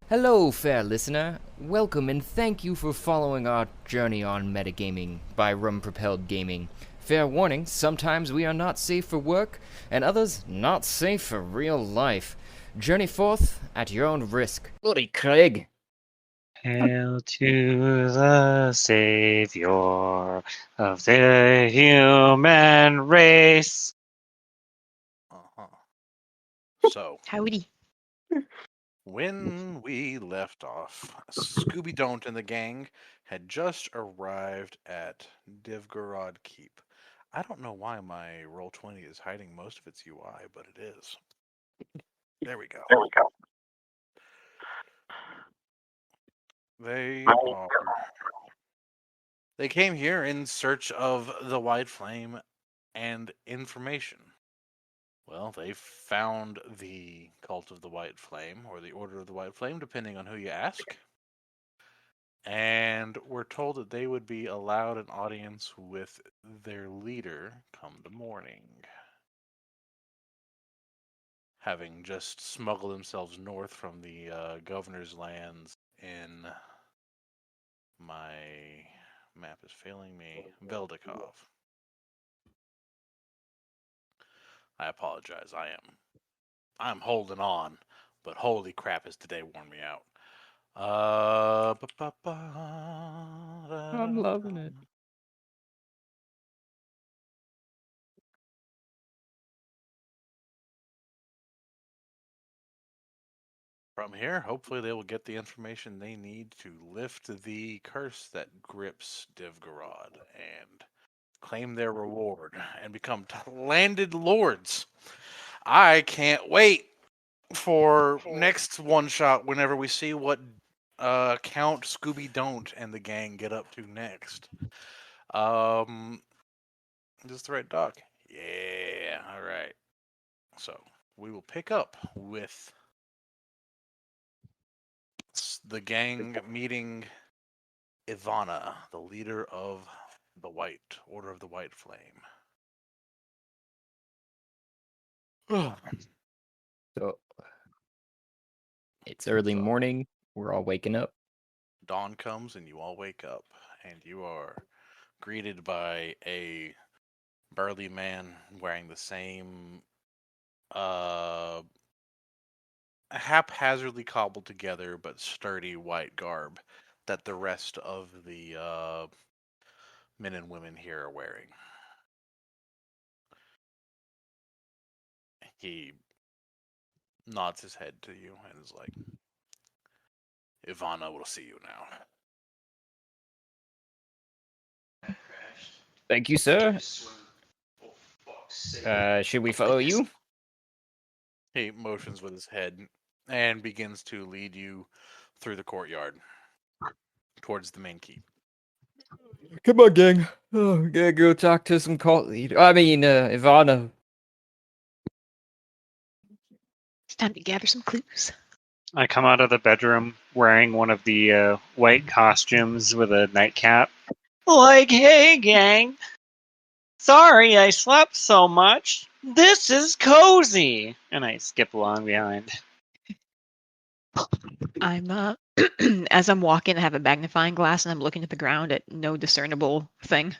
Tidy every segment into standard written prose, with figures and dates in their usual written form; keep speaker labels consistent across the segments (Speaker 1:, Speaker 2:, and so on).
Speaker 1: Hello, fair listener. Welcome and thank you for following our journey on metagaming by Rum Propelled Gaming. Fair warning, sometimes we are not safe for work, and others not safe for real life. Journey forth at your own risk. Bloody Craig!
Speaker 2: Hail to the savior of the human race.
Speaker 3: So,
Speaker 4: Howdy.
Speaker 3: when we left off, Scooby Don't and the gang had just arrived at Divgorod Keep. I don't know why my Roll20 is hiding most of its UI, but it is. There we go. They came here in search of the White Flame and information. Well, they found the Cult of the White Flame, or the Order of the White Flame, depending on who you ask. And were told that they would be allowed an audience with their leader come the morning. Having just smuggled themselves north from the governor's lands in, my map is failing me, Veldikov. I apologize. I'm holding on, but holy crap, has today worn me out.
Speaker 1: I'm loving it.
Speaker 3: From here, hopefully they will get the information they need to lift the curse that grips Divgorod and claim their reward and become landed lords. I can't wait for next one shot whenever we see what Count Scooby Don't and the gang get up to next. Is this the right doc? Yeah, all right. So we will pick up with the gang meeting Ivana, the leader of the Order of the White Flame.
Speaker 1: So, it's early morning. We're all waking up.
Speaker 3: Dawn comes and you all wake up, and you are greeted by a burly man wearing the same haphazardly cobbled together but sturdy white garb that the rest of the men and women here are wearing. He nods his head to you and is like, Ivana will see you now.
Speaker 1: Thank you, sir. Should we follow you?
Speaker 3: He motions with his head and begins to lead you through the courtyard towards the main keep.
Speaker 1: Come on, gang. Oh, gotta go talk to some cult leader. Ivana.
Speaker 4: It's time to gather some clues.
Speaker 2: I come out of the bedroom wearing one of the white costumes with a nightcap. Like, hey, gang. Sorry I slept so much. This is cozy. And I skip along behind.
Speaker 4: I'm as I'm walking, I have a magnifying glass and I'm looking at the ground at no discernible thing.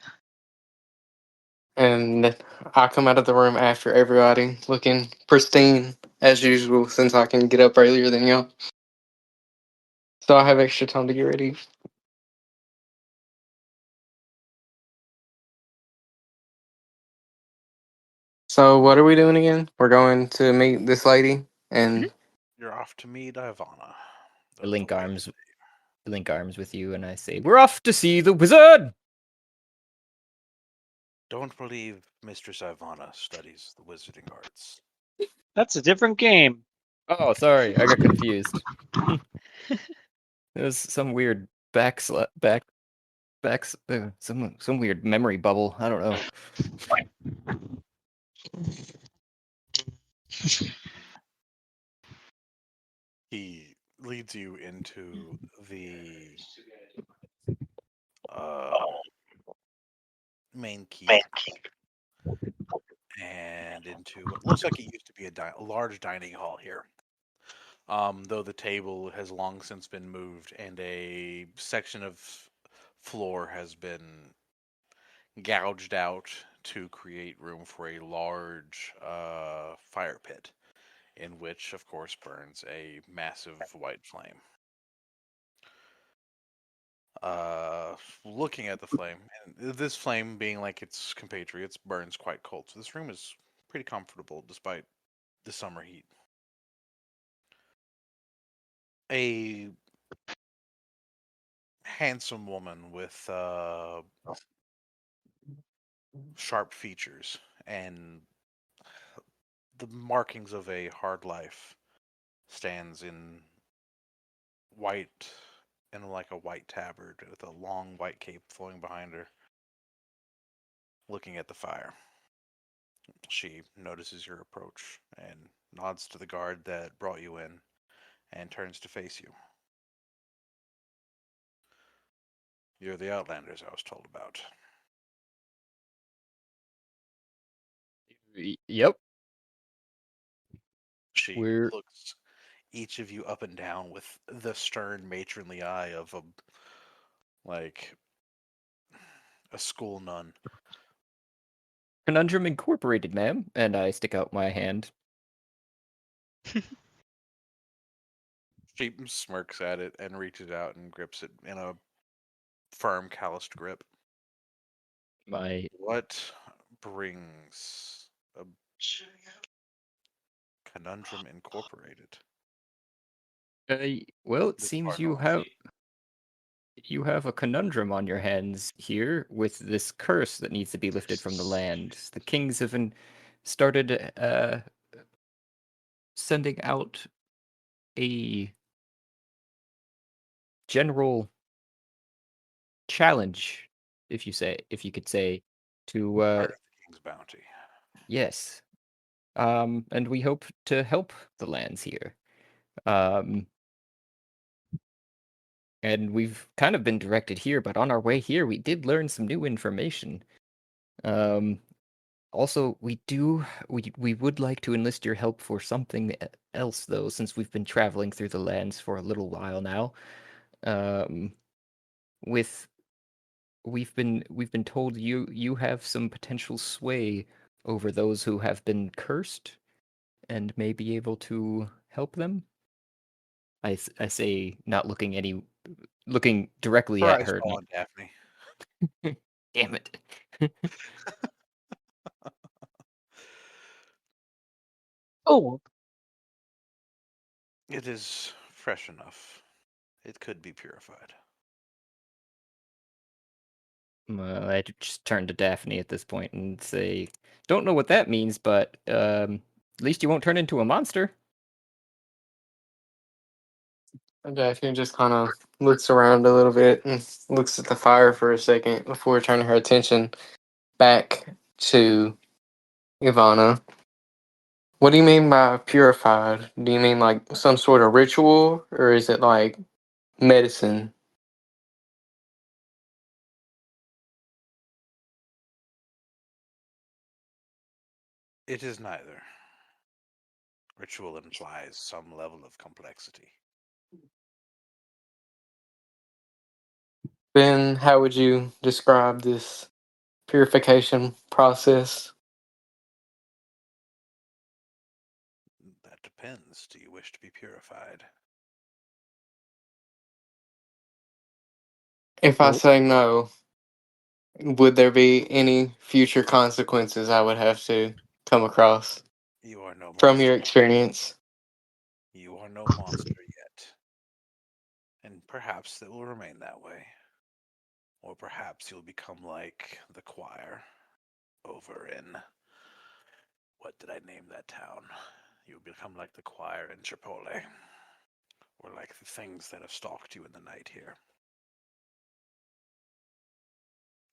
Speaker 5: And I come out of the room after everybody, looking pristine as usual, since I can get up earlier than y'all. So I have extra time to get ready. So what are we doing again? We're going to meet this lady, and
Speaker 3: You're off to meet Ivana.
Speaker 1: I link arms with you, and I say, "We're off to see the wizard."
Speaker 3: Don't believe Mistress Ivana studies the wizarding arts.
Speaker 2: That's a different game.
Speaker 1: Oh, sorry, I got confused. It was some weird some weird memory bubble. I don't know.
Speaker 3: He leads you into the main keep and into what looks like it used to be a large dining hall here. though the table has long since been moved and a section of floor has been gouged out to create room for a large fire pit, in which, of course, burns a massive white flame. Looking at the flame, and this flame being like its compatriots, burns quite cold. So this room is pretty comfortable despite the summer heat. A handsome woman with sharp features and the markings of a hard life stands in white in like a white tabard with a long white cape flowing behind her, looking at the fire. She notices your approach and nods to the guard that brought you in and turns to face you. You're the Outlanders I was told about.
Speaker 1: Yep.
Speaker 3: She
Speaker 1: We're
Speaker 3: looks each of you up and down with the stern matronly eye of a school nun.
Speaker 1: Conundrum Incorporated, ma'am. And I stick out my hand.
Speaker 3: She smirks at it and reaches out and grips it in a firm, calloused grip.
Speaker 1: My
Speaker 3: What brings a Conundrum Incorporated?
Speaker 1: well, it
Speaker 3: This
Speaker 1: seems
Speaker 3: far north?
Speaker 1: you have a conundrum on your hands here with this curse that needs to be lifted from the land. The kings have started sending out a general challenge, if you could say, to
Speaker 3: Part of the King's bounty.
Speaker 1: yes. And we hope to help the lands here. And we've kind of been directed here, but on our way here, we did learn some new information. Also, we would like to enlist your help for something else, though, since we've been traveling through the lands for a little while now. With we've been told you have some potential sway over those who have been cursed, and may be able to help them. I say, not looking directly
Speaker 3: Her
Speaker 1: at
Speaker 3: eyes
Speaker 1: her.
Speaker 3: fall
Speaker 1: Not,
Speaker 3: on Daphne.
Speaker 1: damn it.
Speaker 5: Oh,
Speaker 3: It is fresh enough. It could be purified.
Speaker 1: Well, I just turn to Daphne at this point and say, "Don't know what that means, but at least you won't turn into a monster."
Speaker 5: Daphne just kind of looks around a little bit and looks at the fire for a second before turning her attention back to Ivana. What do you mean by purified? Do you mean like some sort of ritual, or is it like medicine?
Speaker 3: It is neither. Ritual implies some level of complexity.
Speaker 5: Then how would you describe this purification process?
Speaker 3: That depends. Do you wish to be purified?
Speaker 5: If I
Speaker 1: Well,
Speaker 5: say no, would there be any future consequences I would have to come across
Speaker 3: You are no
Speaker 5: from your
Speaker 3: monster.
Speaker 5: experience?
Speaker 3: You are no monster yet. And perhaps it will remain that way. Or perhaps you'll become like the choir over in. What did I name that town? You'll become like the choir in Chipotle. Or like the things that have stalked you in the night here.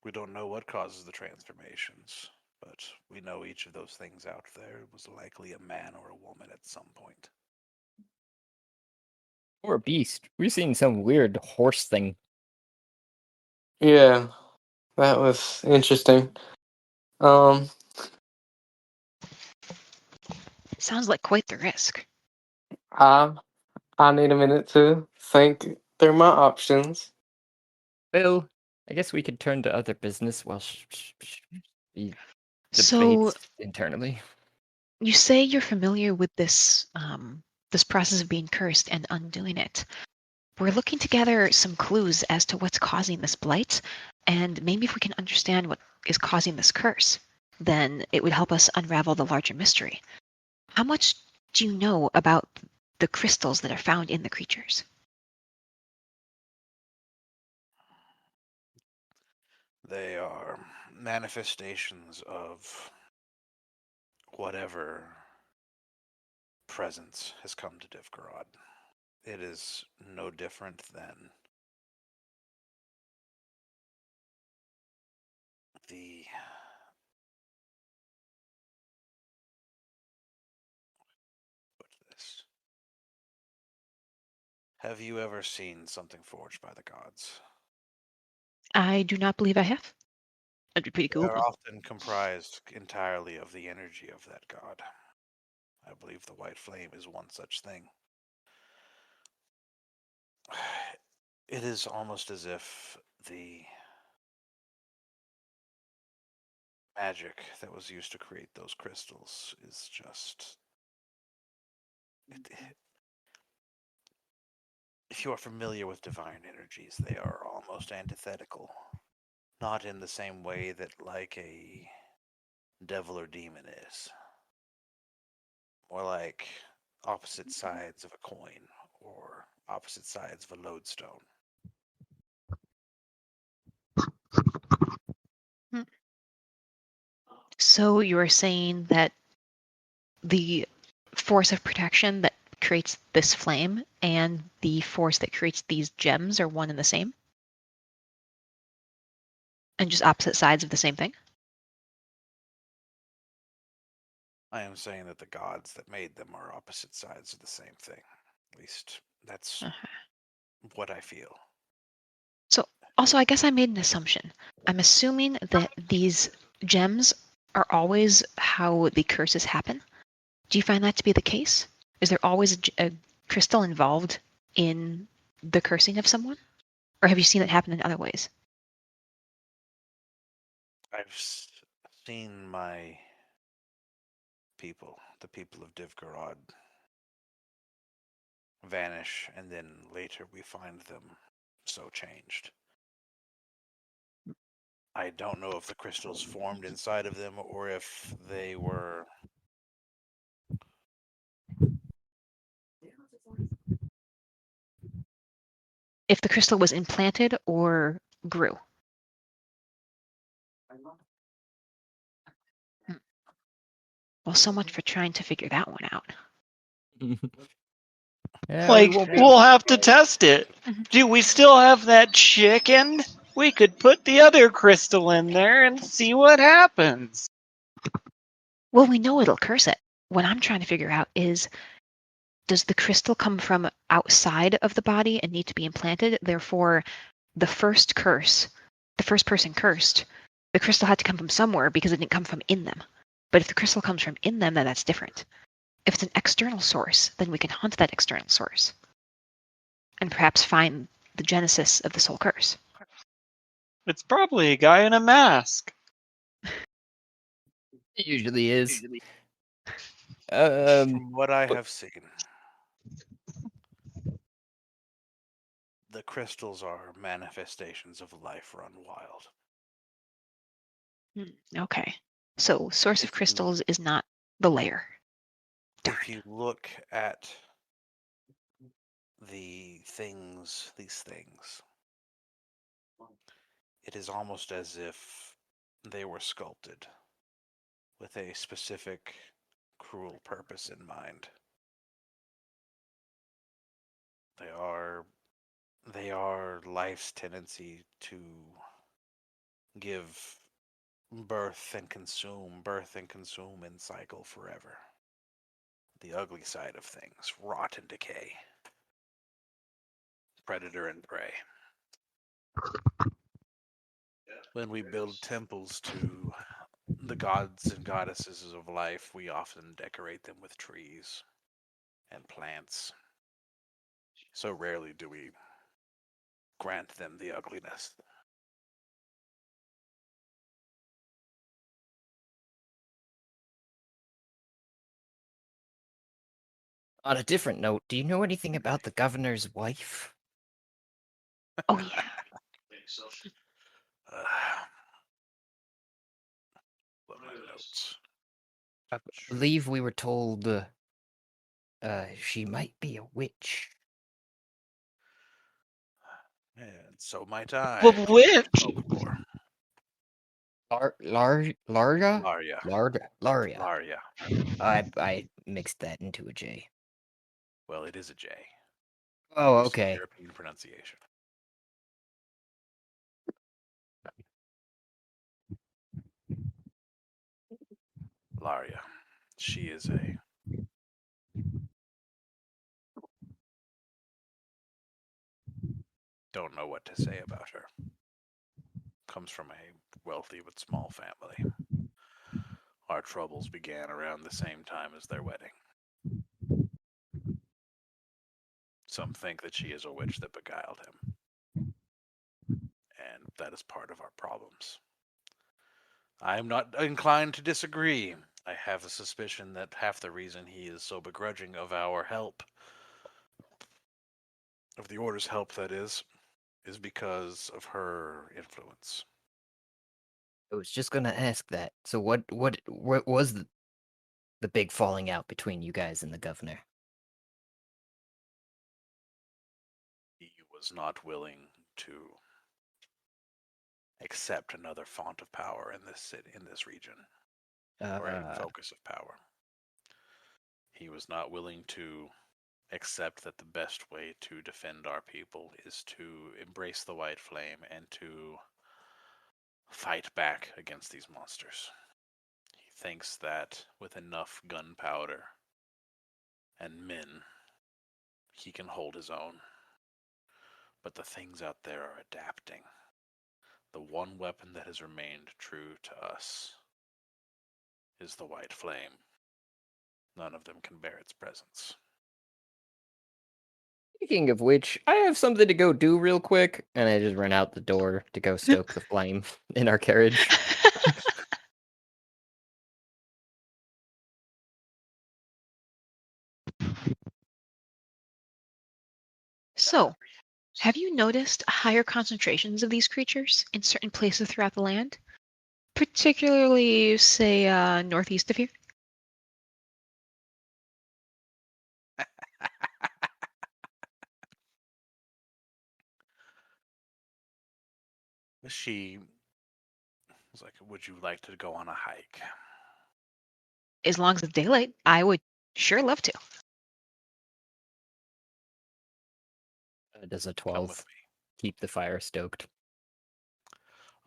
Speaker 3: We don't know what causes the transformations, but we know each of those things out there was likely a man or a woman at some point.
Speaker 1: or a beast. We've seen some weird horse thing.
Speaker 5: Yeah, that was interesting. Um,
Speaker 4: Sounds like quite the risk.
Speaker 5: I I need a minute to think through my options.
Speaker 1: Well, I guess we could turn to other business while he
Speaker 4: So
Speaker 1: debates internally.
Speaker 4: you say you're familiar with this this process of being cursed and undoing it. We're looking to gather some clues as to what's causing this blight, and maybe if we can understand what is causing this curse, then it would help us unravel the larger mystery. How much do you know about the crystals that are found in the creatures?
Speaker 3: They are manifestations of whatever presence has come to Divgorod. It is no different than the what's this? Have you ever seen something forged by the gods?
Speaker 4: I do not believe I have. That'd be pretty
Speaker 3: They
Speaker 4: cool.
Speaker 3: are often comprised entirely of the energy of that god. I believe the white flame is one such thing. It is almost as if the magic that was used to create those crystals is just. If you are familiar with divine energies, they are almost antithetical. Not in the same way that, like, a devil or demon is. More like opposite sides of a coin or opposite sides of a lodestone.
Speaker 4: So you are saying that the force of protection that creates this flame and the force that creates these gems are one and the same? And just opposite sides of the same thing?
Speaker 3: I am saying that the gods that made them are opposite sides of the same thing. At least that's what I feel.
Speaker 4: So also, I guess I made an assumption. I'm assuming that these gems are always how the curses happen. Do you find that to be the case? Is there always a crystal involved in the cursing of someone? Or have you seen it happen in other ways?
Speaker 3: I've seen my people, the people of Divgorod, vanish, and then later we find them so changed. I don't know if the crystals formed inside of them or if they were.
Speaker 4: If the crystal was implanted or grew? Well, so much for trying to figure that one out.
Speaker 1: Yeah, we
Speaker 2: Like,
Speaker 1: won't be.
Speaker 2: we'll have to test it.
Speaker 4: Mhm.
Speaker 2: Do we still have that chicken? We could put the other crystal in there and see what happens.
Speaker 4: Well, we know it'll curse it. What I'm trying to figure out is, does the crystal come from outside of the body and need to be implanted? Therefore, the first curse, the first person cursed, the crystal had to come from somewhere because it didn't come from in them. But if the crystal comes from in them, then that's different. If it's an external source, then we can hunt that external source and perhaps find the genesis of this whole curse.
Speaker 2: It's probably a guy in a mask.
Speaker 1: It usually is.
Speaker 3: From what I have seen, the crystals are manifestations of life run wild.
Speaker 4: Okay. So source of crystals is not the layer. Darn.
Speaker 3: If you look at these things, it is almost as if they were sculpted with a specific cruel purpose in mind. They are life's tendency to give birth and consume and cycle forever. The ugly side of things, rot and decay. Predator and prey. When we build temples to the gods and goddesses of life, we often decorate them with trees and plants So rarely do we grant them the ugliness.
Speaker 1: On a different note, do you know anything about the governor's wife?
Speaker 4: Oh yeah.
Speaker 3: Uh, Look my notes.
Speaker 1: I believe we were told she might be a witch.
Speaker 3: And so might I.
Speaker 2: But which?
Speaker 3: Folklore.
Speaker 1: Larja?
Speaker 3: Laria.
Speaker 1: Laria.
Speaker 3: Laria.
Speaker 1: I mixed that into a J.
Speaker 3: Well, it is a J.
Speaker 1: Oh,
Speaker 3: Use
Speaker 1: okay.
Speaker 3: European pronunciation. Laria. She is a don't know what to say about her. Comes from a wealthy but small family. Our troubles began around the same time as their wedding. Some think that she is a witch that beguiled him, and that is part of our problems. I am not inclined to disagree. I have a suspicion that half the reason he is so begrudging of our help, of the Order's help, that is because of her influence.
Speaker 1: I was just gonna ask that. So what was the big falling out between you guys and the governor?
Speaker 3: He was not willing to accept another font of power in this city, in this region, or a focus of power. He was not willing to accept that the best way to defend our people is to embrace the white flame and to fight back against these monsters. He thinks that with enough gunpowder and men, he can hold his own. But the things out there are adapting. The one weapon that has remained true to us is the white flame. None of them can bear its presence.
Speaker 1: Speaking of which, I have something to go do real quick, and I just run out the door to go stoke the flame in our carriage.
Speaker 4: So, have you noticed higher concentrations of these creatures in certain places throughout the land? Particularly, say, northeast of here?
Speaker 3: She was like, "Would you like to go on a hike?"
Speaker 4: As long as it's daylight, I would sure love to.
Speaker 1: Does a
Speaker 3: Come with
Speaker 1: 12 keep the fire stoked?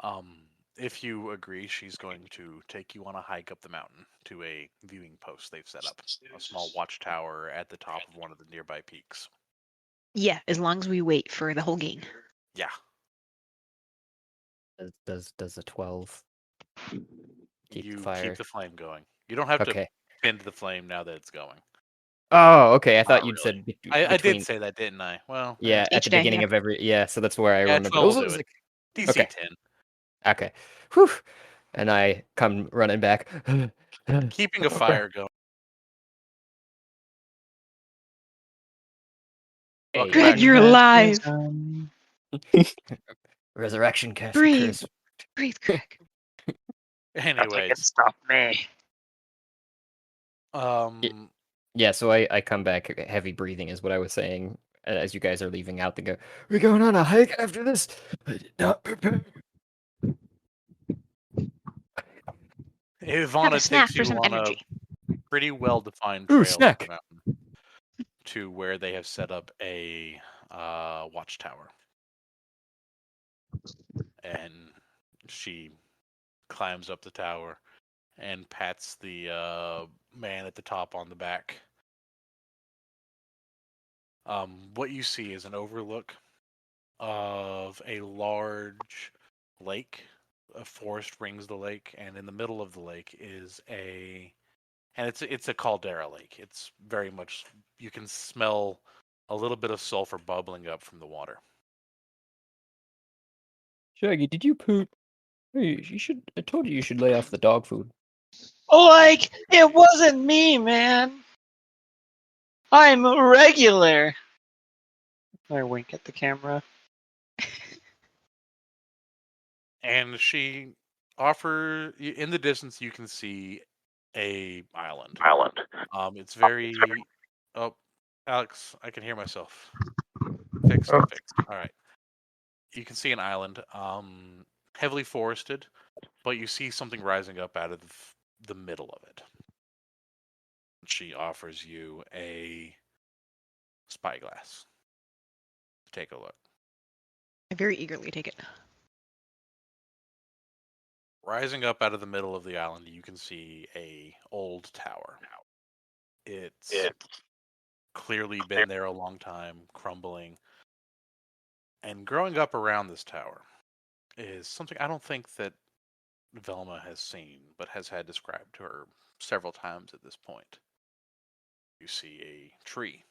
Speaker 3: me. If you agree, she's going to take you on a hike up the mountain to a viewing post they've set up, a small watchtower at the top of one of the nearby peaks.
Speaker 4: Yeah, as long as we wait for the whole gang.
Speaker 3: Yeah,
Speaker 1: Does a 12 keep
Speaker 3: you
Speaker 1: the fire?
Speaker 3: keep the flame going. You don't have to
Speaker 1: Okay.
Speaker 3: bend the flame now that it's going.
Speaker 1: Oh, okay. I
Speaker 3: Not
Speaker 1: thought you'd
Speaker 3: really.
Speaker 1: said
Speaker 3: I did
Speaker 1: between.
Speaker 3: say that, didn't I? Well,
Speaker 1: Yeah, at
Speaker 4: Each
Speaker 1: the
Speaker 4: day,
Speaker 1: beginning
Speaker 4: yeah.
Speaker 1: of every. Yeah, so that's where I
Speaker 3: yeah,
Speaker 1: remember.
Speaker 3: 12 will
Speaker 1: Those
Speaker 3: do
Speaker 1: was
Speaker 3: it.
Speaker 1: like,
Speaker 3: DC
Speaker 1: okay.
Speaker 3: 10.
Speaker 1: Okay. Whew. And I come running back.
Speaker 3: Keeping a fire going.
Speaker 1: Hey,
Speaker 3: Welcome back.
Speaker 4: Greg, you're alive!
Speaker 1: Resurrection
Speaker 4: Breathe.
Speaker 1: curse.
Speaker 4: Breathe, Greg.
Speaker 2: Nothing can
Speaker 3: Anyways,
Speaker 2: stop me.
Speaker 1: Yeah, so I come back. Heavy breathing is what I was saying as you guys are leaving out. They go, "We're going on a hike after this. I did not prepare."
Speaker 4: Have a
Speaker 3: Ivana
Speaker 4: snack
Speaker 3: takes
Speaker 4: for
Speaker 3: you
Speaker 4: some
Speaker 3: on a
Speaker 4: energy.
Speaker 3: pretty well-defined
Speaker 1: Ooh,
Speaker 3: trail up the
Speaker 1: snack.
Speaker 3: mountain to where they have set up a watchtower. And she climbs up the tower and pats the man at the top on the back. What you see is an overlook of a large lake. A forest rings the lake, and in the middle of the lake is and it's a caldera lake. It's very much, you can smell a little bit of sulfur bubbling up from the water.
Speaker 1: Shaggy, did you poop? Hey, you should. I told you should lay off the dog food.
Speaker 2: Like, it wasn't me, man. I'm a regular. I wink at the camera.
Speaker 3: And she offers, in the distance, you can see a island. It's very. Oh, Alex, I can hear myself. Fix.
Speaker 5: Oh.
Speaker 3: All right. You can see an island, heavily forested, but you see something rising up out of the middle of it. She offers you a spyglass. Take a look.
Speaker 4: I very eagerly take it.
Speaker 3: Rising up out of the middle of the island, you can see a old tower. It's clearly been there a long time, crumbling. And growing up around this tower is something I don't think that Velma has seen, but has had described to her several times at this point. You see a tree.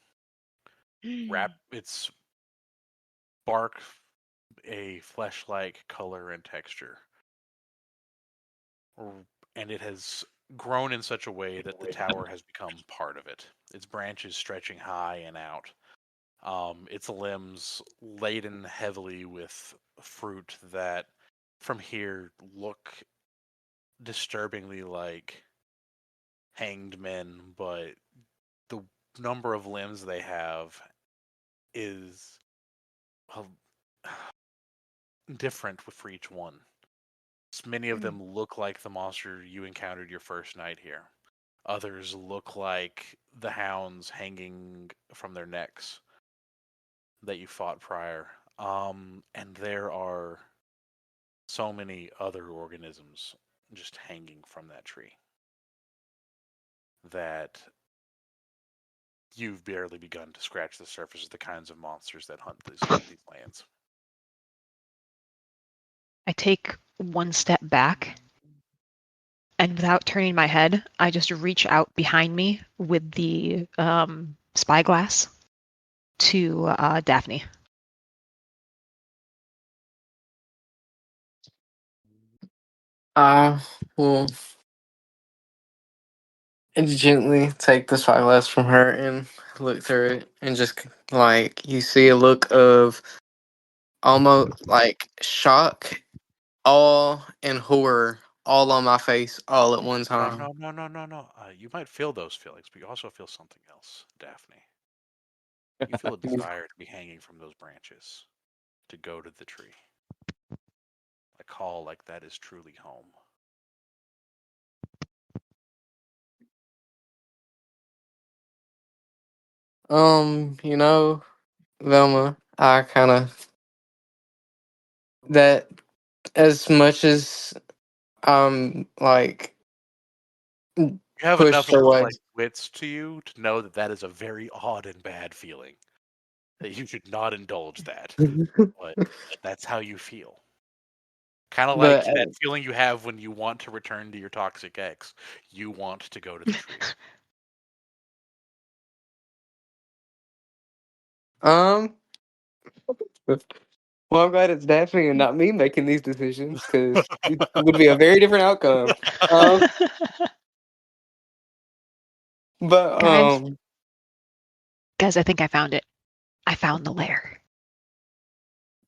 Speaker 3: Wrap its bark a flesh-like color and texture. And it has grown in such a way that the tower has become part of it. Its branches stretching high and out. Its limbs laden heavily with fruit that from here look disturbingly like hanged men, but the number of limbs they have is different for each one. Many of them look like the monster you encountered your first night here. Others look like the hounds hanging from their necks that you fought prior. And there are so many other organisms just hanging from that tree that you've barely begun to scratch the surface of the kinds of monsters that hunt these lands.
Speaker 4: I take one step back, and without turning my head, I just reach out behind me with the spyglass to Daphne.
Speaker 5: I will gently take the spyglass from her and look through it, and just like you see a look of almost like shock, awe, and horror all on my face all at one time.
Speaker 3: No. You might feel those feelings, but you also feel something else, Daphne. You feel a desire to be hanging from those branches, to go to the tree. A call like that is truly home.
Speaker 5: You know, Velma, I kind of that as much as I'm like
Speaker 3: You have enough
Speaker 5: pushed away.
Speaker 3: like wits to you to know that that is a very odd and bad feeling. That you should not indulge that, but that's how you feel. Kind of like
Speaker 5: But
Speaker 3: that feeling you have when you want to return to your toxic ex. You want to go to the tree.
Speaker 5: um, well, I'm glad it's Daphne and not me making these decisions, because it would be a very different outcome. Um, but
Speaker 4: Guys, I think I found it. I found the lair.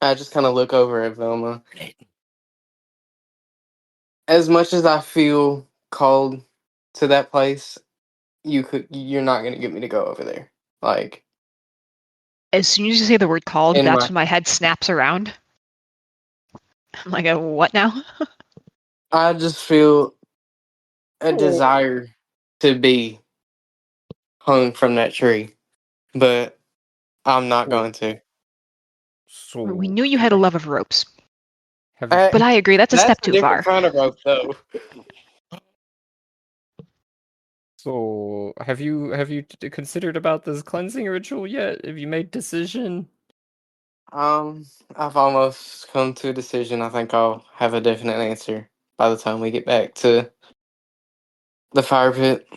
Speaker 5: I just kind of look over at Velma. As much as I feel called to that place, you're not gonna get me to go over there. Like
Speaker 4: As soon as you say the word called,
Speaker 5: in
Speaker 4: that's
Speaker 5: my,
Speaker 4: when my head snaps around. I'm like, what now?
Speaker 5: I just feel a desire to be hung from that tree, but I'm not going to.
Speaker 1: So
Speaker 4: We knew you had a love of ropes,
Speaker 1: have
Speaker 4: but I agree, that's a
Speaker 5: That's
Speaker 4: step
Speaker 5: a
Speaker 4: too
Speaker 5: different
Speaker 4: far.
Speaker 5: kind of rope, though.
Speaker 1: you considered about this cleansing ritual yet? Have you made decision?
Speaker 5: I've almost come to a decision. I think I'll have a definite answer by the time we get back to the fire pit.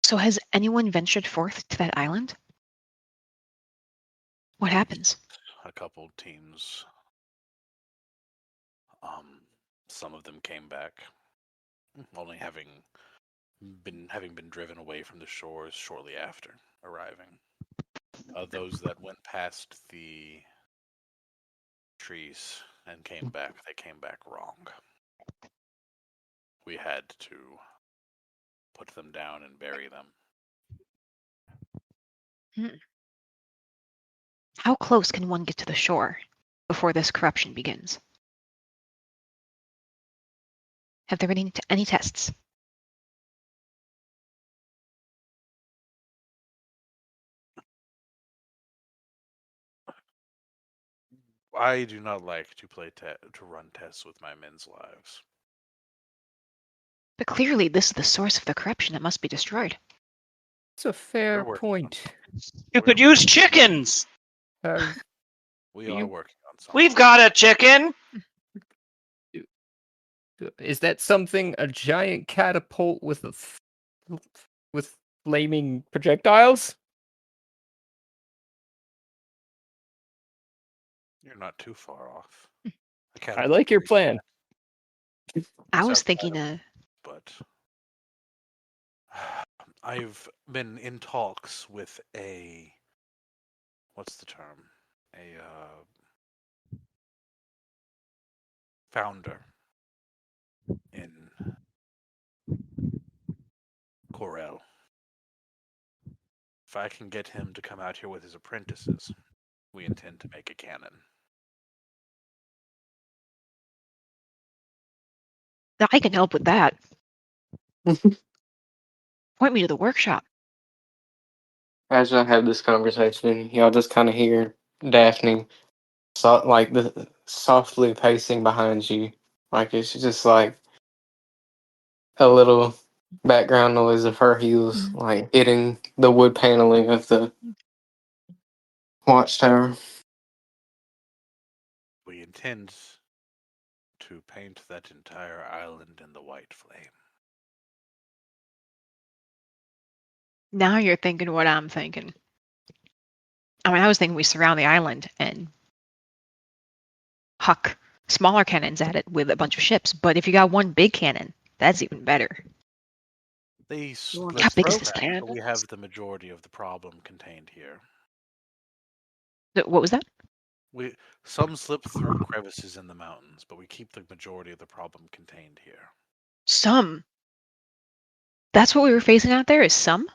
Speaker 4: So has anyone ventured forth to that island? What happens?
Speaker 3: A couple teams. Some of them came back, only having been driven away from the shores shortly after arriving. Those that went past the trees and came back, they came back wrong. We had to put them down and bury them.
Speaker 4: How close can one get to the shore before this corruption begins? Have there been any tests?
Speaker 3: I do not like to to run tests with my men's lives.
Speaker 4: But clearly this is the source of the corruption that must be destroyed.
Speaker 1: It's a fair
Speaker 3: We're working
Speaker 1: point.
Speaker 2: You could use chickens.
Speaker 3: We are working on something.
Speaker 2: We've got a chicken.
Speaker 1: Is that something a giant catapult with with flaming projectiles?
Speaker 3: You're not too far off.
Speaker 1: I like your plan.
Speaker 4: I was
Speaker 3: South
Speaker 4: thinking,
Speaker 3: side but I've been in talks with what's the term? A founder in Corel. If I can get him to come out here with his apprentices, we intend to make a cannon.
Speaker 4: I can help with that. Point me to the workshop.
Speaker 5: As y'all have this conversation, y'all just kind of hear Daphne, softly pacing behind you, like it's just like a little background noise of her heels, like hitting the wood paneling of the watchtower.
Speaker 3: We intend to paint that entire island in the white flame.
Speaker 4: Now you're thinking what I'm thinking. I mean, I was thinking we surround the island and huck smaller cannons at it with a bunch of ships. But if you got one big cannon, that's even better.
Speaker 3: How
Speaker 4: big is this cannon?
Speaker 3: We have the majority of the problem contained here.
Speaker 4: What was that?
Speaker 3: Some slip through crevices in the mountains, but we keep the majority of the problem contained here.
Speaker 4: Some. That's what we were facing out there, is some?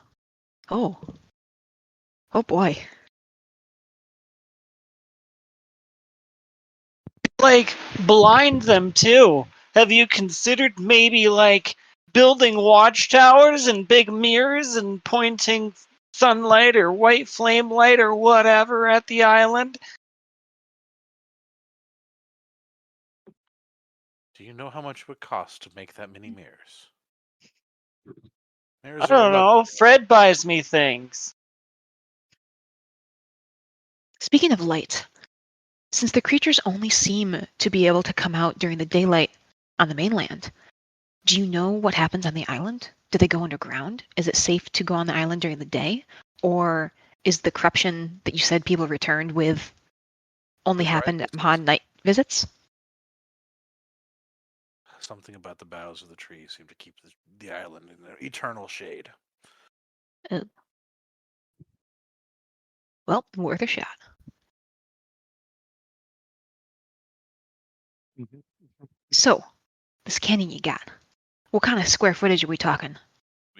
Speaker 4: Oh. Oh boy.
Speaker 2: Like, blind them too. Have you considered maybe, like, building watchtowers and big mirrors and pointing sunlight or white flame light or whatever at the island?
Speaker 3: Do you know how much it would cost to make that many mirrors?
Speaker 2: I don't know. Fred buys me things.
Speaker 4: Speaking of light, since the creatures only seem to be able to come out during the daylight on the mainland, do you know what happens on the island? Do they go underground? Is it safe to go on the island during the day? Or is the corruption that you said people returned with only happened upon night visits?
Speaker 3: Something about the boughs of the trees seem to keep the island in their eternal shade.
Speaker 4: Well, worth a shot. So, this cannon you got, what kind of square footage are we talking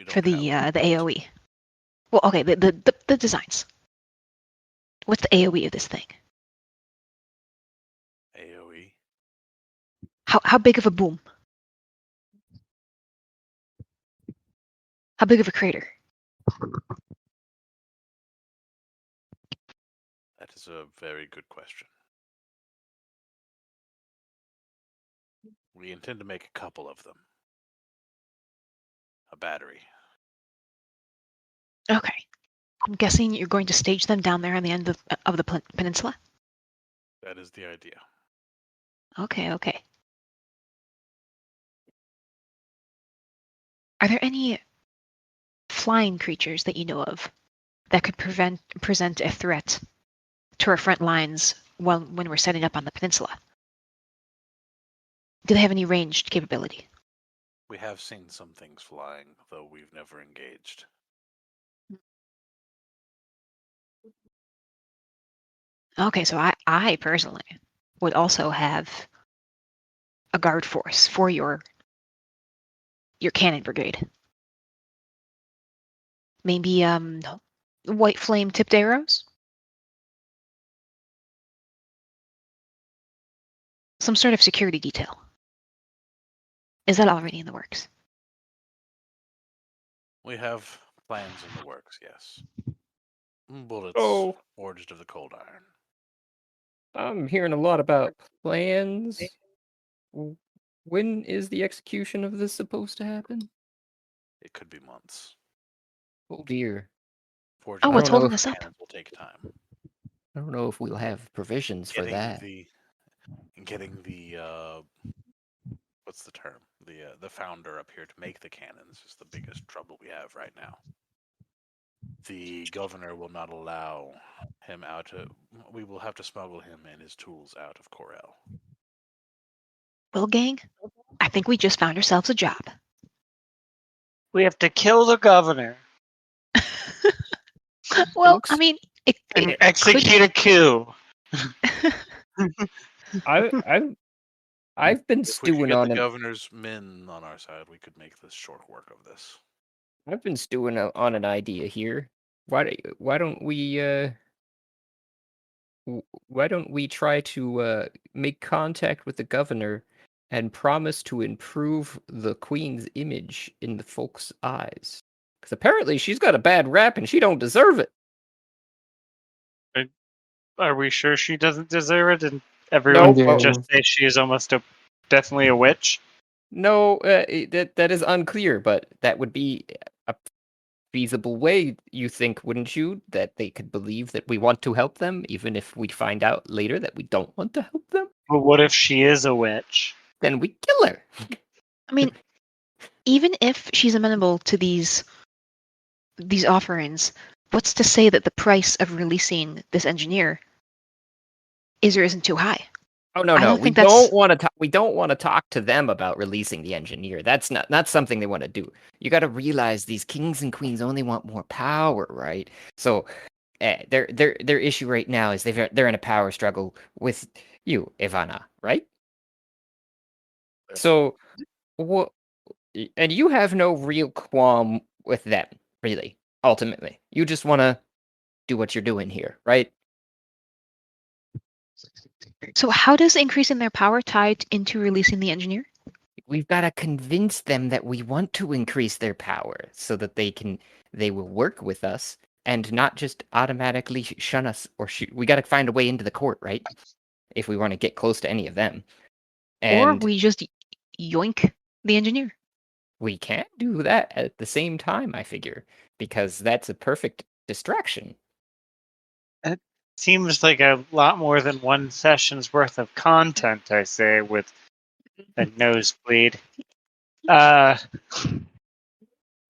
Speaker 4: for the AOE? Well, okay, the designs. What's the AOE of this thing?
Speaker 3: AOE?
Speaker 4: How big of a boom? How big of a crater?
Speaker 3: That is a very good question. We intend to make a couple of them. A battery.
Speaker 4: Okay. I'm guessing you're going to stage them down there on the end of the peninsula?
Speaker 3: That is the idea.
Speaker 4: Okay. Are there any flying creatures that you know of that could present a threat to our front lines when we're setting up on the peninsula? Do they have any ranged capability?
Speaker 3: We have seen some things flying, though we've never engaged.
Speaker 4: Okay, so I personally would also have a guard force for your cannon brigade. Maybe white flame tipped arrows? Some sort of security detail. Is that already in the works?
Speaker 3: We have plans in the works, yes. Bullets
Speaker 1: Oh.
Speaker 3: forged of the cold iron.
Speaker 1: I'm hearing a lot about plans. When is the execution of this supposed to happen?
Speaker 3: It could be months.
Speaker 1: Oh dear.
Speaker 3: Forging
Speaker 4: Oh,
Speaker 1: I
Speaker 4: what's
Speaker 1: don't know
Speaker 4: holding
Speaker 1: if-
Speaker 4: us up?
Speaker 3: cannons will take time.
Speaker 1: I don't know if we'll have provisions for that.
Speaker 3: Getting the what's the term? The founder up here to make the cannons is the biggest trouble we have right now. The governor will not allow him out. We will have to smuggle him and his tools out of Corel.
Speaker 4: Well, gang, I think we just found ourselves a job.
Speaker 2: We have to kill the governor
Speaker 4: Well,
Speaker 1: looks-
Speaker 4: I mean, it
Speaker 2: and
Speaker 4: could-
Speaker 2: execute a coup.
Speaker 1: I've been
Speaker 3: If we could
Speaker 1: stewing
Speaker 3: get
Speaker 1: on
Speaker 3: the
Speaker 1: an
Speaker 3: governor's men on our side, we could make this short work of this.
Speaker 1: I've been stewing on an idea here. Why don't we try to make contact with the governor and promise to improve the queen's image in the folks' eyes? Because apparently she's got a bad rap and she don't deserve it.
Speaker 2: Are we sure she doesn't deserve it? And everyone
Speaker 1: No,
Speaker 2: will just say she is definitely a witch.
Speaker 1: No, that is unclear, but that would be a feasible way, you think, wouldn't you? That they could believe that we want to help them, even if we find out later that we don't want to help them?
Speaker 2: But what if she is a witch?
Speaker 1: Then we kill her.
Speaker 4: I mean, even if she's amenable to these offerings, what's to say that the price of releasing this engineer is or isn't too high?
Speaker 1: Oh no,
Speaker 4: I
Speaker 1: no,
Speaker 4: don't
Speaker 1: we
Speaker 4: think that's-
Speaker 1: don't want to talk. We don't want to talk to them about releasing the engineer. That's not something they want to do. You got to realize these kings and queens only want more power, right? So, their issue right now is they're in a power struggle with you, Ivana, right? So, what? And you have no real qualm with them, really. Ultimately, you just want to do what you're doing here, right?
Speaker 4: So how does increasing their power tie into releasing the engineer?
Speaker 1: We've got to convince them that we want to increase their power so that they will work with us and not just automatically shun us or shoot. We got to find a way into the court, right? If we want to get close to any of them.
Speaker 4: Or
Speaker 1: And
Speaker 4: we just yoink the engineer?
Speaker 1: we can't do that at the same time, I figure, because that's a perfect distraction.
Speaker 2: Seems like a lot more than one session's worth of content, I say, with a nosebleed.
Speaker 1: No.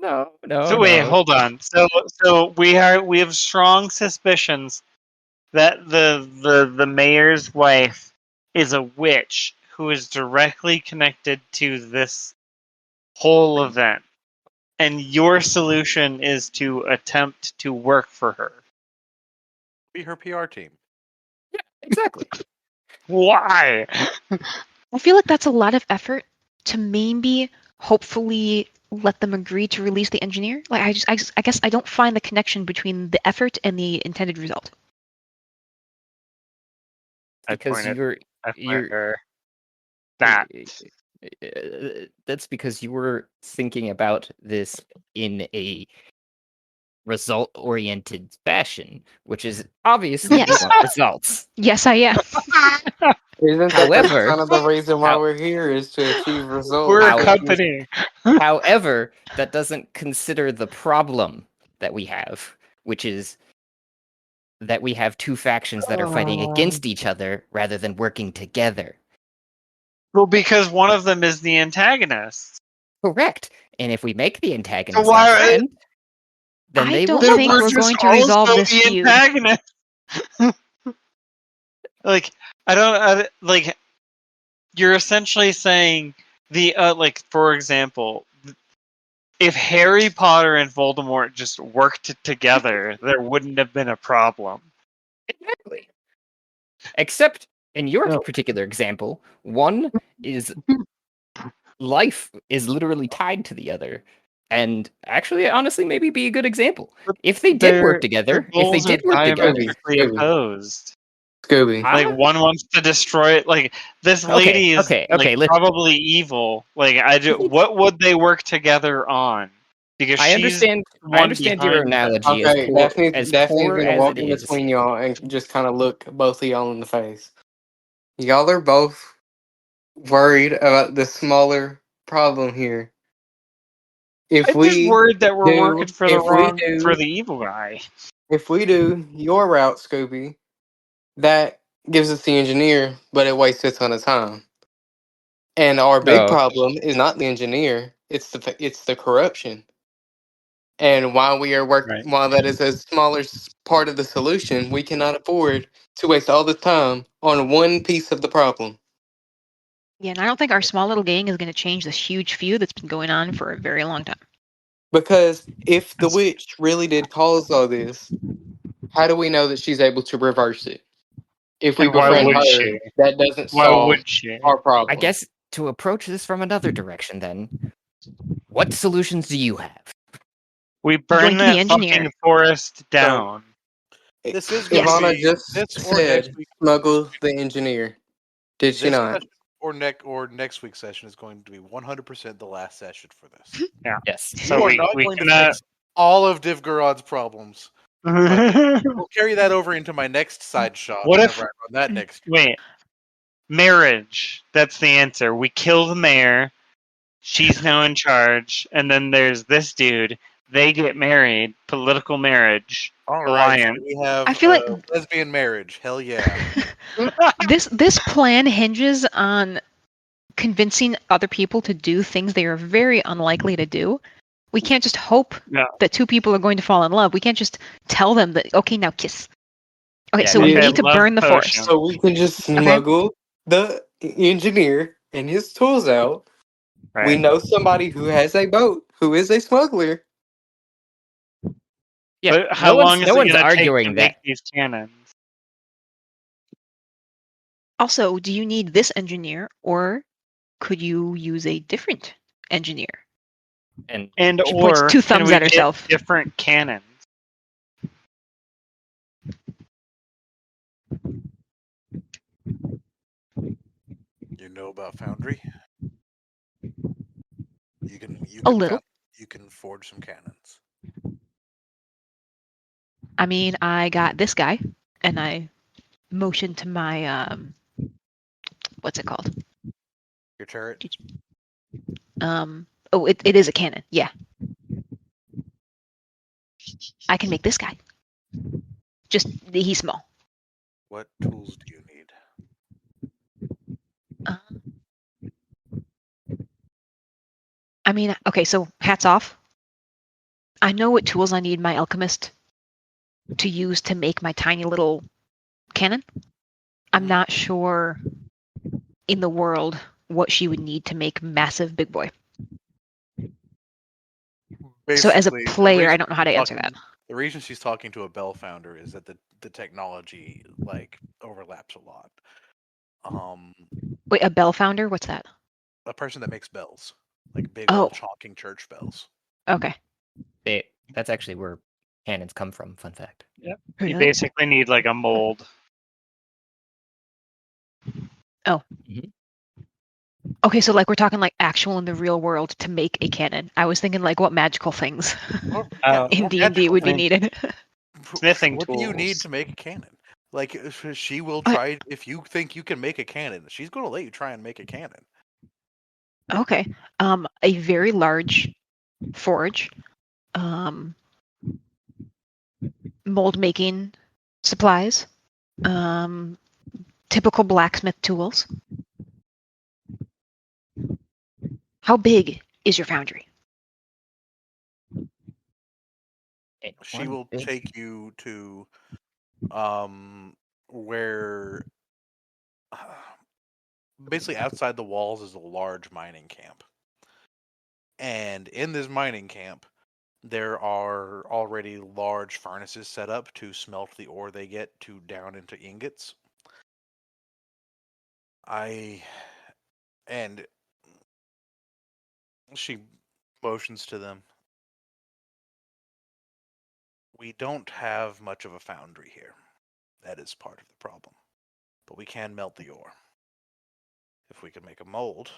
Speaker 2: So wait, hold on. So we have strong suspicions that the mayor's wife is a witch who is directly connected to this whole event. And your solution is to attempt to work for her.
Speaker 3: Be her PR team.
Speaker 1: Yeah, exactly.
Speaker 2: Why?
Speaker 4: I feel like that's a lot of effort to maybe hopefully let them agree to release the engineer. Like I guess I don't find the connection between the effort and the intended result.
Speaker 1: Because you're
Speaker 2: her. That.
Speaker 1: That's because you were thinking about this in a result-oriented fashion, which is obviously
Speaker 4: Yes.
Speaker 1: you want results.
Speaker 4: Yes, I am.
Speaker 5: Isn't that
Speaker 1: However-
Speaker 5: kind of the reason why
Speaker 1: How-
Speaker 5: we're here is to achieve results?
Speaker 2: We're a
Speaker 1: How-
Speaker 2: company.
Speaker 1: However, that doesn't consider the problem that we have, which is that we have two factions that are fighting against each other rather than working together.
Speaker 2: Well, because one of them is the antagonist.
Speaker 1: Correct. And if we make the antagonist
Speaker 2: why
Speaker 1: our
Speaker 2: are-
Speaker 1: friend, then
Speaker 4: I
Speaker 1: they will
Speaker 4: don't
Speaker 1: help
Speaker 4: think
Speaker 1: us.
Speaker 4: we're going to resolve
Speaker 2: also
Speaker 4: this
Speaker 2: the
Speaker 4: feud.
Speaker 2: antagonist. Like, like, you're essentially saying like, for example, if Harry Potter and Voldemort just worked together, there wouldn't have been a problem.
Speaker 1: Exactly. Except in your
Speaker 2: No.
Speaker 1: particular example, one is life is literally tied to the other. And actually, honestly, maybe be a good example. If they did work
Speaker 2: Their
Speaker 1: together,
Speaker 2: goals are diametrically
Speaker 5: Scooby.
Speaker 2: opposed.
Speaker 5: Scooby.
Speaker 2: Like, one wants to destroy it. Like, this lady is
Speaker 1: okay,
Speaker 2: like
Speaker 1: let's-
Speaker 2: probably evil. Like, what would they work together on? Because
Speaker 1: I
Speaker 2: she's
Speaker 1: understand.
Speaker 2: the
Speaker 1: I
Speaker 2: one
Speaker 1: understand your
Speaker 2: behind them.
Speaker 1: analogy
Speaker 5: Okay,
Speaker 1: as
Speaker 5: Daphne's
Speaker 1: poor
Speaker 5: gonna
Speaker 1: as
Speaker 5: walk
Speaker 1: it
Speaker 5: in
Speaker 1: is.
Speaker 5: between y'all and just kind of look both of y'all in the face. Y'all are both worried about the smaller problem here. If
Speaker 2: I'm just
Speaker 5: we
Speaker 2: worried that we're working for the
Speaker 5: do
Speaker 2: evil guy.
Speaker 5: if we do your route, Scooby, that gives us the engineer, but it wastes a ton of time. And our big problem is not the engineer; it's the corruption. And while we are
Speaker 2: Right.
Speaker 5: while that is a smaller part of the solution, we cannot afford to waste all the time on one piece of the problem.
Speaker 4: Yeah, and I don't think our small little gang is going to change this huge feud that's been going on for a very long time.
Speaker 5: Because if the witch really did cause all this, how do we know that she's able to reverse it? If we
Speaker 2: And why
Speaker 5: befriend
Speaker 2: would
Speaker 5: her,
Speaker 2: she?
Speaker 5: that doesn't
Speaker 2: Why
Speaker 5: solve
Speaker 2: would she?
Speaker 5: our
Speaker 1: I
Speaker 5: problem.
Speaker 1: guess to approach this from another direction, then, what solutions do you have?
Speaker 2: We
Speaker 4: Going
Speaker 2: burn
Speaker 4: to the
Speaker 2: that
Speaker 4: engineer.
Speaker 2: fucking forest down.
Speaker 3: This is going
Speaker 4: Yes.
Speaker 3: to
Speaker 5: Ivana
Speaker 3: be
Speaker 5: just
Speaker 3: this or next
Speaker 5: said
Speaker 3: week.
Speaker 5: smuggle the engineer. Did she
Speaker 3: This
Speaker 5: not?
Speaker 3: session or next week's session is going to be 100% the last session for this.
Speaker 2: Yeah.
Speaker 1: Yes.
Speaker 3: You
Speaker 2: So
Speaker 3: are
Speaker 2: we
Speaker 3: not going to
Speaker 2: cannot.
Speaker 3: fix all of Divgorod's problems. We'll carry that over into my next side shot.
Speaker 2: What if-
Speaker 3: whenever I run that next?
Speaker 2: Wait. Marriage. That's the answer. We kill the mayor. She's now in charge, and then there's this dude. They get married. Political marriage.
Speaker 3: All right, so
Speaker 2: Alliance.
Speaker 3: we have
Speaker 4: I feel like-
Speaker 3: lesbian marriage. Hell yeah!
Speaker 4: This plan hinges on convincing other people to do things they are very unlikely to do. We can't just hope
Speaker 2: No.
Speaker 4: that two people are going to fall in love. We can't just tell them that, okay, now kiss. Okay,
Speaker 1: Yeah,
Speaker 4: so we
Speaker 2: okay,
Speaker 4: need to
Speaker 2: love
Speaker 4: burn the
Speaker 2: potion.
Speaker 4: forest.
Speaker 5: So we can just smuggle the engineer and his tools out.
Speaker 2: Right.
Speaker 5: We know somebody who has a boat who is a smuggler.
Speaker 1: Yeah.
Speaker 2: But how
Speaker 1: no
Speaker 2: long
Speaker 1: one's,
Speaker 2: is
Speaker 1: no
Speaker 2: it
Speaker 1: one's
Speaker 2: going to take
Speaker 1: arguing
Speaker 2: to
Speaker 1: that.
Speaker 2: make these cannons?
Speaker 4: Also, do you need this engineer, or could you use a different engineer?
Speaker 1: And
Speaker 2: And
Speaker 4: She points two
Speaker 2: can
Speaker 4: thumbs
Speaker 2: we
Speaker 4: at
Speaker 2: get
Speaker 4: herself.
Speaker 2: different cannons?
Speaker 3: You know about Foundry? You can
Speaker 4: A little.
Speaker 3: you can forge some cannons.
Speaker 4: I mean, I got this guy, and I motioned to my what's it called?
Speaker 3: Your turret.
Speaker 4: Oh, it is a cannon. Yeah, I can make this guy. Just he's small.
Speaker 3: What tools do you need?
Speaker 4: I mean, okay, so hats off. I know what tools I need my alchemist to use to make my tiny little cannon. I'm not sure in the world what she would need to make massive big boy. So as a
Speaker 3: Basically, the
Speaker 4: player, I
Speaker 3: reason
Speaker 4: don't know how to
Speaker 3: she's
Speaker 4: answer
Speaker 3: talking-
Speaker 4: that.
Speaker 3: The reason she's talking to a Bell founder is that the technology like overlaps a lot.
Speaker 4: Wait, a bell founder? What's that?
Speaker 3: A person that makes bells, like big
Speaker 4: Oh.
Speaker 3: old honking church bells.
Speaker 4: Okay.
Speaker 1: that's actually where cannons come from. Fun fact.
Speaker 2: You
Speaker 4: Really?
Speaker 2: basically need like a mold.
Speaker 4: Okay, so like we're talking like actual in the real world to make a cannon. I was thinking like what magical things in
Speaker 3: More
Speaker 4: D&D
Speaker 3: magical
Speaker 4: would be
Speaker 2: things.
Speaker 4: needed.
Speaker 2: Smithing
Speaker 3: What do you need
Speaker 2: tools.
Speaker 3: to make a cannon? Like she will
Speaker 4: I-
Speaker 3: try if you think you can make a cannon, she's going to let you try and make a cannon.
Speaker 4: Okay. A very large forge. Mold making supplies. Typical blacksmith tools. How big is your foundry?
Speaker 3: She will take you to where basically outside the walls is a large mining camp. And in this mining camp, there are already large furnaces set up to smelt the ore they get to down into ingots. And she motions to them. We don't have much of a foundry here. That is part of the problem. But we can melt the ore. If we can make a mold,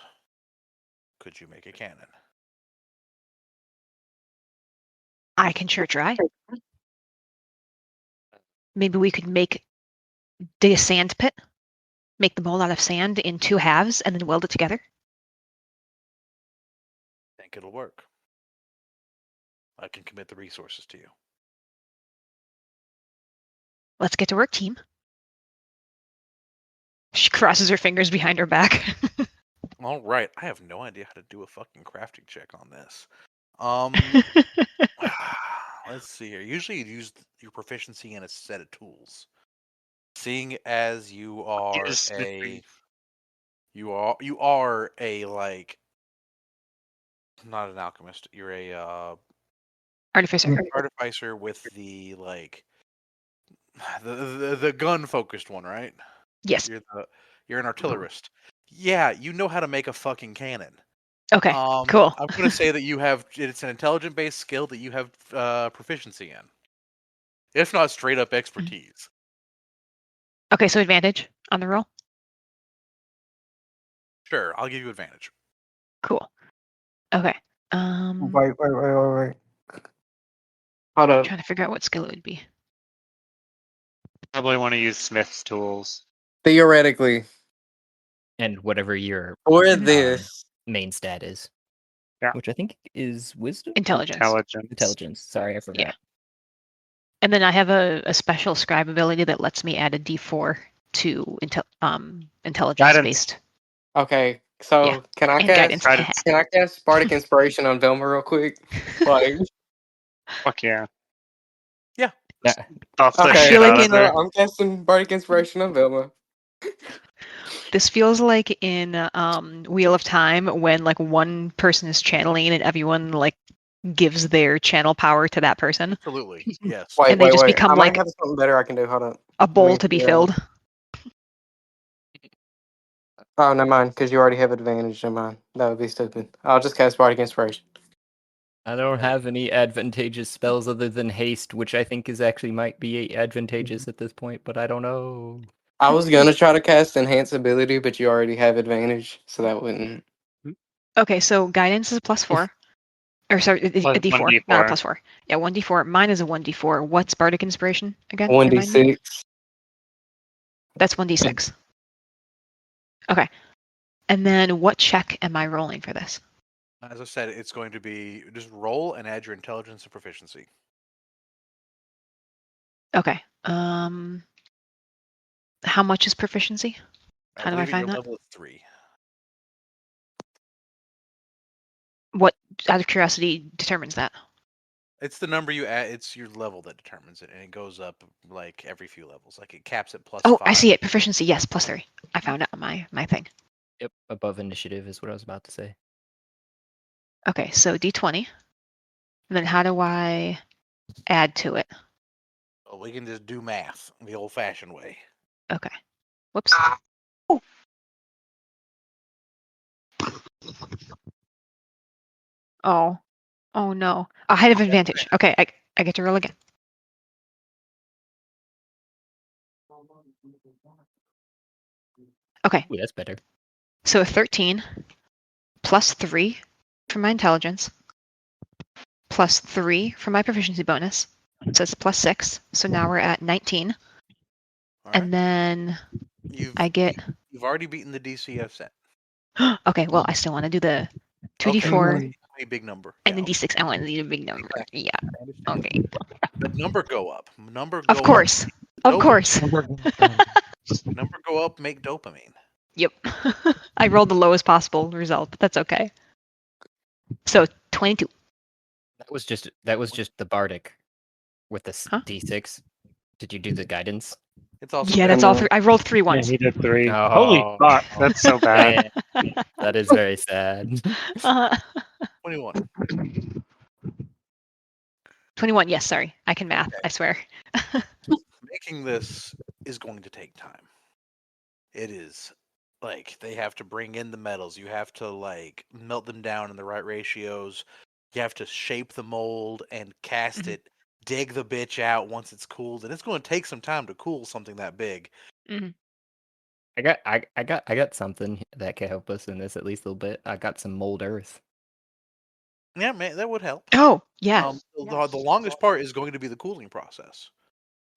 Speaker 3: could you make a cannon?
Speaker 4: I can sure try. Maybe we could dig a sand pit, make the mold out of sand in 2 halves, and then weld it together.
Speaker 3: I think it'll work. I can commit the resources to you.
Speaker 4: Let's get to work, team. She crosses her fingers behind her back.
Speaker 3: All right. I have no idea how to do a fucking crafting check on this. Let's see here. Usually you use your proficiency in a set of tools. Seeing as you are like not an alchemist. You're a artificer with the like the gun focused one, right?
Speaker 4: Yes.
Speaker 3: You're an artillerist. Yeah, you know how to make a fucking cannon.
Speaker 4: Okay, cool.
Speaker 3: I'm going to say that it's an intelligent-based skill that you have proficiency in. If not straight up expertise.
Speaker 4: Okay, so advantage on the roll?
Speaker 3: Sure, I'll give you advantage.
Speaker 4: Cool. Okay.
Speaker 5: Wait. Hold up.
Speaker 4: Trying to figure out what skill it would be.
Speaker 2: Probably want to use Smith's tools.
Speaker 5: Theoretically,
Speaker 1: And whatever your
Speaker 5: for this,
Speaker 1: main stat is.
Speaker 2: Yeah.
Speaker 1: Which I think is wisdom?
Speaker 4: Intelligence.
Speaker 1: Intelligence. Sorry, I forgot.
Speaker 4: Yeah. And then I have a special scribe ability that lets me add a D4 to intelligence based.
Speaker 5: okay. So
Speaker 4: Yeah.
Speaker 5: can I
Speaker 4: And
Speaker 5: cast Bardic Inspiration on Velma real quick? Like,
Speaker 2: Fuck yeah.
Speaker 3: Yeah.
Speaker 2: Toss that
Speaker 5: okay,
Speaker 2: shit
Speaker 4: feel like
Speaker 2: out of
Speaker 4: in-
Speaker 2: there.
Speaker 5: I'm casting Bardic Inspiration on Velma.
Speaker 4: This feels like in Wheel of Time when like one person is channeling and everyone like gives their channel power to that person.
Speaker 3: Absolutely. Yes.
Speaker 5: Wait,
Speaker 4: And they just become
Speaker 5: I
Speaker 4: like
Speaker 5: might have something better I can do. Hold up.
Speaker 4: a bowl
Speaker 5: me
Speaker 4: to be
Speaker 5: see,
Speaker 4: filled.
Speaker 5: Oh, never mind, because you already have advantage. Never mind. That would be stupid. I'll just cast Bardic Inspiration.
Speaker 1: I don't have any advantageous spells other than haste, which I think is actually might be advantageous at this point, but I don't know.
Speaker 5: I was gonna try to cast Enhance Ability, but you already have advantage, so that wouldn't.
Speaker 4: Okay, so guidance is a +4. Or sorry, a
Speaker 2: Plus
Speaker 4: D4,
Speaker 2: 1d4.
Speaker 4: not a +4. Yeah, 1d4. Mine is a 1d4. What's Bardic Inspiration again?
Speaker 5: 1d6.
Speaker 4: That's 1d6. Okay. And then what check am I rolling for this?
Speaker 3: As I said, it's going to be just roll and add your intelligence and proficiency.
Speaker 4: Okay. How much is proficiency? How do I
Speaker 3: believe
Speaker 4: find
Speaker 3: your
Speaker 4: that?
Speaker 3: level is 3.
Speaker 4: What, out of curiosity, determines that?
Speaker 3: It's the number you add. It's your level that determines it, and it goes up like every few levels. Like it caps at +5.
Speaker 4: Oh, I see it. Proficiency, yes, +3. I found it on my thing.
Speaker 1: Yep, above initiative is what I was about to say.
Speaker 4: Okay, so D20. And then how do I add to it?
Speaker 3: Well, we can just do math the old-fashioned way.
Speaker 4: Okay. Whoops. Oh. Oh no. I had an advantage. Okay, I get to roll again. Okay,
Speaker 1: Ooh, that's better.
Speaker 4: so a 13 +3 for my intelligence, +3 for my proficiency bonus. So it's +6. So now we're at 19.
Speaker 3: All right.
Speaker 4: And then I get.
Speaker 3: You've already beaten the DCF set.
Speaker 4: Okay, well, I still want to do the 2d4
Speaker 3: Okay, a big number.
Speaker 4: and then
Speaker 3: Yeah,
Speaker 4: D6. I want to do a big number. Yeah.
Speaker 3: I understand.
Speaker 4: Okay.
Speaker 3: But number go up. Number go
Speaker 4: Of course.
Speaker 3: Up.
Speaker 4: Of course.
Speaker 3: Number go up. Make dopamine.
Speaker 4: Yep. I rolled the lowest possible result, but that's okay. So 22.
Speaker 1: That was just the bardic. with the
Speaker 4: Huh?
Speaker 1: D6? Did you do the guidance?
Speaker 3: It's also
Speaker 4: Yeah,
Speaker 3: bad.
Speaker 4: that's all three. I rolled 3
Speaker 2: Yeah,
Speaker 4: ones.
Speaker 2: he did 3.
Speaker 1: Oh,
Speaker 2: Holy fuck, that's so bad.
Speaker 1: That is very sad.
Speaker 4: Uh,
Speaker 3: 21.
Speaker 4: 21. Yes, sorry. I can math. I swear.
Speaker 3: Making this is going to take time. It is like they have to bring in the metals. You have to like melt them down in the right ratios. You have to shape the mold and cast
Speaker 4: Mhm.
Speaker 3: it, dig the bitch out once it's cooled, and it's going to take some time to cool something that big.
Speaker 4: Mhm.
Speaker 1: I got something that can help us in this at least a little bit. I got some mold earth.
Speaker 3: Yeah, man, that would help.
Speaker 4: Oh, yeah.
Speaker 3: The longest part is going to be the cooling process.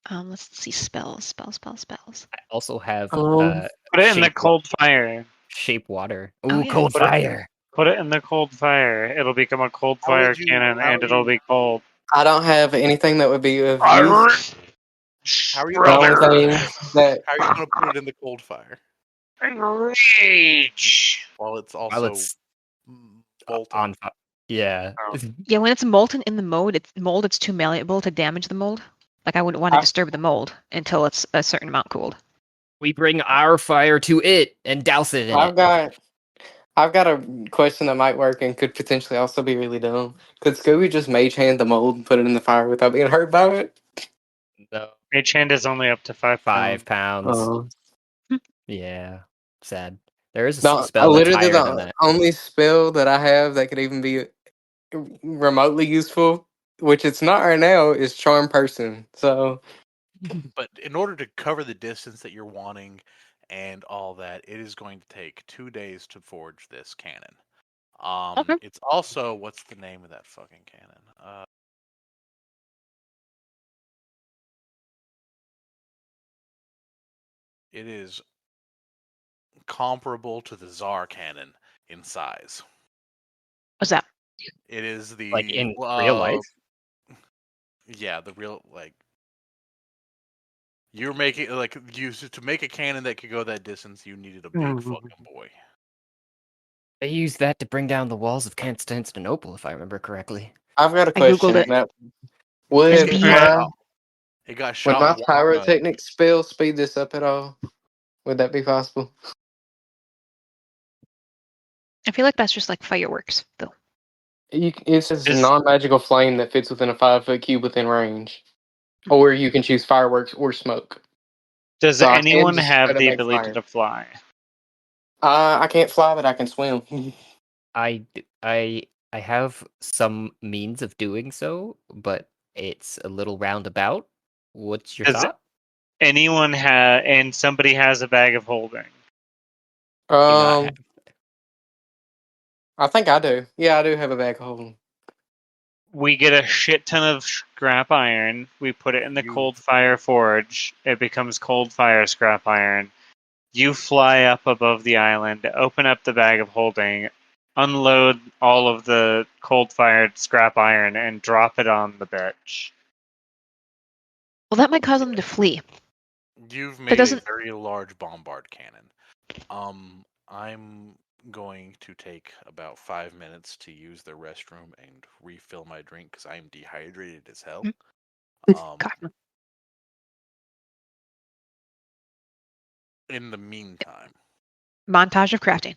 Speaker 4: Let's see. Spells.
Speaker 1: I also have
Speaker 5: Um,
Speaker 2: Put it in the
Speaker 1: shape
Speaker 2: cold fire.
Speaker 1: shape water.
Speaker 4: Oh,
Speaker 1: Ooh,
Speaker 4: yeah.
Speaker 1: cold
Speaker 2: Put it-
Speaker 1: fire.
Speaker 2: Put it in the cold fire. It'll become a cold
Speaker 3: How would
Speaker 2: fire
Speaker 3: you-
Speaker 2: cannon,
Speaker 3: how
Speaker 2: and
Speaker 3: would
Speaker 2: it'll
Speaker 3: you-
Speaker 2: be cold.
Speaker 5: I don't have anything that would be of use.
Speaker 3: How are you
Speaker 5: The
Speaker 3: going
Speaker 5: only thing that
Speaker 3: How are you going to put it in the cold fire
Speaker 2: Rage.
Speaker 3: while it's
Speaker 1: While
Speaker 3: also
Speaker 1: it's
Speaker 3: molten?
Speaker 1: on fire. Yeah.
Speaker 2: Oh.
Speaker 4: Yeah, when it's molten in the mold, it's too malleable to damage the mold. Like I wouldn't want to
Speaker 5: I-
Speaker 4: disturb the mold until it's a certain amount cooled.
Speaker 1: We bring our fire to it and douse it in
Speaker 5: I've
Speaker 1: it.
Speaker 5: got a question that might work and could potentially also be really dumb. Could Scooby just mage hand the mold and put it in the fire without being hurt by it?
Speaker 1: No,
Speaker 2: Mage hand is only up to 5
Speaker 1: 5
Speaker 2: pounds.
Speaker 1: pounds.
Speaker 5: Uh,
Speaker 1: Yeah, sad. There is a
Speaker 5: no,
Speaker 1: spell that's
Speaker 5: literally
Speaker 1: higher than
Speaker 5: the
Speaker 1: that.
Speaker 5: only spell that I have that could even be remotely useful, which it's not right now, is Charm Person. So
Speaker 3: But in order to cover the distance that you're wanting and all that, it is going to take 2 days to forge this cannon.
Speaker 4: Okay.
Speaker 3: It's also what's the name of that fucking cannon? It is comparable to the Tsar cannon in size.
Speaker 4: What's that?
Speaker 3: It is the
Speaker 1: Like in real life.
Speaker 3: Yeah, the real like you're making like to make a cannon that could go that distance. You needed a big fucking boy.
Speaker 1: They used that to bring down the walls of Constantinople, if I remember correctly.
Speaker 5: I've got a
Speaker 4: I googled
Speaker 5: question.
Speaker 4: it.
Speaker 5: Now, would
Speaker 4: It's the
Speaker 3: It got
Speaker 5: would
Speaker 3: shot.
Speaker 5: my
Speaker 3: once,
Speaker 5: pyrotechnic spell speed this up at all? Would that be possible?
Speaker 4: I feel like that's just like fireworks, though.
Speaker 5: It's just a
Speaker 2: Is-
Speaker 5: non-magical flame that fits within a 5-foot cube within range, or you can choose fireworks or smoke.
Speaker 2: Does
Speaker 5: So I can
Speaker 2: anyone
Speaker 5: just
Speaker 2: have
Speaker 5: straight up
Speaker 2: the
Speaker 5: make
Speaker 2: ability
Speaker 5: fire.
Speaker 2: to fly?
Speaker 5: I can't fly, but I can swim.
Speaker 1: I have some means of doing so, but it's a little roundabout. What's your
Speaker 2: Does
Speaker 1: thought?
Speaker 2: anyone and somebody has a bag of holding?
Speaker 1: Do not have-
Speaker 5: I think I do. Yeah, I do have a bag of holding.
Speaker 2: We get a shit ton of scrap iron. We put it in the cold fire forge. It becomes cold fire scrap iron. You fly up above the island, open up the bag of holding, unload all of the cold fired scrap iron, and drop it on the bitch.
Speaker 4: Well, that might cause them to flee.
Speaker 3: You've made a
Speaker 4: doesn't-
Speaker 3: very large bombard cannon. I'm going to take about 5 minutes to use the restroom and refill my drink because I am dehydrated as hell.
Speaker 4: God.
Speaker 3: In the meantime,
Speaker 4: Montage of crafting.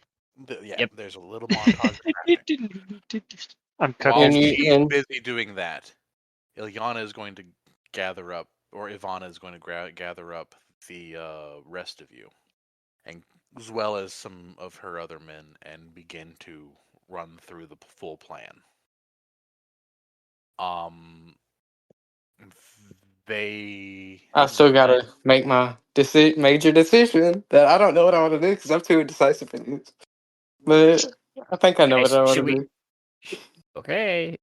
Speaker 1: Yep.
Speaker 3: there's a little montage. Of crafting.
Speaker 2: I'm
Speaker 3: While
Speaker 2: cooking.
Speaker 3: she's busy doing that, Ilyana is going to gather up, or Ivana is going to gather up the rest of you, and as well as some of her other men, and begin to run through the full plan.
Speaker 5: I still gotta make my major decision that I don't know what I want to do because I'm too indecisive in this. But I think I know
Speaker 1: Okay,
Speaker 5: what I want
Speaker 1: should
Speaker 5: to
Speaker 1: we-
Speaker 5: do.
Speaker 1: Okay.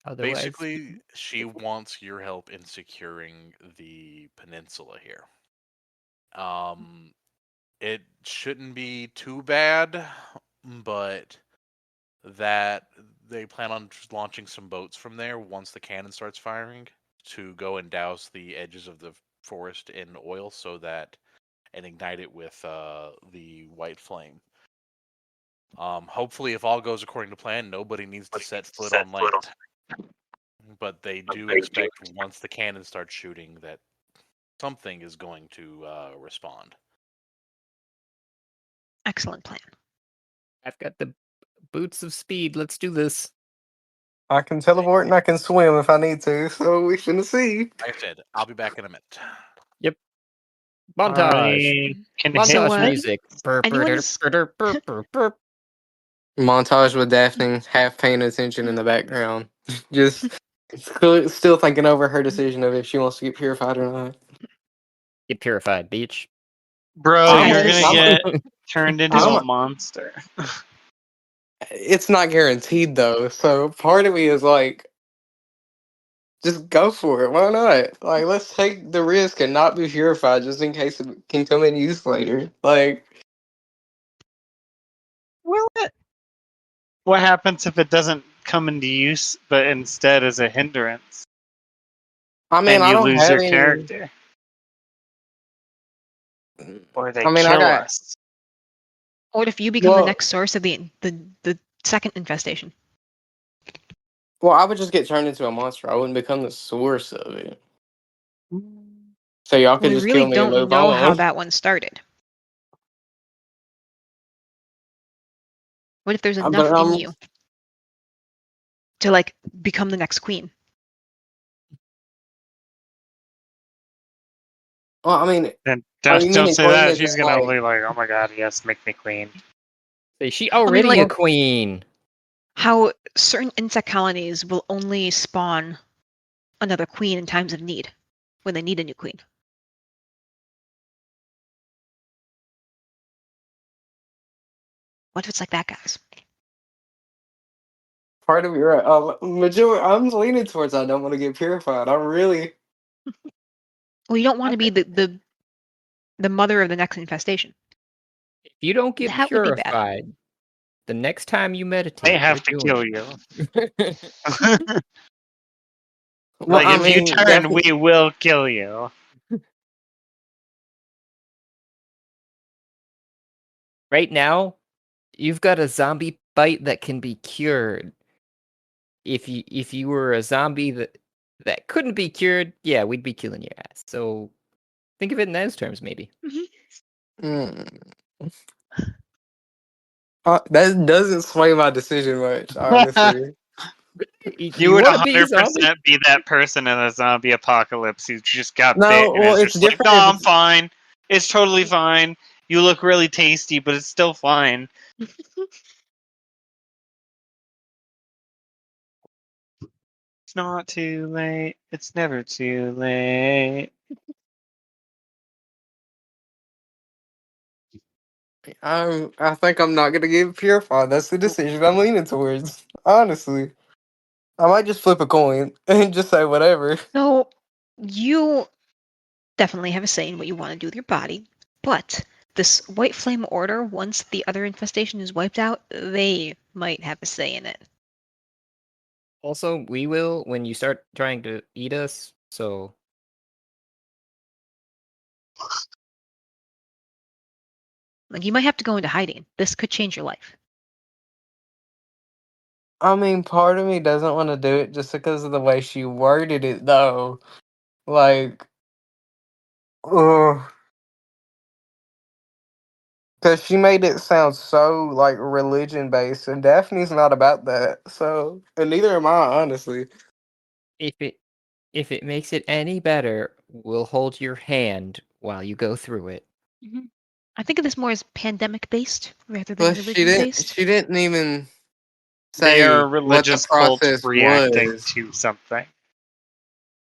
Speaker 1: Otherwise,
Speaker 3: Basically, she wants your help in securing the peninsula here. It shouldn't be too bad, but that they plan on launching some boats from there once the cannon starts firing to go and douse the edges of the forest in oil so that and ignite it with the white flame. Hopefully, if all goes according to plan, nobody needs to set foot on land. but they do expect once the cannon starts shooting that something is going to respond.
Speaker 4: Excellent plan.
Speaker 1: I've got the boots of speed. Let's do this.
Speaker 5: I can teleport and I can swim if I need to, so we finna see.
Speaker 3: Like I said, I'll be back in a minute.
Speaker 1: Montage.
Speaker 2: I can
Speaker 1: Montage
Speaker 4: So,
Speaker 1: music. Burp,
Speaker 4: anyone's-
Speaker 1: burp, burp, burp, burp.
Speaker 5: Montage with Daphne half paying attention in the background. Just still thinking over her decision of if she wants to get purified or not.
Speaker 1: Get purified, beach.
Speaker 2: Bro,
Speaker 4: So
Speaker 2: you're
Speaker 4: guys,
Speaker 2: gonna
Speaker 5: I'm-
Speaker 2: get turned into
Speaker 5: I'm-
Speaker 2: a monster.
Speaker 5: It's not guaranteed though, so part of me is like, just go for it. Why not? Like, let's take the risk and not be purified just in case it can come in use later. Like,
Speaker 2: Will it? What happens if it doesn't come into use, but instead is a hindrance,
Speaker 5: I mean,
Speaker 2: and
Speaker 5: I
Speaker 2: you
Speaker 5: don't
Speaker 2: lose
Speaker 5: have
Speaker 2: your
Speaker 5: any.
Speaker 2: character, or they
Speaker 5: I mean, I
Speaker 2: kill
Speaker 5: got.
Speaker 2: us?
Speaker 4: what if you become the
Speaker 5: Well-
Speaker 4: next source of the second infestation?
Speaker 5: Well, I would just get turned into a monster. I wouldn't become the source of it. So y'all could
Speaker 4: We
Speaker 5: just
Speaker 4: really
Speaker 5: kill me and
Speaker 4: don't
Speaker 5: move
Speaker 4: know
Speaker 5: on.
Speaker 4: how that one started. What if there's
Speaker 5: But,
Speaker 4: enough in you to like become the next queen?
Speaker 5: Well, I mean,
Speaker 2: Then
Speaker 5: Oh, you
Speaker 2: don't
Speaker 5: mean
Speaker 2: say
Speaker 5: queen
Speaker 2: that.
Speaker 5: is
Speaker 2: She's
Speaker 5: just
Speaker 2: gonna
Speaker 5: like-
Speaker 2: be like, "Oh my god, yes, make me queen."
Speaker 1: Say she already
Speaker 4: like-
Speaker 1: a queen.
Speaker 4: How certain insect colonies will only spawn another queen in times of need, when they need a new queen. What if it's like that, guys?
Speaker 5: part of me, right? Majority, I'm leaning towards I don't want to get purified. I really.
Speaker 4: Well, you don't want to be the mother of the next infestation.
Speaker 1: If you don't get
Speaker 4: That would be bad.
Speaker 1: purified, the next time you meditate,
Speaker 2: They have to
Speaker 1: you're
Speaker 2: kill
Speaker 1: doing
Speaker 2: you.
Speaker 1: it.
Speaker 2: Like,
Speaker 5: I
Speaker 2: if
Speaker 5: mean,
Speaker 2: you turn,
Speaker 5: definitely-
Speaker 2: we will kill you.
Speaker 1: Right now, you've got a zombie bite that can be cured. If you were a zombie that couldn't be cured, yeah, we'd be killing your ass. So think of it in those terms, maybe.
Speaker 5: Mm. That doesn't sway my decision much, honestly.
Speaker 2: You would
Speaker 1: wanna be a zombie?
Speaker 2: 100% be that person in a zombie apocalypse who just got
Speaker 5: No,
Speaker 2: bit and
Speaker 5: well,
Speaker 2: is
Speaker 5: it's
Speaker 2: just like,
Speaker 5: different
Speaker 2: "No,
Speaker 5: if
Speaker 2: I'm
Speaker 5: it's-
Speaker 2: fine. It's totally fine. You look really tasty, but it's still fine." It's not too late. It's never too late.
Speaker 5: I think I'm not gonna get purified. That's the decision I'm leaning towards. Honestly, I might just flip a coin and just say whatever.
Speaker 4: So you definitely have a say in what you want to do with your body, but this White Flame Order, once the other infestation is wiped out, they might have a say in it.
Speaker 1: Also, we will when you start trying to eat us. So
Speaker 4: Like you might have to go into hiding. This could change your life.
Speaker 5: I mean, part of me doesn't want to do it just because of the way she worded it, though. Like, ugh. Because she made it sound so, like, religion-based, and Daphne's not about that. So, and neither am I, honestly.
Speaker 1: if it makes it any better, we'll hold your hand while you go through it.
Speaker 4: I think of this more as pandemic based rather than
Speaker 5: Plus,
Speaker 4: religion based.
Speaker 5: she didn't even
Speaker 2: They
Speaker 5: say
Speaker 2: are a
Speaker 5: what the
Speaker 2: religious cult
Speaker 5: process
Speaker 2: reacting
Speaker 5: was.
Speaker 2: to something.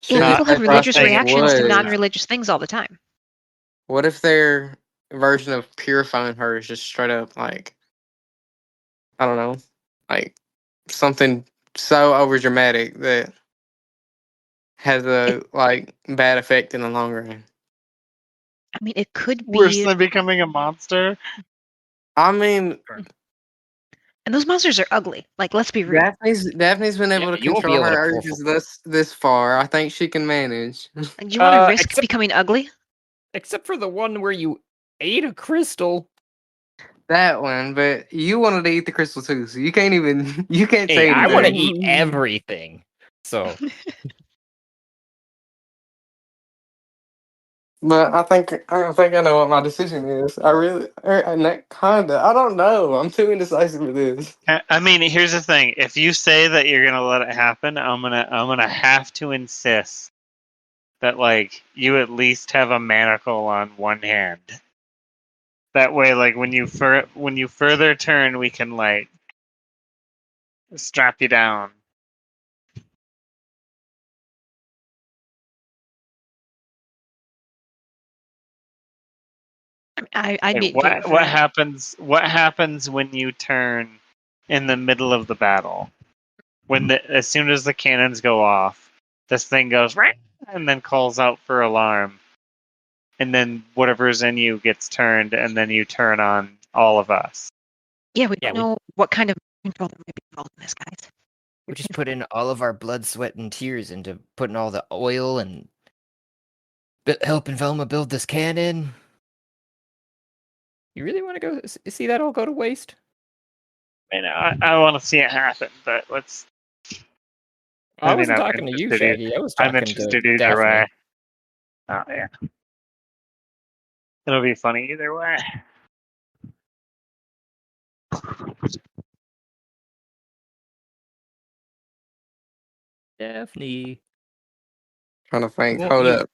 Speaker 5: She
Speaker 4: Yeah,
Speaker 5: didn't
Speaker 4: people
Speaker 5: say
Speaker 4: have religious
Speaker 5: process
Speaker 4: reactions to
Speaker 5: was.
Speaker 4: non-religious things all the time.
Speaker 5: What if their version of purifying her is just straight up like, I don't know, like something so over dramatic that has a like bad effect in the long run?
Speaker 4: I mean, it could
Speaker 2: Worse
Speaker 4: be,
Speaker 2: than becoming a monster.
Speaker 5: I mean,
Speaker 4: and those monsters are ugly. Like, let's be real.
Speaker 5: Daphne's been able
Speaker 1: Yeah,
Speaker 5: to
Speaker 1: you won't be
Speaker 5: control
Speaker 1: able
Speaker 5: her
Speaker 1: to
Speaker 5: urges this far. I think she can manage.
Speaker 4: Like, you want to risk
Speaker 1: except-
Speaker 4: becoming ugly?
Speaker 1: Except for the one where you ate a crystal.
Speaker 5: That one, but you wanted to eat the crystal too, so you can't
Speaker 1: Hey,
Speaker 5: say
Speaker 1: I want to
Speaker 5: anything.
Speaker 1: eat everything. So
Speaker 5: But I think I know what my decision is. I really, kinda. I don't know. I'm too indecisive with this.
Speaker 2: I mean, here's the thing: if you say that you're gonna let it happen, I'm gonna have to insist that like you at least have a manacle on one hand. That way, like when you further turn, we can like strap you down.
Speaker 4: I'd be
Speaker 2: Like,
Speaker 4: in favor for
Speaker 2: what
Speaker 4: that.
Speaker 2: happens? What happens when you turn in the middle of the battle? As soon as the cannons go off, this thing goes "Rah!" and then calls out for alarm, and then whatever's in you gets turned, and then you turn on all of us.
Speaker 4: Yeah, we
Speaker 1: Yeah,
Speaker 4: don't know what kind of control that might be involved in this, guys.
Speaker 1: we just put in all of our blood, sweat, and tears into putting all the oil and helping Velma build this cannon. You really want to go see that all go to waste?
Speaker 2: And I want to see it happen, but let's.
Speaker 1: I
Speaker 2: I mean,
Speaker 1: wasn't
Speaker 2: I'm
Speaker 1: talking to you,
Speaker 2: interested.
Speaker 1: Shaggy. I was
Speaker 2: I'm
Speaker 1: talking to
Speaker 2: interested either
Speaker 1: Daphne.
Speaker 2: way. Oh yeah, it'll be funny either way.
Speaker 1: Daphne.
Speaker 5: Trying to think.
Speaker 1: won't
Speaker 5: Hold
Speaker 1: you
Speaker 5: up.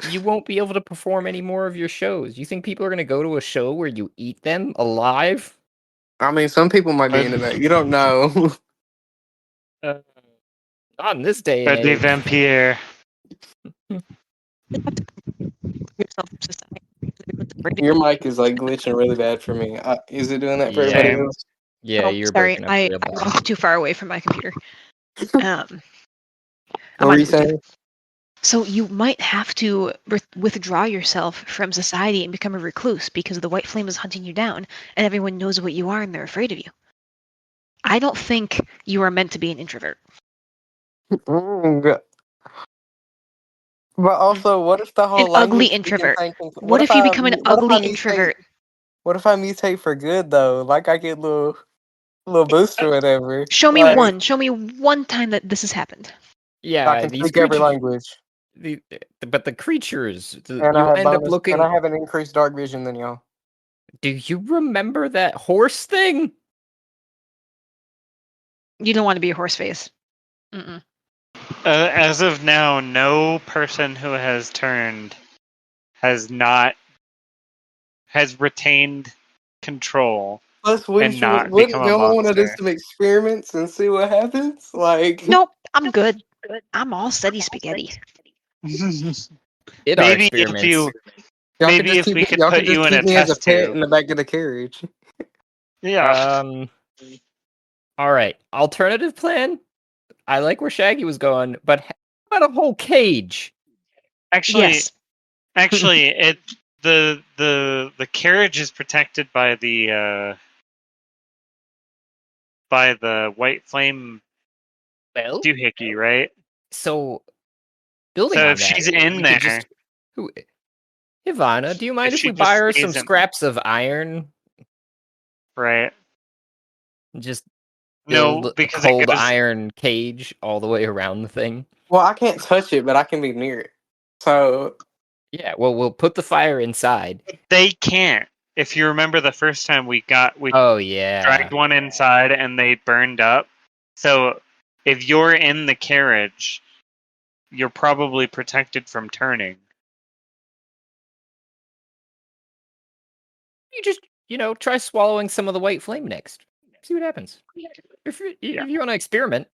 Speaker 1: you won't be able to perform any more of your shows. You think people are going to go to a show where you eat them alive?
Speaker 5: I mean, some people might be into that. You don't know.
Speaker 1: Uh, Not in this day and
Speaker 2: But the
Speaker 1: age.
Speaker 2: vampire.
Speaker 4: Yourself from society.
Speaker 5: Your mic is like glitching really bad for me. Is it doing that for everybody
Speaker 2: Same.
Speaker 5: else?
Speaker 1: Yeah,
Speaker 4: Oh,
Speaker 1: you're
Speaker 4: sorry,
Speaker 1: breaking up
Speaker 4: I
Speaker 1: real bad.
Speaker 4: walked too far away from my computer. I'm
Speaker 5: What were
Speaker 4: on
Speaker 5: you
Speaker 4: Bluetooth.
Speaker 5: saying?
Speaker 4: So you might have to withdraw yourself from society and become a recluse because the white flame is hunting you down, and everyone knows what you are and they're afraid of you. I don't think you are meant to be an introvert.
Speaker 5: Mm, But also, what if the whole
Speaker 4: An ugly
Speaker 5: language speaking
Speaker 4: introvert.
Speaker 5: thing?
Speaker 4: What if you become an
Speaker 5: What if I
Speaker 4: ugly
Speaker 5: mutate?
Speaker 4: introvert?
Speaker 5: What if I mutate for good though? Like I get little boost or whatever.
Speaker 4: Show me
Speaker 5: Like
Speaker 4: one. Show me one time that this has happened.
Speaker 5: I
Speaker 1: Yeah,
Speaker 5: can
Speaker 1: these
Speaker 5: speak every
Speaker 1: creatures.
Speaker 5: language,
Speaker 1: But the creatures,
Speaker 5: and I
Speaker 1: you'll
Speaker 5: have
Speaker 1: end up
Speaker 5: bonus, and
Speaker 1: looking.
Speaker 5: I have an increased dark vision than y'all.
Speaker 1: Do you remember that horse thing?
Speaker 4: You don't want to be a horse face. Mm-mm.
Speaker 2: As of now, no person who has turned has retained control
Speaker 5: Plus,
Speaker 2: and not become
Speaker 5: wouldn't
Speaker 2: a
Speaker 5: y'all want to do
Speaker 2: monster.
Speaker 5: some experiments and see what happens? Like,
Speaker 4: Nope, I'm good. I'm all steady spaghetti.
Speaker 1: Did our
Speaker 2: maybe if
Speaker 1: experiments.
Speaker 2: we could
Speaker 5: y'all
Speaker 2: put
Speaker 5: could just
Speaker 2: you in a
Speaker 5: keep me as a
Speaker 2: test
Speaker 5: pet
Speaker 2: tube.
Speaker 5: in the back of the carriage.
Speaker 2: Yeah.
Speaker 1: All right. Alternative plan. I like where Shaggy was going, but how about a whole cage?
Speaker 2: Actually,
Speaker 4: Yes.
Speaker 2: it the carriage is protected by the white flame
Speaker 1: Well,
Speaker 2: doohickey, right?
Speaker 1: so building
Speaker 2: So
Speaker 1: on
Speaker 2: if
Speaker 1: that,
Speaker 2: she's in
Speaker 1: we could
Speaker 2: there,
Speaker 1: just. Who, Ivana, do you mind
Speaker 2: if
Speaker 1: if
Speaker 2: she
Speaker 1: we buy
Speaker 2: just
Speaker 1: her some
Speaker 2: stays in,
Speaker 1: scraps of iron
Speaker 2: right?
Speaker 1: and just build
Speaker 2: No,
Speaker 1: a
Speaker 2: because it
Speaker 1: cold
Speaker 2: goes.
Speaker 1: iron cage all the way around the thing?
Speaker 5: Well, I can't touch it, but I can be near it. So
Speaker 1: Yeah, well, we'll put the fire inside.
Speaker 2: They can't. If you remember the first time we
Speaker 1: Oh, yeah.
Speaker 2: dragged one inside and they burned up. So if you're in the carriage, you're probably protected from turning.
Speaker 1: You just, try swallowing some of the white flame next. See what happens. If you want to experiment,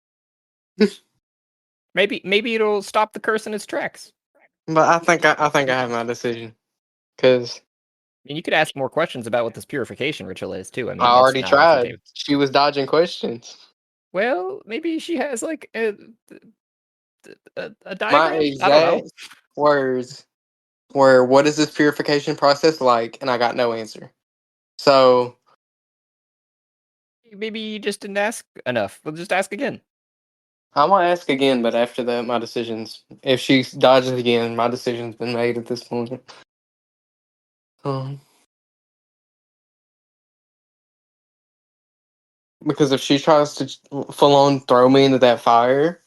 Speaker 1: maybe it'll stop the curse in its tracks.
Speaker 5: but I think I have my decision because
Speaker 1: And you could ask more questions about what this purification ritual is too. I
Speaker 5: I
Speaker 1: mean, that's
Speaker 5: already
Speaker 1: not off the
Speaker 5: tried.
Speaker 1: table.
Speaker 5: She was dodging questions.
Speaker 1: Well, maybe she has like a
Speaker 5: My
Speaker 1: diagram. I don't know.
Speaker 5: exact words were, "What is this purification process like?" And I got no answer. So
Speaker 1: Maybe you just didn't ask enough. We'll just ask again.
Speaker 5: I'm gonna ask again, but after that, my decisions. If she dodges again, my decision's been made at this point. Um, because if she tries to full on throw me into that fire,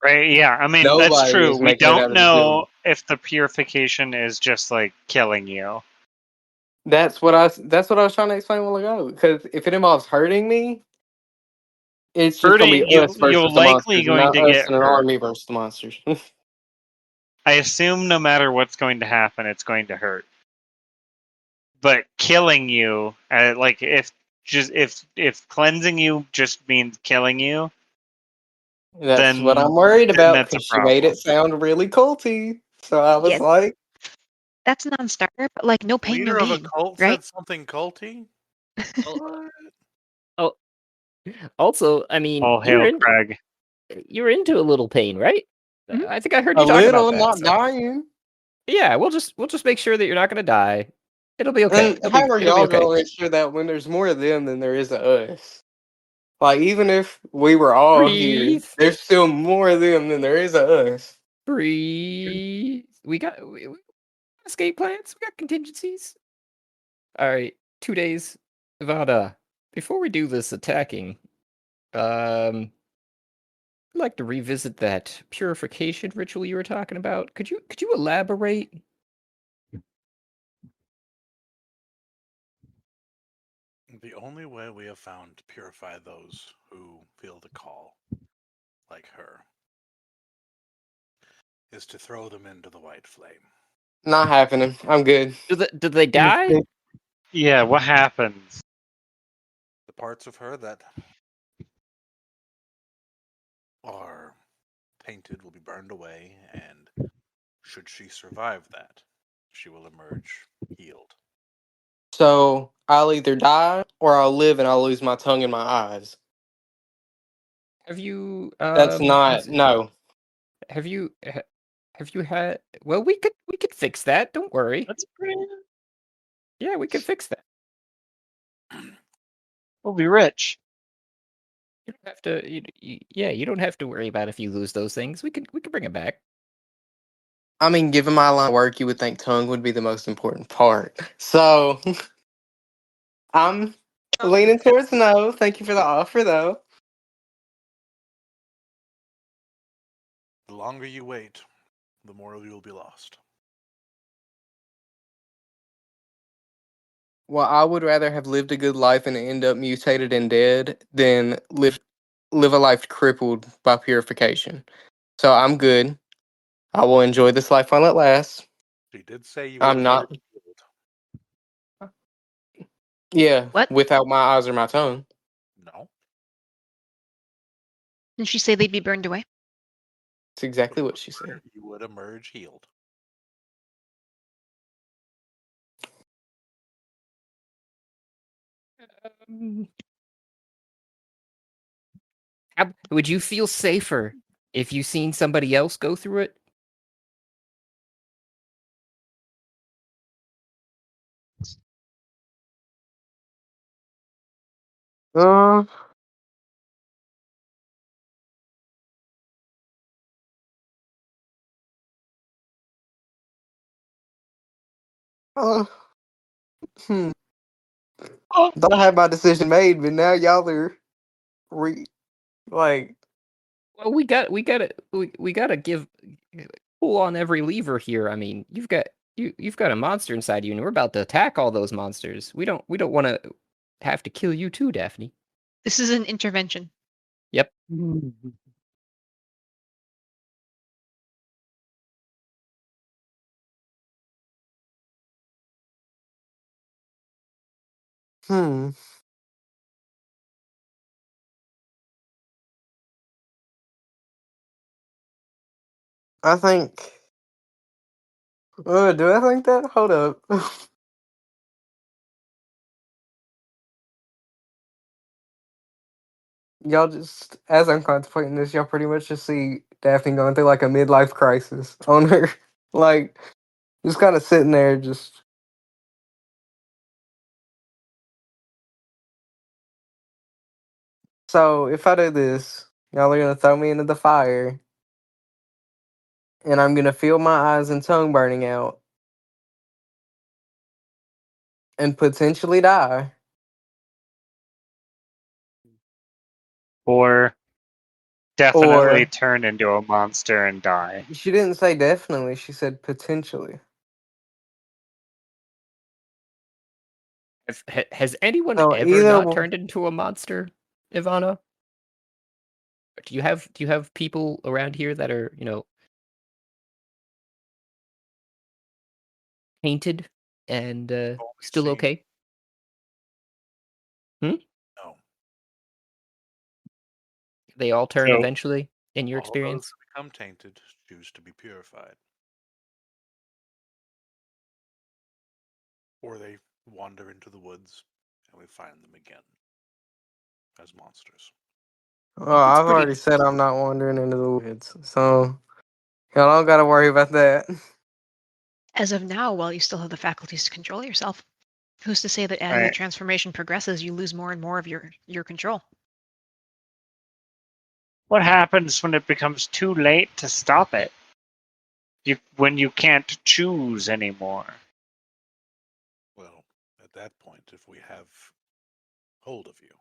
Speaker 2: Right? Yeah, I mean that's
Speaker 5: Nobody
Speaker 2: true.
Speaker 5: is
Speaker 2: We
Speaker 5: making it
Speaker 2: don't
Speaker 5: out of the building.
Speaker 2: know if the purification is just like killing you.
Speaker 5: That's what I was trying to explain a while ago. Because if it involves hurting me, it's just gonna be
Speaker 2: Hurting you,
Speaker 5: us
Speaker 2: you're
Speaker 5: versus the
Speaker 2: likely
Speaker 5: monsters, and
Speaker 2: going
Speaker 5: not
Speaker 2: to
Speaker 5: us
Speaker 2: get
Speaker 5: in an
Speaker 2: hurt.
Speaker 5: army versus the monsters.
Speaker 2: I assume no matter what's going to happen, it's going to hurt. But killing you, like if cleansing you just means killing you,
Speaker 5: That's what I'm
Speaker 2: then
Speaker 5: worried about
Speaker 2: that's a
Speaker 5: because she made
Speaker 2: problem.
Speaker 5: it sound really culty. So I was
Speaker 4: Yeah.
Speaker 5: like,
Speaker 4: That's a non-starter, but like no pain, no
Speaker 3: Leader of a
Speaker 4: gain,
Speaker 3: cult
Speaker 4: right?
Speaker 3: said something culty.
Speaker 1: Oh,
Speaker 3: What?
Speaker 1: oh, also, I mean,
Speaker 2: All hail Craig.
Speaker 1: you're into a little pain, right?
Speaker 4: Mhm.
Speaker 1: I think I heard
Speaker 5: a
Speaker 1: you talk about
Speaker 5: little,
Speaker 1: that.
Speaker 5: not
Speaker 1: So,
Speaker 5: dying.
Speaker 1: yeah, we'll just make sure that you're not gonna die. It'll be okay.
Speaker 5: And how are
Speaker 1: It'll be
Speaker 5: y'all
Speaker 1: okay.
Speaker 5: going to ensure that when there's more of them than there is of us? Like, even if we were all here,
Speaker 1: Breathe,
Speaker 5: there's still more of them than there is of us.
Speaker 1: breathe. We got escape plans. We got contingencies. All right, 2 days. Vada, before we do this attacking, I'd like to revisit that purification ritual you were talking about. Could you elaborate?
Speaker 3: The only way we have found to purify those who feel the call, like her, is to throw them into the white flame.
Speaker 5: Not happening. I'm good.
Speaker 1: Do they die?
Speaker 2: Yeah, what happens?
Speaker 3: The parts of her that are tainted will be burned away, and should she survive that, she will emerge healed.
Speaker 5: So I'll either die or I'll live and I'll lose my tongue and my eyes.
Speaker 1: Have you
Speaker 5: That's not no.
Speaker 1: have you ha- have you had? Well, we could fix that. Don't worry.
Speaker 2: That's pretty.
Speaker 1: Yeah, we could fix that.
Speaker 2: We'll be rich.
Speaker 1: You don't have to. Yeah, you don't have to worry about if you lose those things. We could bring it back.
Speaker 5: I mean, given my line of work, you would think tongue would be the most important part. So I'm leaning towards no. Thank you for the offer, though.
Speaker 3: The longer you wait, the more you will be lost.
Speaker 5: Well, I would rather have lived a good life and end up mutated and dead than live a life crippled by purification. So I'm good. I will enjoy this life while it lasts.
Speaker 3: She did say you would
Speaker 5: I'm
Speaker 3: emerge
Speaker 5: not.
Speaker 3: healed.
Speaker 5: Yeah,
Speaker 4: What?
Speaker 5: without my eyes or my tongue.
Speaker 3: No.
Speaker 4: Didn't she say they'd be burned away?
Speaker 5: It's exactly what she said.
Speaker 3: You would emerge healed.
Speaker 1: Um, would you feel safer if you seen somebody else go through it?
Speaker 5: Uh, uh, hmm. Thought I had my decision made, but now y'all are like.
Speaker 1: Well, we gotta give pull on every lever here. I mean, you've got a monster inside you, and we're about to attack all those monsters. We don't want to have to kill you too, Daphne.
Speaker 4: This is an intervention.
Speaker 1: Yep.
Speaker 5: Hmm. I think. Do I think that? Hold up. Y'all just, as I'm contemplating this, y'all pretty much just see Daphne going through like a midlife crisis on her, like just kind of sitting there, just. So if I do this, y'all are gonna throw me into the fire, and I'm gonna feel my eyes and tongue burning out, and potentially die.
Speaker 2: 4, definitely
Speaker 5: Or
Speaker 2: turn into a monster and die.
Speaker 5: she didn't say definitely. She said potentially.
Speaker 1: Has anyone
Speaker 5: So
Speaker 1: ever
Speaker 5: either
Speaker 1: not
Speaker 5: one.
Speaker 1: turned into a monster, Ivana? Do you have people around here that are, painted and
Speaker 3: Only
Speaker 1: still
Speaker 3: seen-
Speaker 1: okay?
Speaker 3: No.
Speaker 1: They all turn
Speaker 2: So-
Speaker 1: eventually, in your
Speaker 3: All those
Speaker 1: experience?
Speaker 3: who become tainted choose to be purified. Or they wander into the woods and we find them again as monsters.
Speaker 5: Well,
Speaker 1: It's
Speaker 5: I've
Speaker 1: pretty.
Speaker 5: already said I'm not wandering into the woods, so y'all don't gotta worry about that.
Speaker 4: As of now, while you still have the faculties to control yourself, who's to say that as the
Speaker 2: Right.
Speaker 4: transformation progresses, you lose more and more of your control?
Speaker 2: What happens when it becomes too late to stop it? When you can't choose anymore.
Speaker 3: Well, at that point, if we have hold of you,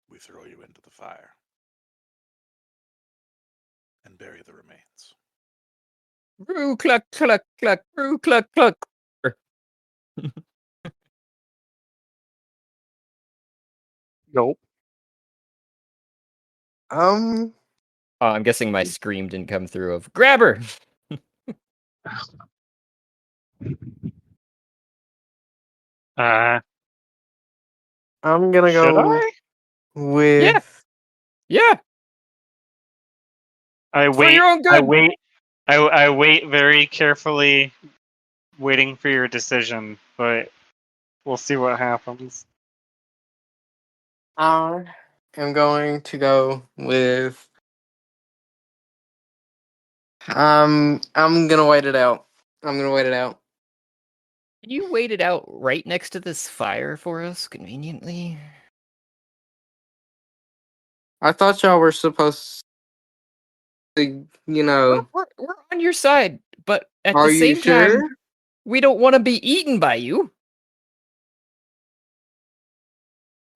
Speaker 3: we throw you into the fire and bury the remains.
Speaker 1: Roo cluck cluck cluck, roo cluck cluck.
Speaker 2: Nope.
Speaker 5: Um,
Speaker 1: Oh, I'm guessing my scream didn't come through of grab her.
Speaker 5: I'm gonna
Speaker 2: Should
Speaker 5: go
Speaker 2: I?
Speaker 5: with.
Speaker 1: Yeah,
Speaker 2: I
Speaker 1: for your
Speaker 2: wait.
Speaker 1: own
Speaker 2: I
Speaker 1: good.
Speaker 2: wait. I wait very carefully, waiting for your decision. But we'll see what happens.
Speaker 5: I am going to go with. I'm gonna wait it out. I'm gonna wait it out.
Speaker 1: Can you wait it out right next to this fire for us, conveniently?
Speaker 5: I thought y'all were supposed to,
Speaker 1: We're on your side, but at
Speaker 5: Are
Speaker 1: the
Speaker 5: you
Speaker 1: same time,
Speaker 5: sure?
Speaker 1: we don't want to be eaten by you.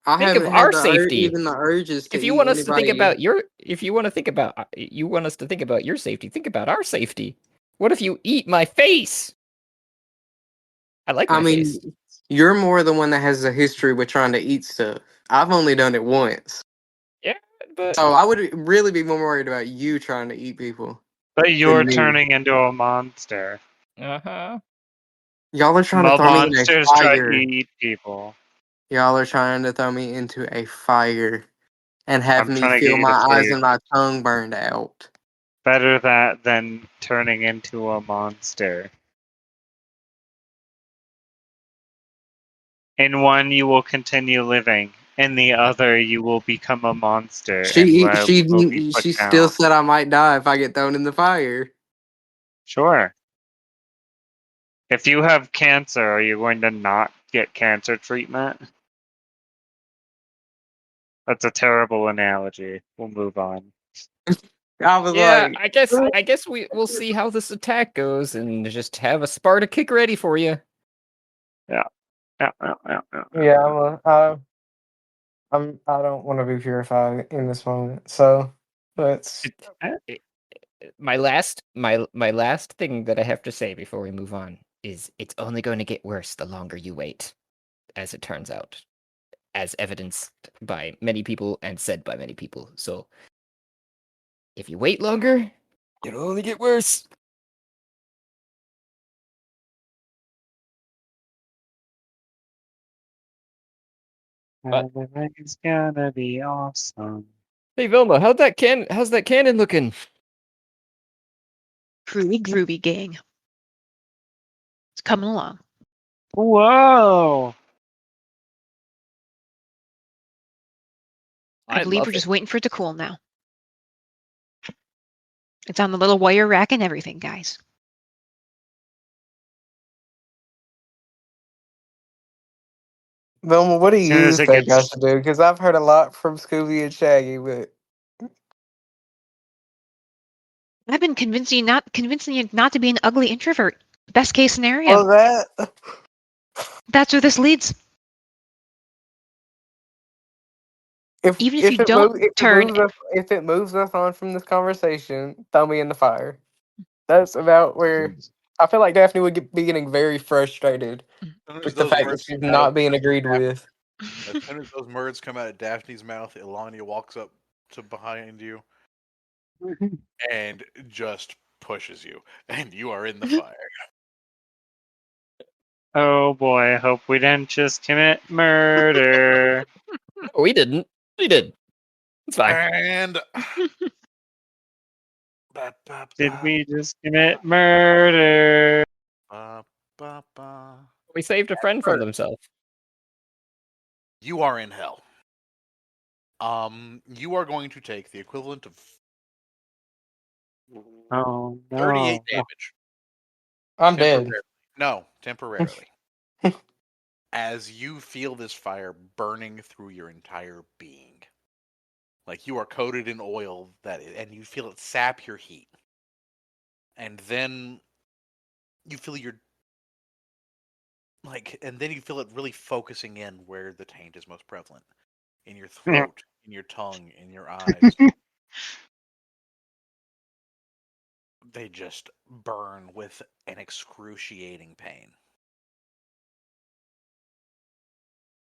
Speaker 5: I
Speaker 1: Think of
Speaker 5: haven't had
Speaker 1: our safety.
Speaker 5: even the urges to
Speaker 1: If you
Speaker 5: eat
Speaker 1: want us to think
Speaker 5: anybody.
Speaker 1: about your, if you want to think about, you want us to think about your safety. Think about our safety. What if you eat my face? I like
Speaker 5: I
Speaker 1: my face.
Speaker 5: mean, you're more the one that has a history with trying to eat stuff. I've only done it once.
Speaker 1: Yeah, but
Speaker 5: So I would really be more worried about you trying to eat people
Speaker 2: But you're
Speaker 5: than me.
Speaker 2: turning into a monster.
Speaker 1: uh-huh.
Speaker 5: Y'all are trying to throw me in a
Speaker 2: Monsters try to
Speaker 5: fire.
Speaker 2: eat people.
Speaker 5: Y'all are trying to throw me into a fire and have
Speaker 2: I'm
Speaker 5: me
Speaker 2: trying to get
Speaker 5: feel
Speaker 2: you to
Speaker 5: my eyes
Speaker 2: sleep.
Speaker 5: and my tongue burned out.
Speaker 2: Better that than turning into a monster. In one, you will continue living. In the other, you will become a monster and will be put
Speaker 5: She still
Speaker 2: down.
Speaker 5: said I might die if I get thrown in the fire.
Speaker 2: Sure. If you have cancer, are you going to not get cancer treatment? That's a terrible analogy. We'll move on.
Speaker 5: I was
Speaker 1: Yeah,
Speaker 5: like,
Speaker 1: I guess we'll see how this attack goes and just have a Sparta kick ready for you.
Speaker 2: Yeah.
Speaker 5: yeah, I don't want to be purified in this moment. So let's.
Speaker 1: My last thing that I have to say before we move on is it's only going to get worse the longer you wait, as it turns out, as evidenced by many people and said by many people. So if you wait longer, it'll only get worse. But
Speaker 2: Everything's gonna be awesome.
Speaker 1: hey Vilma, how's that cannon looking?
Speaker 4: Groovy, groovy gang. It's coming along.
Speaker 2: Whoa!
Speaker 4: I believe
Speaker 1: love
Speaker 4: we're just
Speaker 1: it.
Speaker 4: waiting for it to cool now. It's on the little wire rack and everything, guys.
Speaker 5: Vilma, what do
Speaker 2: As soon
Speaker 5: you
Speaker 2: as it
Speaker 5: think I
Speaker 2: gets
Speaker 5: should do? Because I've heard a lot from Scooby and Shaggy, but
Speaker 4: I've been convincing you not to be an ugly introvert. Best case scenario.
Speaker 5: well, that
Speaker 4: That's where this leads. Even if you don't turn,
Speaker 5: if it moves us on from this conversation, throw me in the fire. That's about where I feel like Daphne would be getting very frustrated
Speaker 3: As soon as
Speaker 5: with the
Speaker 3: those
Speaker 5: fact that
Speaker 3: words
Speaker 5: she's
Speaker 3: come out
Speaker 5: not
Speaker 3: of
Speaker 5: being agreed
Speaker 3: Daphne-
Speaker 5: with.
Speaker 3: As soon as those words come out of Daphne's mouth, Ilania walks up to behind you and just pushes you, and you are in the fire.
Speaker 2: Oh boy, I hope we didn't just commit murder.
Speaker 1: We didn't. We did. It's fine.
Speaker 3: And
Speaker 2: Did we just commit murder?
Speaker 1: We saved a friend from themselves.
Speaker 3: You are in hell. You are going to take the equivalent of
Speaker 2: Oh
Speaker 3: 38
Speaker 2: no.
Speaker 3: damage.
Speaker 5: I'm dead.
Speaker 3: Temporarily. No, temporarily. As you feel this fire burning through your entire being. Like you are coated in oil and you feel it sap your heat. And then you feel you feel it really focusing in where the taint is most prevalent. In your throat, in your tongue, in your eyes. They just burn with an excruciating pain.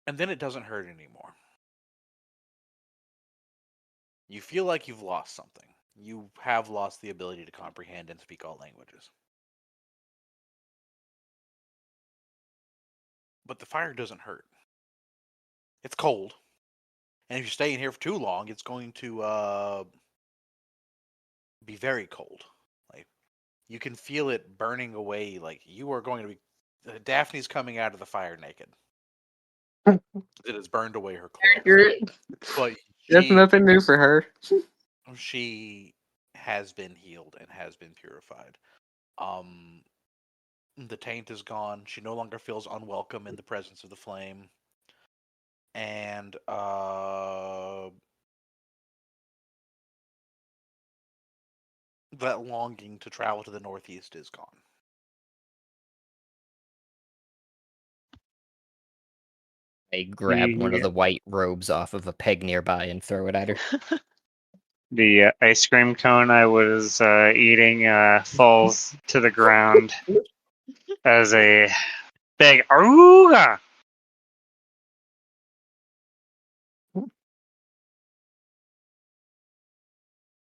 Speaker 3: And then it doesn't hurt anymore. You feel like you've lost something. You have lost the ability to comprehend and speak all languages. But the fire doesn't hurt. It's cold. And if you stay in here for too long, it's going to be very cold. Like you can feel it burning away. Like you are going to be. Daphne's coming out of the fire naked. It has burned away her clothes. But
Speaker 5: That's nothing new for her.
Speaker 3: she has been healed and has been purified. The taint is gone. She no longer feels unwelcome in the presence of the flame. And that longing to travel to the northeast is gone.
Speaker 1: I grab one of the white robes off of a peg nearby and throw it at her.
Speaker 2: The ice cream cone I was eating falls to the ground as a big aruga.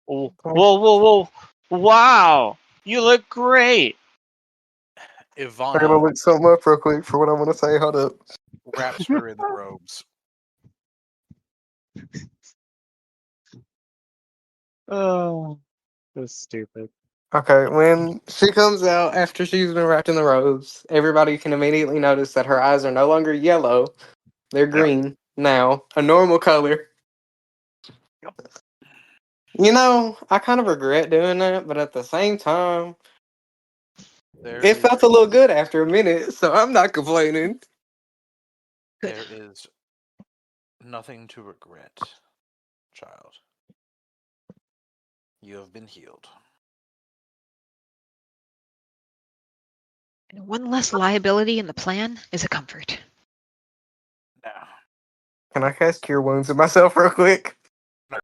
Speaker 2: Whoa, whoa, whoa. Wow. You look great.
Speaker 5: I'm gonna
Speaker 3: Ivana
Speaker 5: look something up real quick for what I want to say. Hold up.
Speaker 3: wraps her in the robes.
Speaker 2: Oh, that's stupid.
Speaker 5: Okay, when she comes out after she's been wrapped in the robes, everybody can immediately notice that her eyes are no longer yellow. They're green now, a normal color.
Speaker 3: Yep.
Speaker 5: You know, I kind of regret doing that, but at the same time, it felt a little good after a minute, so I'm not complaining.
Speaker 3: There is nothing to regret, child. You have been healed.
Speaker 4: and one less liability in the plan is a comfort.
Speaker 3: Now,
Speaker 5: Can I cast Cure Wounds on myself real quick?
Speaker 3: you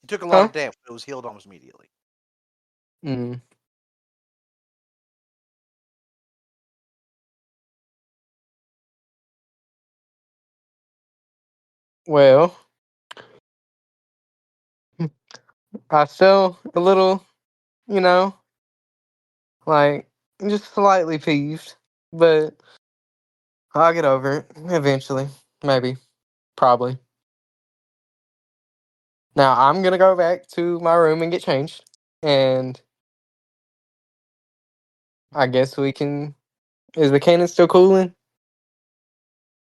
Speaker 3: took a lot of damage, but it was healed almost immediately.
Speaker 5: Mm. Well, I feel a little, you know, like just slightly peeved, but I'll get over it eventually. Maybe. Probably. Now I'm gonna go back to my room and get changed. And I guess we can. Is the cannon still cooling?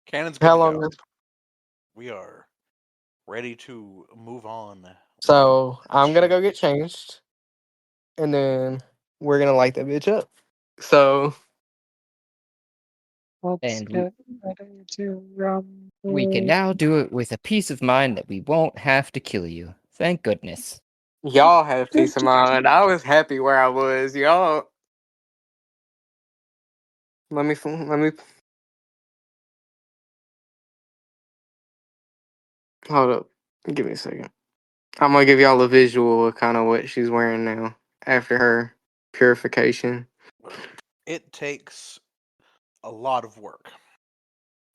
Speaker 3: Cannon's good
Speaker 5: How
Speaker 3: to
Speaker 5: long?
Speaker 3: go. We are ready to move on.
Speaker 5: So I'm gonna go get changed, and then we're gonna light that bitch up. So
Speaker 1: And we can now do it with a peace of mind that we won't have to kill you. Thank goodness.
Speaker 5: y'all have peace of mind. I was happy where I was. Y'all. Let me Hold up. Give me a second. I'm gonna give y'all a visual of kind of what she's wearing now after her purification.
Speaker 3: It takes a lot of work.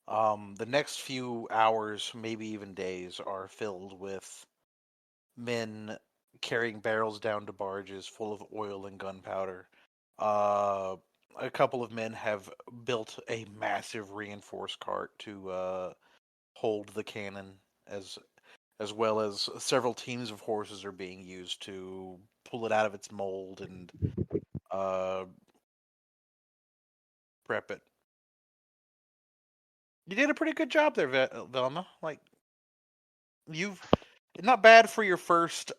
Speaker 3: The next few hours, maybe even days, are filled with men carrying barrels down to barges full of oil and gunpowder. A couple of men have built a massive reinforced cart to hold the cannon, as well as several teams of horses are being used to pull it out of its mold and prep it. You did a pretty good job there, Velma. Like, you've not bad for your first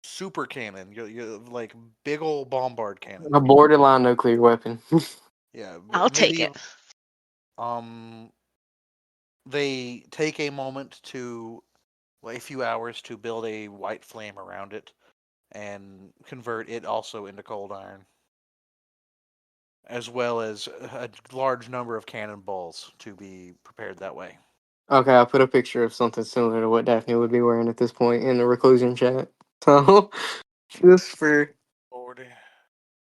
Speaker 3: super cannon. You like big old bombard cannon.
Speaker 5: A borderline nuclear weapon.
Speaker 3: Yeah,
Speaker 4: I'll take
Speaker 3: medieval.
Speaker 4: it.
Speaker 3: They take a moment to, well, a few hours to build a white flame around it and convert it also into cold iron, as well as a large number of cannonballs to be prepared that way.
Speaker 5: Okay, I put a picture of something similar to what Daphne would be wearing at this point in the Reclusion chat. So, just for
Speaker 3: Lordy.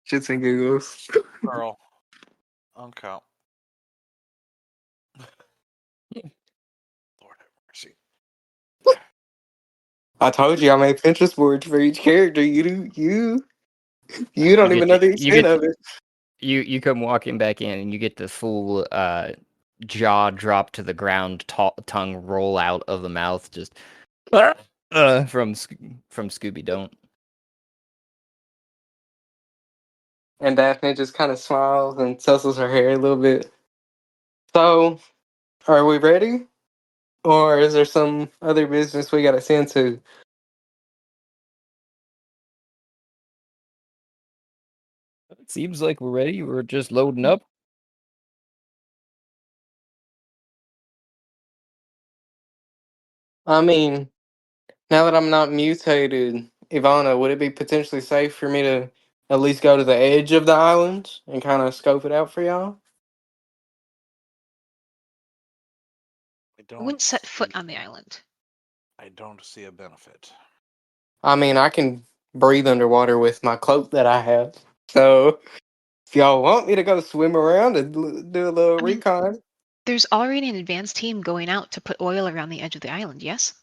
Speaker 5: shits and giggles.
Speaker 3: Carl. Uncount. Lord have mercy.
Speaker 5: I told you I made Pinterest boards for each character. You don't
Speaker 1: You
Speaker 5: even
Speaker 1: get
Speaker 5: know
Speaker 1: to,
Speaker 5: the
Speaker 1: you
Speaker 5: extent
Speaker 1: get
Speaker 5: of it.
Speaker 1: you come walking back in and you get the full jaw drop to the ground, tongue roll out of the mouth, just from Scooby Don't.
Speaker 5: And Daphne just kind of smiles and tussles her hair a little bit. So, are we ready? Or is there some other business we gotta send to?
Speaker 1: It seems like we're ready. We're just loading up.
Speaker 5: I mean, now that I'm not mutated, Ivana, would it be potentially safe for me to at least go to the edge of the island and kind of scope it out for y'all?
Speaker 3: I
Speaker 4: I
Speaker 3: don't
Speaker 4: wouldn't set foot
Speaker 3: see,
Speaker 4: on the island.
Speaker 3: I don't see a benefit.
Speaker 5: I mean, I can breathe underwater with my cloak that I have. So, if y'all want me to go swim around and do a little
Speaker 4: I mean,
Speaker 5: recon,
Speaker 4: there's already an advanced team going out to put oil around the edge of the island, yes?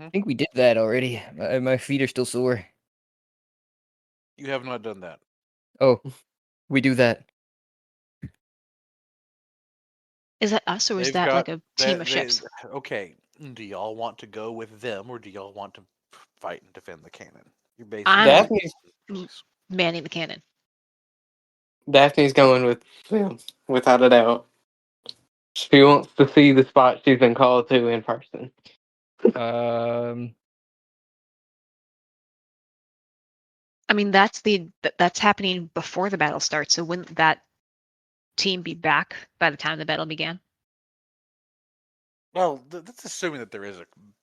Speaker 1: I think we did that already. My feet are still sore.
Speaker 3: You have not done that.
Speaker 1: Oh, we do that.
Speaker 4: Is that us or is
Speaker 3: They've
Speaker 4: that
Speaker 3: got
Speaker 4: like a team of ships?
Speaker 3: okay. Do y'all want to go with them, or do y'all want to fight and defend the cannon? You're
Speaker 4: I'm
Speaker 3: basically
Speaker 5: Daphne's
Speaker 4: manning the cannon.
Speaker 5: Daphne's going with them without a doubt. She wants to see the spot she's been called to in person.
Speaker 1: Um,
Speaker 4: I mean, that's happening before the battle starts. So wouldn't that team be back by the time the battle began?
Speaker 3: well. That's assuming that there is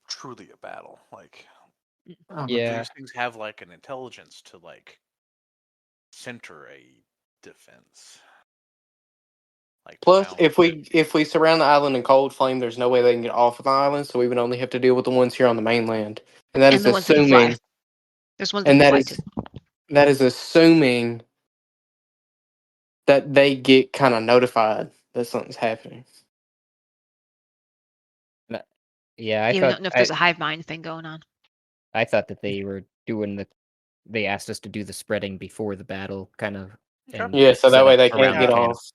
Speaker 3: truly a battle. Like,
Speaker 5: Oh.
Speaker 3: do
Speaker 1: yeah.
Speaker 3: these things have like an intelligence to like center a defense? Like to
Speaker 5: Plus,
Speaker 3: mount.
Speaker 5: if we surround the island in cold flame, there's no way they can get off of the island, so we would only have to deal with the ones here on the mainland. And that
Speaker 4: And
Speaker 5: is
Speaker 4: the ones that can fly.
Speaker 5: assuming
Speaker 4: There's ones that
Speaker 5: and
Speaker 4: can
Speaker 5: that
Speaker 4: fly
Speaker 5: is
Speaker 4: too.
Speaker 5: that is assuming that they get kind of notified that something's happening.
Speaker 1: Yeah,
Speaker 4: Yeah, we don't know if there's a hive mind thing going on.
Speaker 1: I thought that they were doing the. They asked us to do the spreading before the battle, kind of,
Speaker 3: Okay.
Speaker 1: and
Speaker 5: Yeah, so
Speaker 1: set
Speaker 5: that way
Speaker 1: up
Speaker 5: they
Speaker 1: around
Speaker 5: can't
Speaker 1: the
Speaker 5: get
Speaker 1: cannon.
Speaker 5: off.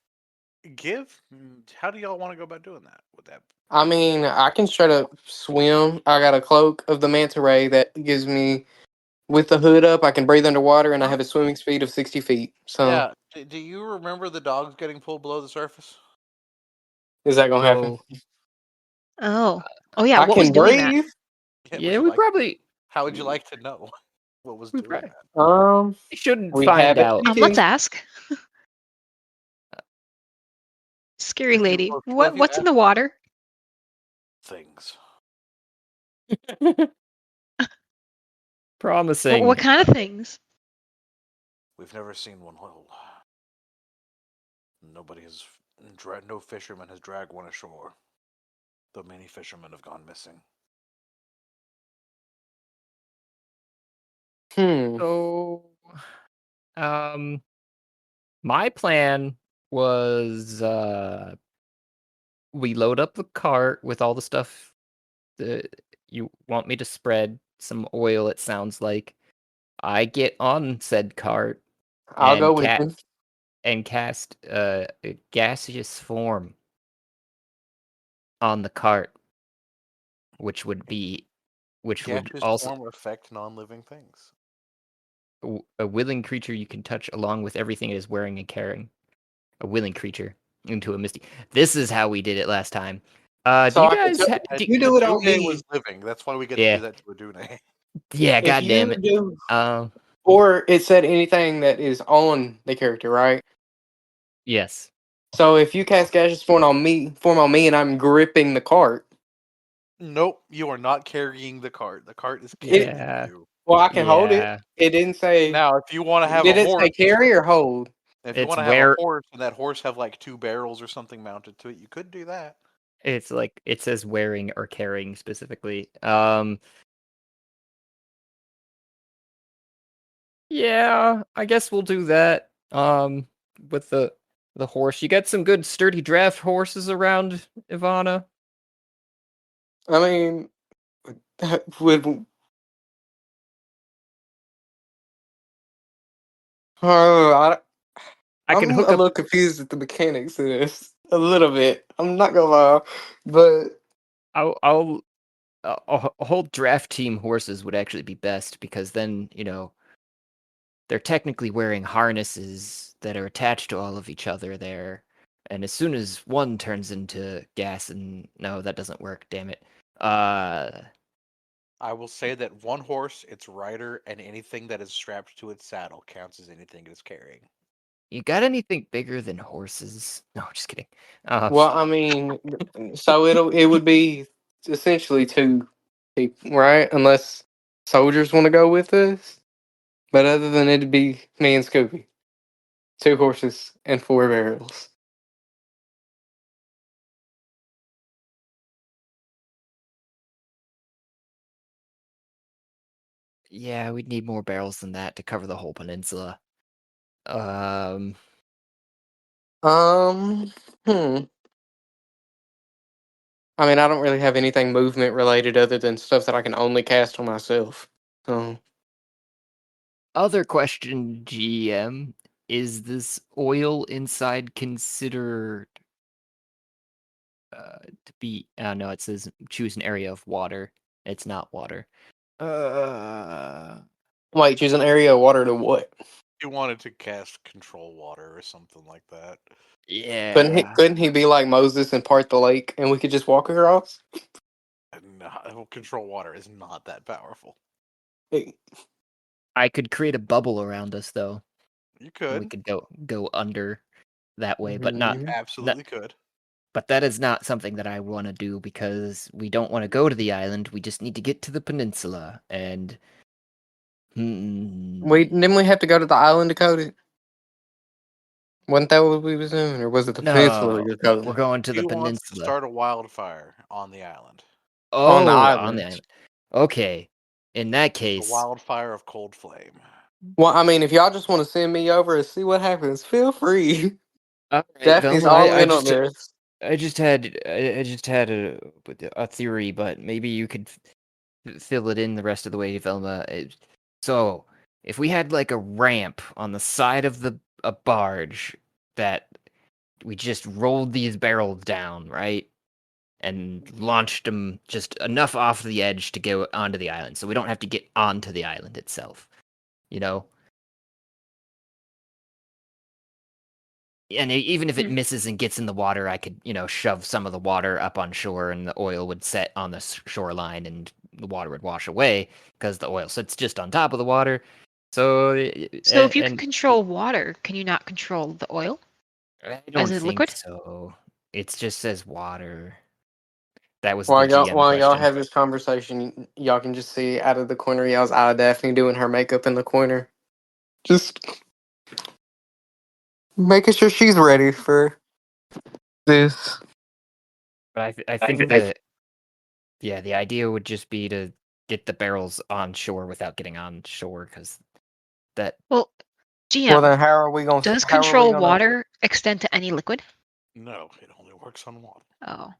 Speaker 3: How do y'all want to go about doing that? Would that
Speaker 5: I mean, I can straight up swim. I got a cloak of the manta ray that gives me, with the hood up, I can breathe underwater, and I have a swimming speed of 60 feet. So,
Speaker 3: Yeah. Do you remember the dogs getting pulled below the surface?
Speaker 5: is that gonna happen?
Speaker 1: No.
Speaker 4: Oh. Oh yeah,
Speaker 5: I
Speaker 4: what was
Speaker 5: can
Speaker 4: doing that?
Speaker 5: breathe.
Speaker 3: Yeah. Would
Speaker 1: Yeah,
Speaker 3: you
Speaker 1: we
Speaker 3: like?
Speaker 1: probably
Speaker 3: How would you like to know what was
Speaker 1: we
Speaker 3: doing
Speaker 1: probably
Speaker 3: that?
Speaker 1: shouldn't
Speaker 5: We
Speaker 1: find
Speaker 5: have a
Speaker 1: out.
Speaker 4: Let's
Speaker 5: chicken.
Speaker 4: ask. Scary lady.
Speaker 3: Well, if you
Speaker 4: What's in
Speaker 3: ask
Speaker 4: the water?
Speaker 3: things,
Speaker 1: Promising.
Speaker 4: What kind of things?
Speaker 3: we've never seen one hold. Nobody has. No fisherman has dragged one ashore. though many fishermen have gone missing.
Speaker 1: So, my plan was we load up the cart with all the stuff that you want me to spread, some oil, it sounds like. I get on said cart
Speaker 5: I'll go
Speaker 1: and
Speaker 5: with you.
Speaker 1: cast a gaseous form on the cart, which would
Speaker 3: Gaseous
Speaker 1: also
Speaker 3: form affect non-living things.
Speaker 1: a willing creature you can touch along with everything it is wearing and carrying. A willing creature into a misty. This is how we did it last time. Do
Speaker 5: So
Speaker 1: you
Speaker 5: I can
Speaker 1: guys?
Speaker 5: tell
Speaker 3: And
Speaker 5: you do it on
Speaker 3: Adune
Speaker 5: me.
Speaker 3: was living. That's why we get to
Speaker 1: Yeah.
Speaker 3: do that to Adune.
Speaker 1: Yeah,
Speaker 5: If
Speaker 1: god damn
Speaker 5: you
Speaker 1: it.
Speaker 5: do,
Speaker 1: Um,
Speaker 5: or it said anything that is on the character, right?
Speaker 1: yes.
Speaker 5: So if you cast gaseous form on me, and I'm gripping the cart,
Speaker 3: Nope, you are not carrying the cart. The cart is
Speaker 5: It-
Speaker 3: carrying you.
Speaker 5: well, I can hold it.
Speaker 1: Yeah.
Speaker 5: It didn't say.
Speaker 3: Now, if you want to have
Speaker 5: Did
Speaker 3: a
Speaker 5: it say
Speaker 3: horse,
Speaker 5: carry or hold?
Speaker 3: if you
Speaker 1: It's
Speaker 3: want to have a
Speaker 1: where
Speaker 3: horse and that horse have like 2 barrels or something mounted to it, you could do that.
Speaker 1: it's like it says wearing or carrying specifically. Yeah, I guess we'll do that. With the horse. You got some good sturdy draft horses around, Ivana?
Speaker 5: I mean, with I,
Speaker 1: I can
Speaker 5: I'm
Speaker 1: hook
Speaker 5: a
Speaker 1: up
Speaker 5: little confused with the mechanics of this. A little bit. I'm not gonna lie, but
Speaker 1: I'll a whole draft team horses would actually be best because then, they're technically wearing harnesses that are attached to all of each other there. And as soon as one turns into gas and no, that doesn't work, damn it.
Speaker 3: I will say that one horse, its rider, and anything that is strapped to its saddle counts as anything it is carrying.
Speaker 1: You got anything bigger than horses? No, just kidding. Uh,
Speaker 5: well, I mean, so it would be essentially two people, right? Unless soldiers want to go with us. But other than it'd be me and Scooby, 2 horses and 4 barrels.
Speaker 1: yeah, we'd need more barrels than that to cover the whole peninsula. Um,
Speaker 5: Um, hmm. I mean, I don't really have anything movement related other than stuff that I can only cast on myself. So,
Speaker 1: Other question, GM, is this oil inside considered to be? No, it says choose an area of water. It's not water.
Speaker 5: wait, choose an area of water to what?
Speaker 3: You wanted to cast control water or something like that.
Speaker 1: Yeah.
Speaker 5: Couldn't he be like Moses and part the lake, and we could just walk across?
Speaker 3: No, control water is not that powerful.
Speaker 5: Hey,
Speaker 1: I could create a bubble around us though.
Speaker 3: You
Speaker 1: And we
Speaker 3: could.
Speaker 1: could go under that way, but
Speaker 3: You
Speaker 5: mhm.
Speaker 3: absolutely could.
Speaker 1: but that is not something that I want to do because we don't want to go to the island. We just need to get to the peninsula and
Speaker 5: Didn't we have to go to the island to code it? Wasn't that what we was doing, or was it the peninsula
Speaker 1: no,
Speaker 5: you're
Speaker 1: we're
Speaker 5: coding
Speaker 1: going to the
Speaker 3: He wants to
Speaker 1: peninsula.
Speaker 3: start a wildfire on the island.
Speaker 5: on the
Speaker 1: Oh, on the
Speaker 5: island?
Speaker 1: island. Okay. In that
Speaker 3: A
Speaker 1: case,
Speaker 3: wildfire of cold flame.
Speaker 5: Well, I mean, if y'all just want to send me over and see what happens, feel free.
Speaker 1: all right,
Speaker 5: Daphne's
Speaker 1: Velma.
Speaker 5: all in on this.
Speaker 1: I just had a theory, but maybe you could fill it in the rest of the way, Velma. So, if we had like a ramp on the side of a barge that we just rolled these barrels down, right? And launched them just enough off the edge to go onto the island, so we don't have to get onto the island itself, you know? And even if it misses and gets in the water, I could, shove some of the water up on shore and the oil would set on the shoreline and the water would wash away because the oil sits just on top of the water. So,
Speaker 4: So if you can
Speaker 1: and
Speaker 4: control water, can you not control the oil
Speaker 1: I
Speaker 4: as
Speaker 1: don't
Speaker 4: a
Speaker 1: think
Speaker 4: liquid?
Speaker 1: so. It just says water. That was the
Speaker 5: While
Speaker 1: GM
Speaker 5: y'all
Speaker 1: question.
Speaker 5: have this conversation, y'all can just see out of the corner of y'all's eye Daphne doing her makeup in the corner, just making sure she's ready for this.
Speaker 1: But I think the idea would just be to get the barrels on shore without getting on shore, because that
Speaker 4: Well, GM,
Speaker 5: Well, then how are we going?
Speaker 4: does
Speaker 5: How are we
Speaker 4: control
Speaker 5: gonna?
Speaker 4: water extend to any liquid?
Speaker 3: No, it only works on water.
Speaker 4: Oh.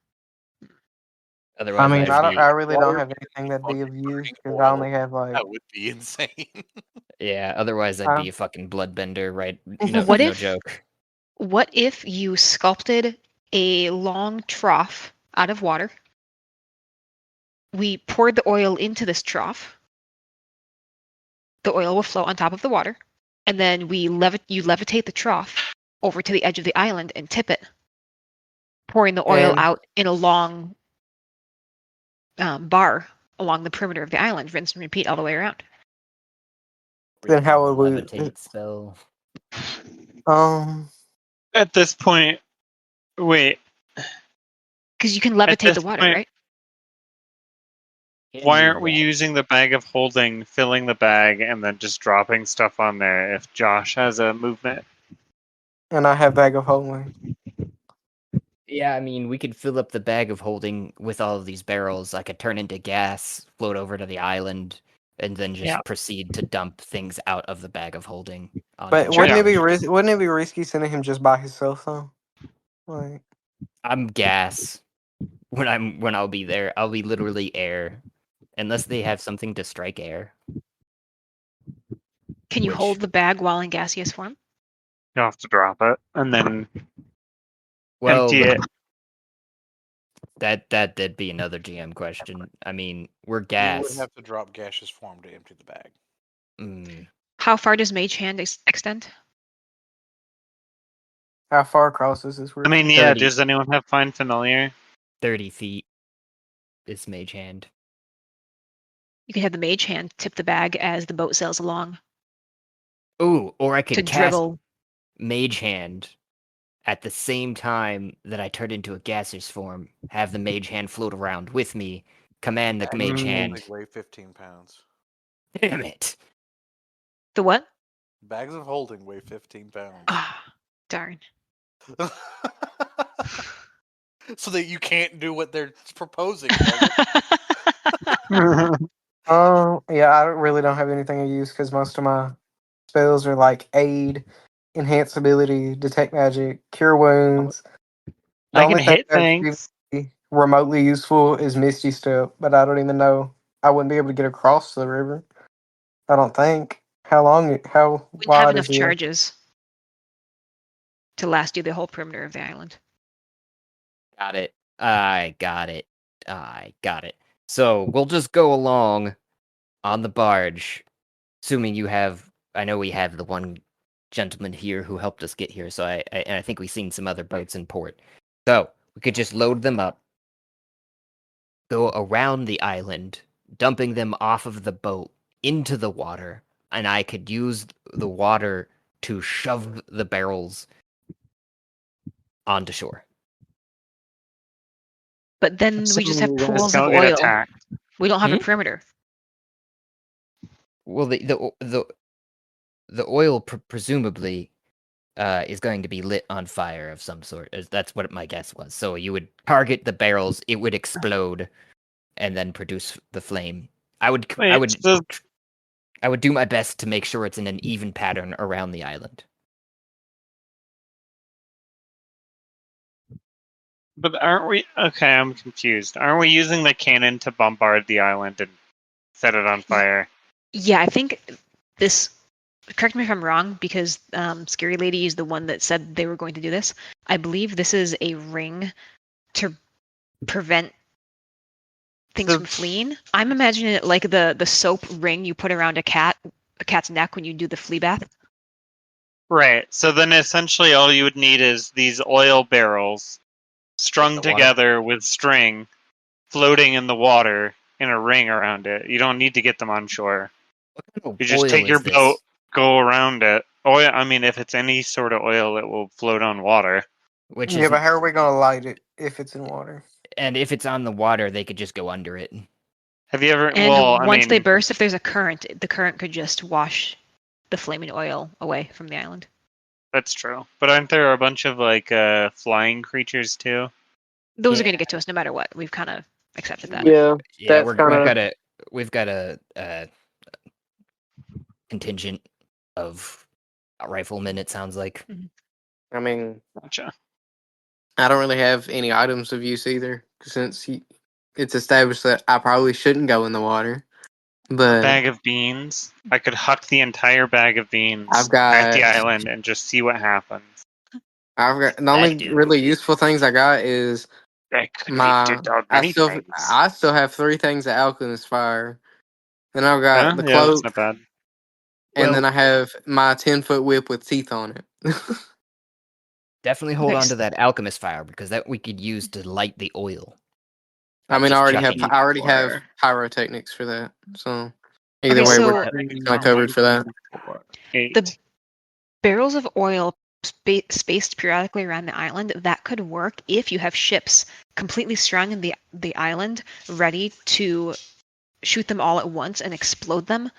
Speaker 5: I
Speaker 1: otherwise
Speaker 5: mean,
Speaker 1: I'd be
Speaker 5: I really don't
Speaker 3: Water
Speaker 5: have anything that'd be of
Speaker 3: fucking
Speaker 5: use
Speaker 3: burning
Speaker 5: because I
Speaker 3: oil.
Speaker 5: only have like.
Speaker 3: That would be insane.
Speaker 1: otherwise I'd
Speaker 5: Uh,
Speaker 1: be a fucking bloodbender, right? No,
Speaker 4: What
Speaker 1: no
Speaker 4: if
Speaker 1: joke.
Speaker 4: what if you sculpted a long trough out of water? We poured the oil into this trough. The oil will float on top of the water, and then you levitate the trough over to the edge of the island and tip it, pouring the oil
Speaker 5: And
Speaker 4: out in a long bar along the perimeter of the island, rinse and repeat all the way around.
Speaker 5: Then how would we-
Speaker 1: levitate spell?
Speaker 2: At this point, wait.
Speaker 4: Because you can
Speaker 2: At
Speaker 4: levitate the
Speaker 2: this
Speaker 4: water,
Speaker 2: point,
Speaker 4: right?
Speaker 2: why aren't we using the bag of holding, filling the bag, and then just dropping stuff on there if Josh has a movement?
Speaker 5: and I have bag of holding.
Speaker 1: Yeah, I mean, we could fill up the bag of holding with all of these barrels. I could turn into gas, float over to the island, and then just
Speaker 2: Yeah.
Speaker 1: proceed to dump things out of the bag of holding.
Speaker 5: But
Speaker 1: onto
Speaker 5: wouldn't
Speaker 1: the
Speaker 5: it be
Speaker 1: island.
Speaker 5: wouldn't it be risky sending him just by himself though? Like,
Speaker 1: I'm gas. When I'll be there, I'll be literally air, unless they have something to strike air.
Speaker 4: Can you
Speaker 1: Which-
Speaker 4: hold the bag while in gaseous form?
Speaker 2: You have to drop it and then
Speaker 1: Well,
Speaker 2: empty it.
Speaker 1: that'd be another GM question. I mean, we're
Speaker 3: You
Speaker 1: gas.
Speaker 3: would have to drop gaseous form to empty the bag.
Speaker 4: How far does Mage Hand extend?
Speaker 5: how far across is this?
Speaker 2: I mean, yeah,
Speaker 1: 30.
Speaker 2: does anyone have Find Familiar?
Speaker 1: 30 feet is Mage Hand.
Speaker 4: You can have the Mage Hand tip the bag as the boat sails along
Speaker 1: Ooh, or I
Speaker 4: to
Speaker 1: could cast
Speaker 4: dribble.
Speaker 1: Mage Hand at the same time that I turn into a gaseous form, have the Mage Hand float around with me, command the
Speaker 3: Bags
Speaker 1: Mage
Speaker 3: of
Speaker 1: Hand.
Speaker 3: holding weigh 15 pounds.
Speaker 1: Damn it.
Speaker 4: The what?
Speaker 3: Bags of holding weigh 15 pounds.
Speaker 4: Ah, darn.
Speaker 3: So that you can't do what they're proposing.
Speaker 5: Yeah, I really don't have anything to use because most of my spells are like aid, enhance ability, detect magic, cure wounds. The
Speaker 2: I can
Speaker 5: only thing
Speaker 2: hit
Speaker 5: that's
Speaker 2: things.
Speaker 5: even remotely useful is Misty Step, but I don't even know. I wouldn't be able to get across the river. I don't think. How
Speaker 4: Wouldn't have
Speaker 5: wide
Speaker 4: enough
Speaker 5: is the?
Speaker 4: charges to last you the whole perimeter of the island.
Speaker 1: Got it. I got it. So we'll just go along on the barge, assuming you have. I know we have the one gentleman here who helped us get here, so and I think we've seen some other boats in port. So we could just load them up, go around the island, dumping them off of the boat into the water, and I could use the water to shove the barrels onto shore.
Speaker 4: But then we just have
Speaker 2: Assuming you're gonna
Speaker 4: pools of
Speaker 2: still get
Speaker 4: oil.
Speaker 2: attacked.
Speaker 4: We don't have a
Speaker 1: Hmm?
Speaker 4: perimeter.
Speaker 1: Well, the oil presumably is going to be lit on fire of some sort. That's what my guess was. So you would target the barrels, it would explode, and then produce the flame. I would
Speaker 2: So,
Speaker 1: do my best to make sure it's in an even pattern around the island.
Speaker 2: but aren't we? Okay, I'm confused. Aren't we using the cannon to bombard the island and set it on fire?
Speaker 4: Yeah, I think this. Correct me if I'm wrong, because Scary Lady is the one that said they were going to do this. I believe this is a ring to prevent things
Speaker 2: So-
Speaker 4: from fleeing. I'm imagining it like the soap ring you put around a cat's neck when you do the flea bath.
Speaker 2: Right. So then essentially all you would need is these oil barrels strung
Speaker 1: The water.
Speaker 2: together with string floating in the water in a ring around it. You don't need to get them on shore.
Speaker 1: What kind of
Speaker 2: You just
Speaker 1: oil
Speaker 2: take your
Speaker 1: is this?
Speaker 2: boat, go around it. Oil, I mean, if it's any sort of oil, it will float on water.
Speaker 1: Which
Speaker 5: Yeah,
Speaker 1: is,
Speaker 5: but how are we gonna light it if it's in water?
Speaker 1: and if it's on the water, they could just go under it.
Speaker 2: Have you ever?
Speaker 4: And
Speaker 2: well, I
Speaker 4: once they
Speaker 2: mean,
Speaker 4: burst, if there's a current, the current could just wash the flaming oil away from the island.
Speaker 2: that's true. But aren't there a bunch of like flying creatures too?
Speaker 4: Those are
Speaker 1: Yeah.
Speaker 4: going to get to us no matter what. We've kind of accepted that.
Speaker 5: Yeah,
Speaker 1: Yeah,
Speaker 5: that's kind of.
Speaker 1: we've got a contingent of riflemen. It sounds like.
Speaker 5: I mean,
Speaker 2: Gotcha.
Speaker 5: I don't really have any items of use either, since it's established that I probably shouldn't go in the water.
Speaker 2: A
Speaker 5: But
Speaker 2: bag of beans. I could huck the entire bag of beans
Speaker 5: I've
Speaker 2: at the
Speaker 5: got,
Speaker 2: island and just see what happens.
Speaker 5: the only
Speaker 1: dude.
Speaker 5: really useful things I got is
Speaker 2: That could
Speaker 5: my.
Speaker 2: be many things.
Speaker 5: I still have 3 things of alchemist fire. Then I've got the
Speaker 2: Yeah, that's
Speaker 5: cloak,
Speaker 2: not bad.
Speaker 5: and then
Speaker 1: Well-
Speaker 5: I have my 10-foot whip with teeth on it.
Speaker 1: Definitely hold on
Speaker 4: Nice.
Speaker 1: to that alchemist fire because that we could use to light the oil.
Speaker 5: I
Speaker 1: Not
Speaker 5: mean,
Speaker 1: just
Speaker 5: I
Speaker 1: chucking it.
Speaker 5: already have pyrotechnics for that. So either
Speaker 4: Okay,
Speaker 5: way,
Speaker 4: so-
Speaker 5: we're kind of covered for that.
Speaker 2: 8.
Speaker 4: The barrels of oil spaced periodically around the island, that could work if you have ships completely strung in the island, ready to shoot them all at once and explode them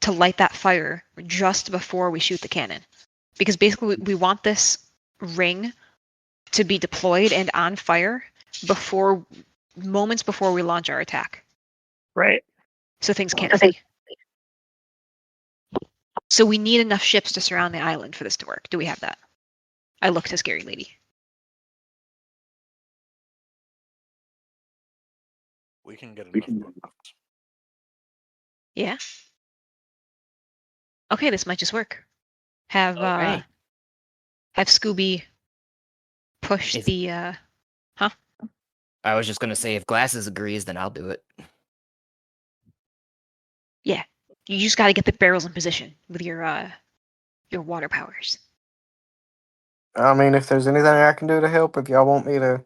Speaker 4: to light that fire just before we shoot the cannon. Because basically we want this ring to be deployed and on fire moments before we launch our attack.
Speaker 2: Right.
Speaker 4: So things can't see. So we need enough ships to surround the island for this to work. Do we have that? I look to Scary Lady.
Speaker 3: We can get enough boats.
Speaker 4: Yeah. Okay, this might just work. Have
Speaker 1: Okay.
Speaker 4: have Scooby push
Speaker 1: If-
Speaker 4: the
Speaker 1: I was just gonna say if Glasses agrees, then I'll do it.
Speaker 4: yeah. You just got to get the barrels in position with your water powers.
Speaker 5: I mean, if there's anything I can do to help, if y'all want me to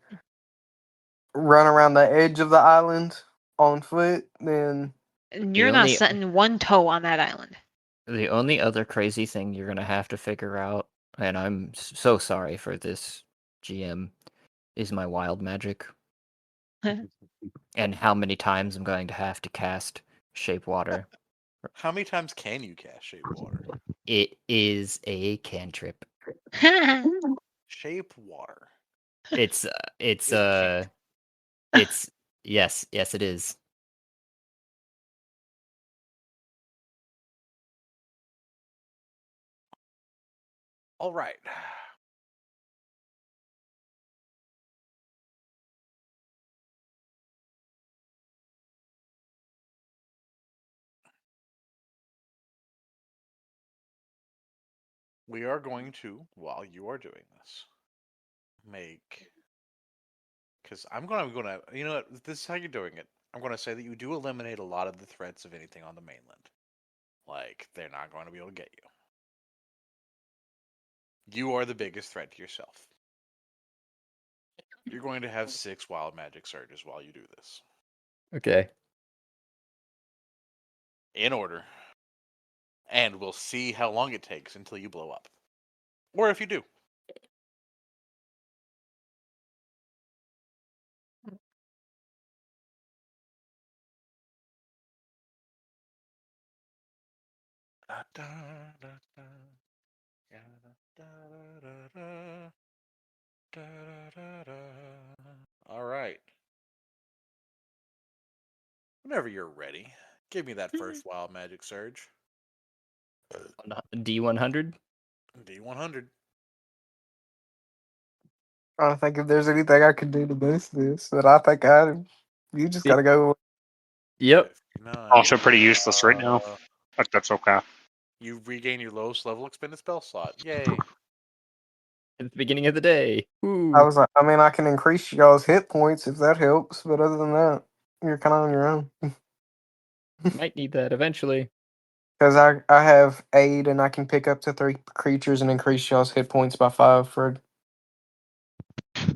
Speaker 5: run around the edge of the island on foot, then
Speaker 4: And you're not
Speaker 1: only-
Speaker 4: setting one toe on that island.
Speaker 1: The only other crazy thing you're gonna have to figure out, and I'm so sorry for this, GM, is my wild magic. And how many times I'm going to have to cast Shape Water.
Speaker 3: How many times can you cast Shape Water?
Speaker 1: It is a cantrip.
Speaker 3: Shape Water.
Speaker 1: It's
Speaker 3: Is it
Speaker 1: it's yes, it is.
Speaker 3: All right. We are going to, while you are doing this, because I'm gonna, you know what? This is how you're doing it. I'm gonna say that you do eliminate a lot of the threats of anything on the mainland. Like they're not going to be able to get you. You are the biggest threat to yourself. You're going to have 6 wild magic surges while you do this.
Speaker 1: Okay.
Speaker 3: In order. And we'll see how long it takes until you blow up. Or if you do. Da, da, da, da. Ya, da, da, da, da. Da, da, da, da. All right. Whenever you're ready, give me that first wild magic surge.
Speaker 1: D100.
Speaker 3: D100.
Speaker 5: I don't think if there's anything I can do to boost this, but I think you just gotta go.
Speaker 1: Yep.
Speaker 3: 59.
Speaker 2: Also pretty useless right now. But that's okay.
Speaker 3: You regain your lowest level expended spell slot. Yay.
Speaker 1: At the beginning of the day. Ooh.
Speaker 5: I was like, I mean, I can increase y'all's hit points if that helps, but other than that, you're kind of on your own.
Speaker 1: Might need that eventually.
Speaker 5: Because I have aid and I can pick up to 3 creatures and increase y'all's hit points by 5 for.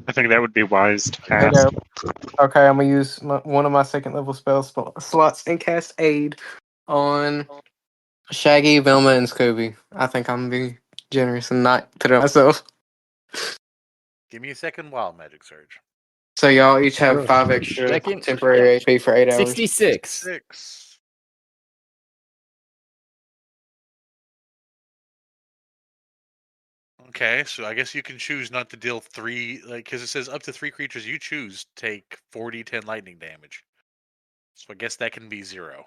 Speaker 2: I think that would be wise to
Speaker 5: There you
Speaker 2: cast.
Speaker 5: go. Okay, I'm gonna use one of my second level spell slots and cast aid on Shaggy, Velma, and Scooby. I think I'm gonna be generous and not put it on myself.
Speaker 3: Give me a second wild magic surge.
Speaker 5: So y'all each have
Speaker 1: Sure.
Speaker 5: 5 extra
Speaker 1: Second.
Speaker 5: temporary HP for 8 hours.
Speaker 1: 66.
Speaker 3: 6. Okay, so I guess you can choose not to deal 3, because it says up to 3 creatures you choose take 4d10 lightning damage. So I guess that can be 0.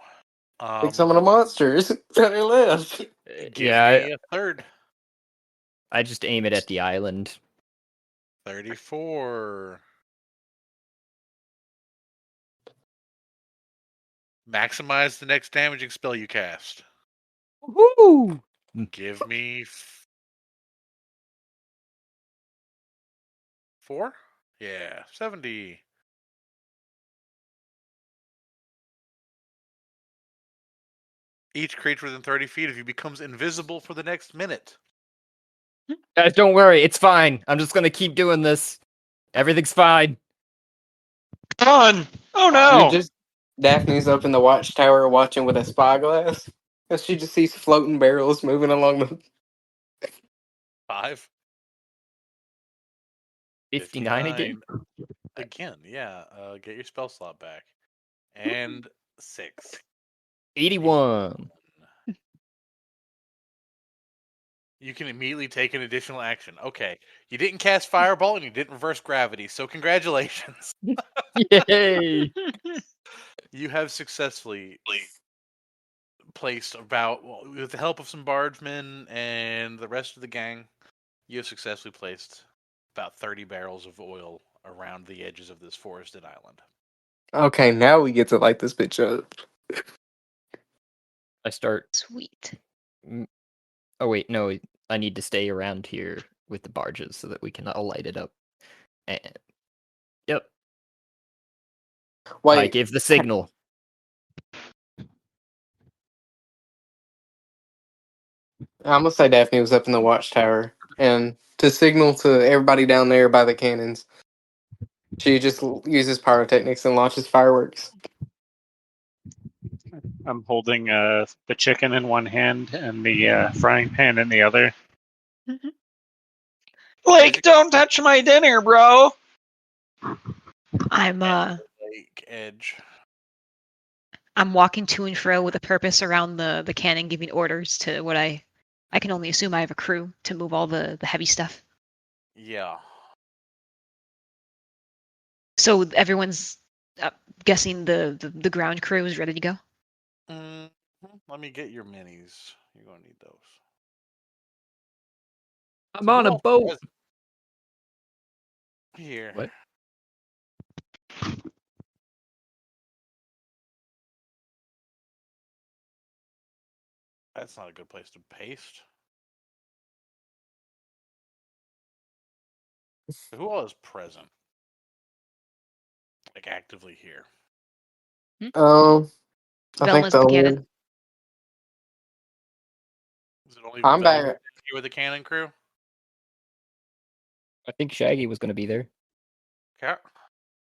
Speaker 5: Take some of the monsters that are left.
Speaker 3: Give
Speaker 1: Yeah,
Speaker 3: me a third.
Speaker 1: I just aim it at the island.
Speaker 3: 34. Maximize the next damaging spell you cast.
Speaker 1: Woo!
Speaker 3: Give me 4? Yeah, 70. Each creature within 30 feet of you becomes invisible for the next minute.
Speaker 1: Guys, don't worry, it's fine. I'm just gonna keep doing this. Everything's fine.
Speaker 2: Fun! Oh
Speaker 5: You're
Speaker 2: no!
Speaker 5: just Daphne's up in the watchtower watching with a spyglass. And she just sees floating barrels moving along the
Speaker 3: 5.
Speaker 1: 59 again?
Speaker 3: Again, yeah. Get your spell slot back. And 6.
Speaker 1: 81.
Speaker 3: You can immediately take an additional action. Okay. You didn't cast Fireball and you didn't reverse gravity, so congratulations.
Speaker 1: Yay!
Speaker 3: You have successfully placed with the help of some bargemen and the rest of the gang, you have successfully placed about 30 barrels of oil around the edges of this forested island.
Speaker 5: Okay, now we get to light this bitch up.
Speaker 1: I start.
Speaker 4: Sweet.
Speaker 1: Oh, wait, no. I need to stay around here with the barges so that we can all light it up. And... Yep. I
Speaker 5: Wait,
Speaker 1: gave the signal.
Speaker 5: I'm gonna say Daphne was up in the watchtower, and to signal to everybody down there by the cannons, she just uses pyrotechnics and launches fireworks.
Speaker 2: I'm holding the chicken in one hand and the frying pan in the other. Blake, don't touch my dinner, bro!
Speaker 4: I'm
Speaker 3: Lake edge.
Speaker 4: I'm walking to and fro with a purpose around the cannon, giving orders to what I can only assume I have a crew to move all the heavy stuff.
Speaker 3: Yeah.
Speaker 4: So everyone's guessing the ground crew is ready to go.
Speaker 3: Let me get your minis. You're gonna need those.
Speaker 1: I'm on a boat.
Speaker 3: Here.
Speaker 1: What?
Speaker 3: That's not a good place to paste. Who all is present? Like actively here.
Speaker 5: I think
Speaker 4: Velma's the cannon.
Speaker 3: Is it only
Speaker 5: I'm
Speaker 3: Velma
Speaker 5: back.
Speaker 3: here with the cannon crew?
Speaker 1: I think Shaggy was going to be there.
Speaker 3: Okay.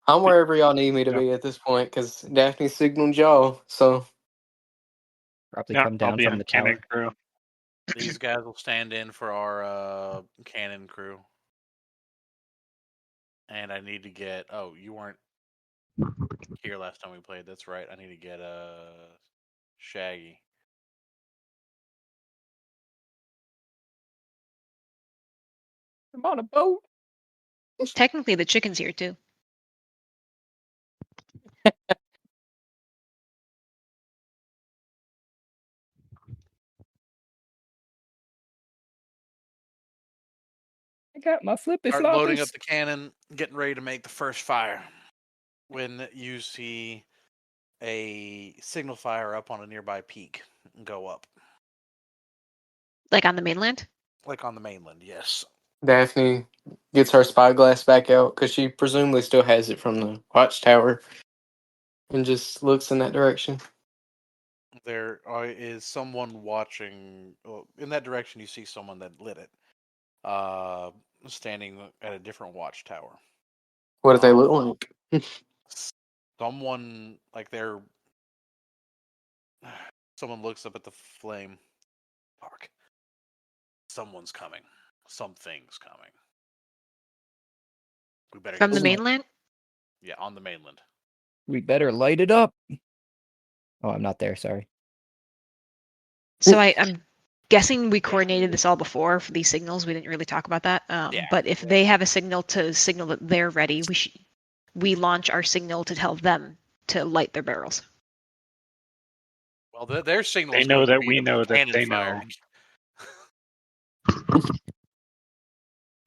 Speaker 5: I'm wherever y'all need me to
Speaker 2: Yeah.
Speaker 5: be at this point, because Daphne signaled y'all, so...
Speaker 1: Probably
Speaker 2: Yeah,
Speaker 1: come
Speaker 2: I'll
Speaker 1: down
Speaker 2: be
Speaker 1: from
Speaker 2: on
Speaker 1: the
Speaker 2: cannon
Speaker 1: tower.
Speaker 2: crew.
Speaker 3: These guys will stand in for our cannon crew. And I need to get... Oh, you weren't here last time we played. That's right. I need to get Shaggy.
Speaker 1: I'm on a boat.
Speaker 4: Technically, the chicken's here too.
Speaker 1: I got my flippy
Speaker 3: Start loading up
Speaker 1: floppies.
Speaker 3: the cannon, getting ready to make the first fire. When you see a signal fire up on a nearby peak, go up.
Speaker 4: Like on the mainland.
Speaker 3: Like on the mainland, yes.
Speaker 5: Daphne gets her spyglass back out, because she presumably still has it from the watchtower, and just looks in that direction.
Speaker 3: There is someone watching. Well, in that direction, you see someone that lit it. Standing at a different watchtower.
Speaker 5: What do they look like?
Speaker 3: Someone like they're. Someone looks up at the flame. Fuck. Someone's coming. Something's coming. We better
Speaker 4: From
Speaker 3: get
Speaker 4: the
Speaker 3: started.
Speaker 4: mainland?
Speaker 3: Yeah, on the mainland.
Speaker 1: We better light it up. Oh, I'm not there. Sorry.
Speaker 4: So I'm guessing we coordinated this all before for these signals. We didn't really talk about that.
Speaker 3: Yeah.
Speaker 4: But if they have a signal to signal that they're ready, we launch our signal to tell them to light their barrels.
Speaker 3: Well, their signal
Speaker 2: They
Speaker 3: is
Speaker 2: know
Speaker 3: going to
Speaker 2: that
Speaker 3: be
Speaker 2: we
Speaker 3: the
Speaker 2: know that
Speaker 3: cannon
Speaker 2: they know.
Speaker 3: fired.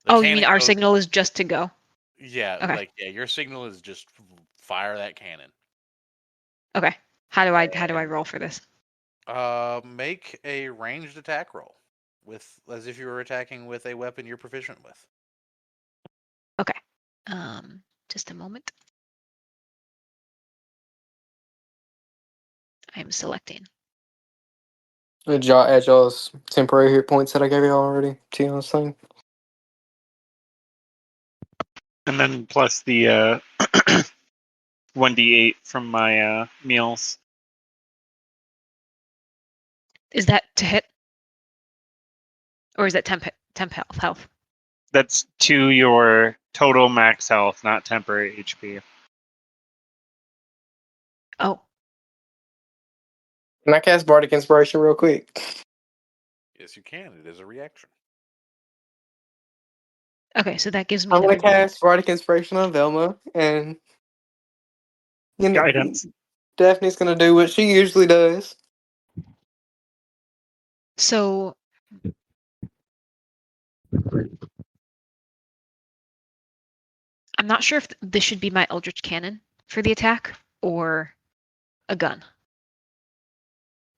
Speaker 4: Oh, you mean
Speaker 3: cannon
Speaker 4: our
Speaker 3: goes-
Speaker 4: signal is just to go?
Speaker 3: Yeah,
Speaker 4: Okay.
Speaker 3: your signal is just fire that cannon.
Speaker 4: Okay. How do I roll for this?
Speaker 3: Make a ranged attack roll with as if you were attacking with a weapon you're proficient with.
Speaker 4: Okay. Just a moment. I am selecting.
Speaker 5: Did y'all add y'all's temporary hit points that I gave you already to y'all's thing?
Speaker 2: And then plus the 1d8 from my meals.
Speaker 4: Is that to hit? Or is that temp health?
Speaker 2: That's to your total max health, not temporary HP.
Speaker 4: Oh,
Speaker 5: Can I cast Bardic Inspiration real quick?
Speaker 3: Yes, you can. It is a reaction.
Speaker 4: okay. So that gives me
Speaker 5: I'm gonna
Speaker 4: another
Speaker 5: cast Bardic Inspiration on Velma, and you know,
Speaker 2: Guidance.
Speaker 5: Daphne's gonna do what she usually does.
Speaker 4: So I'm not sure if this should be my Eldritch Cannon for the attack or a gun.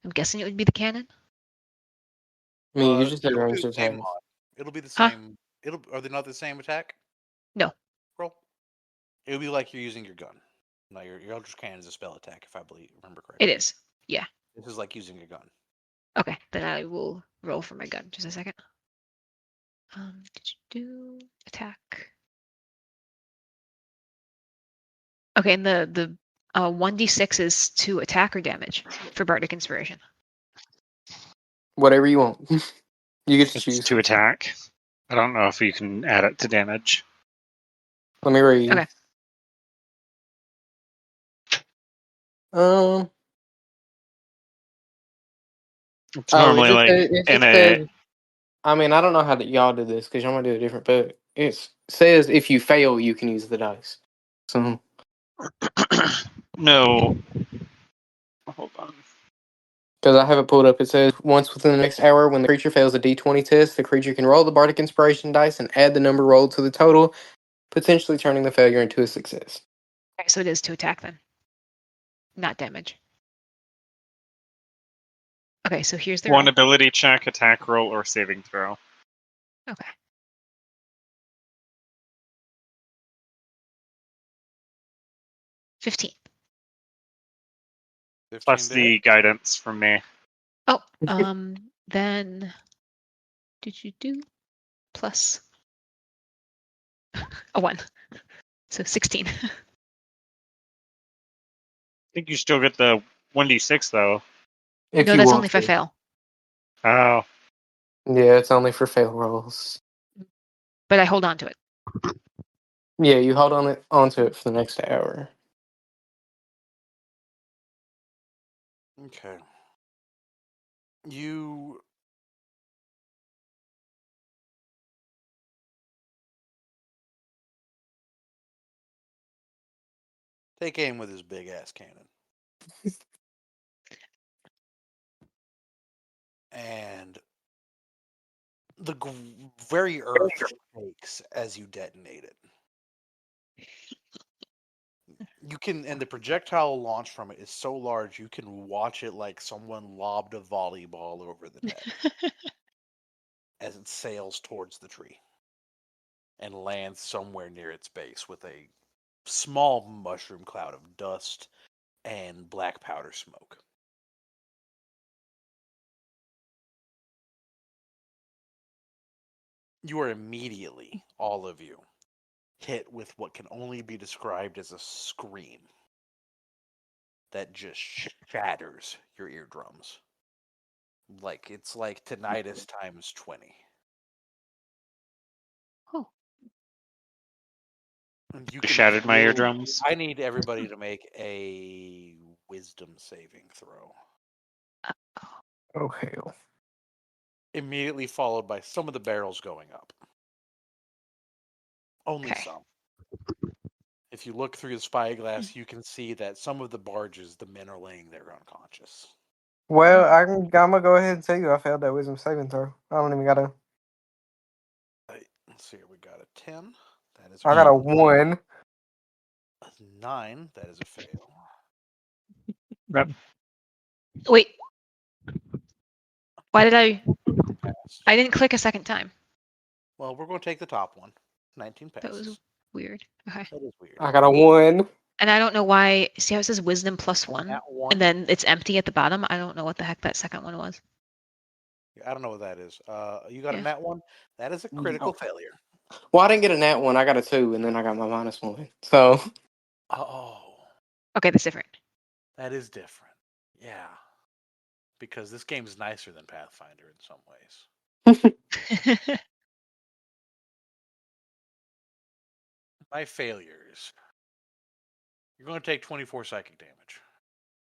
Speaker 4: I'm guessing it would be the cannon.
Speaker 5: I mean, you just said
Speaker 3: It'll be
Speaker 5: ranged
Speaker 3: the same
Speaker 5: attack.
Speaker 3: mod. It'll be the
Speaker 4: Huh?
Speaker 3: same. Are they not the same attack?
Speaker 4: No.
Speaker 3: Roll. It'll be like you're using your gun. No, your Eldritch Cannon is a spell attack, if I remember correctly.
Speaker 4: It is. Yeah.
Speaker 3: This is like using a gun.
Speaker 4: Okay. Then I will roll for my gun. Just a second. Do attack. Okay, and the 1d6 is to attack or damage for Bardic Inspiration.
Speaker 5: Whatever you want. You get to
Speaker 2: It's
Speaker 5: choose.
Speaker 2: to attack. I don't know if you can add it to damage.
Speaker 5: Let me read.
Speaker 4: Okay.
Speaker 2: It's
Speaker 5: Oh,
Speaker 2: normally like
Speaker 5: it
Speaker 2: in
Speaker 5: just
Speaker 2: a.
Speaker 5: says, I mean, I don't know how y'all do this because y'all might do it different, but it says if you fail, you can use the dice. So
Speaker 2: No. Hold on.
Speaker 5: because I have it pulled up, it says once within the next hour, when the creature fails a D20 test, the creature can roll the Bardic Inspiration dice and add the number rolled to the total, potentially turning the failure into a success.
Speaker 4: Okay, so it is to attack then, not damage. Okay, so here's the
Speaker 2: One
Speaker 4: roll.
Speaker 2: ability check, attack roll, or saving throw.
Speaker 4: Okay. $15.
Speaker 3: 15
Speaker 2: Plus
Speaker 3: to
Speaker 2: the
Speaker 3: hit.
Speaker 2: guidance from me.
Speaker 4: Oh, then did you do plus a 1? So 16.
Speaker 2: I think you still get the 1d6 though.
Speaker 5: If
Speaker 4: No,
Speaker 5: you
Speaker 4: that's
Speaker 5: want
Speaker 4: only if I
Speaker 5: to.
Speaker 4: fail.
Speaker 2: Oh.
Speaker 5: Yeah, it's only for fail rolls.
Speaker 4: But I hold on to it.
Speaker 5: Yeah, you hold onto it for the next hour.
Speaker 3: Okay. You take aim with his big ass cannon. And the very earth shakes as you detonate it. You can, and the projectile launch from it is so large you can watch it like someone lobbed a volleyball over the net as it sails towards the tree and lands somewhere near its base with a small mushroom cloud of dust and black powder smoke. You are immediately, all of you, hit with what can only be described as a scream that just shatters your eardrums. Like it's like tinnitus times 20.
Speaker 4: Oh.
Speaker 3: And you
Speaker 2: You
Speaker 3: can
Speaker 2: shattered my
Speaker 3: feel-
Speaker 2: eardrums.
Speaker 3: I need everybody to make a wisdom saving throw.
Speaker 5: Oh hell.
Speaker 3: immediately followed by some of the barrels going up. Only
Speaker 4: Okay.
Speaker 3: some. If you look through the spyglass, you can see that some of the barges, the men are laying there unconscious.
Speaker 5: Well, I'm gonna go ahead and tell you I failed that wisdom saving throw. I don't even gotta.
Speaker 3: Let's see here. We got a 10. That is.
Speaker 5: I got a 1.
Speaker 3: A 9. That is a fail.
Speaker 4: Wait. Why did I?
Speaker 3: Pass.
Speaker 4: I didn't click a second time.
Speaker 3: Well, we're going to take the top one. 19
Speaker 4: That
Speaker 3: passes.
Speaker 4: was weird. Okay.
Speaker 3: That is weird.
Speaker 5: I got a 1.
Speaker 4: And I don't know why. See how it says wisdom +1,
Speaker 3: That one.
Speaker 4: and then it's empty at the bottom. I don't know what the heck that second one was.
Speaker 3: I don't know what that is. You got
Speaker 4: Yeah.
Speaker 3: a nat 1. That is a critical failure.
Speaker 5: Well, I didn't get a nat 1. I got a 2, and then I got my -1. So
Speaker 3: Oh,
Speaker 4: Okay, that's different.
Speaker 3: that is different. Yeah, because this game is nicer than Pathfinder in some ways. My failures. You're going to take 24 psychic damage.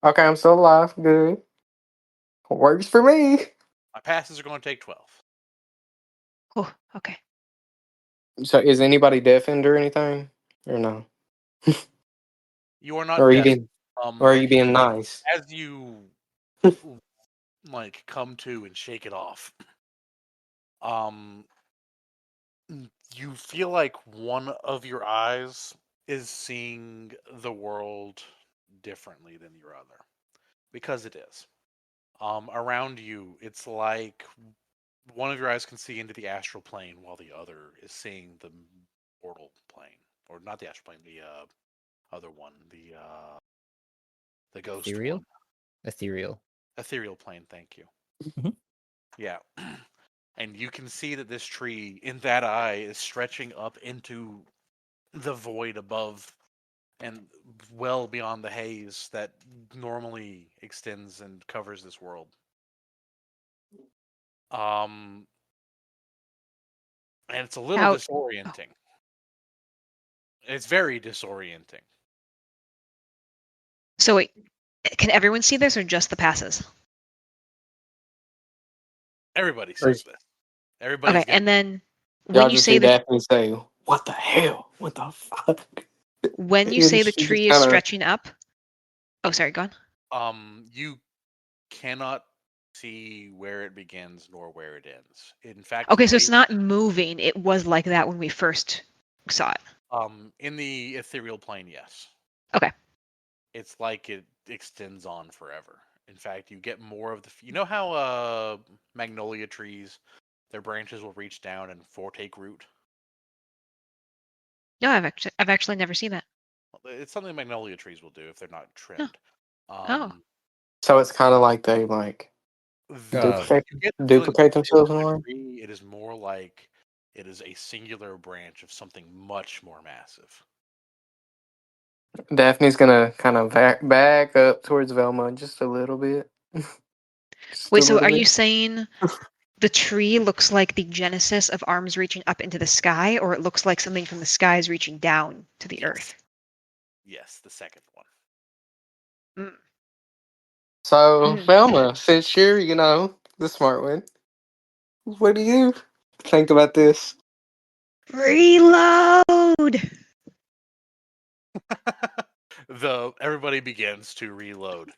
Speaker 5: okay, I'm still alive. Good. Works for me.
Speaker 3: My passes are going to take 12.
Speaker 4: Oh, okay.
Speaker 5: So is anybody deafened or anything? Or no?
Speaker 3: You are not
Speaker 5: Or are you
Speaker 3: deaf.
Speaker 5: being, or are you being nice?
Speaker 3: As you like come to and shake it off, you feel like one of your eyes is seeing the world differently than your other, because it is. Around you, it's like one of your eyes can see into the astral plane, while the other is seeing the mortal plane, or not the astral plane, the other one, the ghost
Speaker 1: Ethereal?
Speaker 3: one.
Speaker 1: Ethereal.
Speaker 3: Plane. Thank you.
Speaker 1: Mhm.
Speaker 3: Yeah. And you can see that this tree in that eye is stretching up into the void above and well beyond the haze that normally extends and covers this world. And it's a little disorienting. It's very disorienting.
Speaker 4: So wait, can everyone see this or just the passes?
Speaker 3: Everybody sees this. Everybody's
Speaker 4: Okay, and then
Speaker 5: Y'all
Speaker 4: when you
Speaker 5: just
Speaker 4: say
Speaker 5: see
Speaker 4: the
Speaker 5: Daphne say, "What the hell? What the fuck?"
Speaker 4: when you
Speaker 5: And
Speaker 4: say the
Speaker 5: she just
Speaker 4: tree is
Speaker 5: kinda-
Speaker 4: stretching up. Oh, sorry, go on.
Speaker 3: You cannot see where it begins nor where it ends. In fact,
Speaker 4: Okay,
Speaker 3: the
Speaker 4: so it's
Speaker 3: way-
Speaker 4: not moving. It was like that when we first saw it.
Speaker 3: in the ethereal plane, yes.
Speaker 4: Okay.
Speaker 3: It's like it extends on forever. In fact, you get more of the. You know how magnolia trees, their branches will reach down and take root.
Speaker 4: No, I've actually never seen that.
Speaker 3: It's something magnolia trees will do if they're not trimmed.
Speaker 4: Oh.
Speaker 5: So it's kind of like they like duplicate,
Speaker 3: you get the feeling
Speaker 5: duplicate
Speaker 3: that
Speaker 5: themselves in
Speaker 3: the
Speaker 5: a way.
Speaker 3: tree, it is more like it is a singular branch of something much more massive.
Speaker 5: Daphne's gonna kind of back up towards Velma just a little bit. Just
Speaker 4: Wait,
Speaker 5: a
Speaker 4: so
Speaker 5: little
Speaker 4: are you
Speaker 5: bit.
Speaker 4: saying the tree looks like the genesis of arms reaching up into the sky, or it looks like something from the sky is reaching down to the earth?
Speaker 3: Yes, the second one.
Speaker 4: Mm.
Speaker 5: So
Speaker 4: Mm.
Speaker 5: Velma, since you're the smart one, what do you think about this?
Speaker 4: Reload!
Speaker 3: Everybody begins to reload.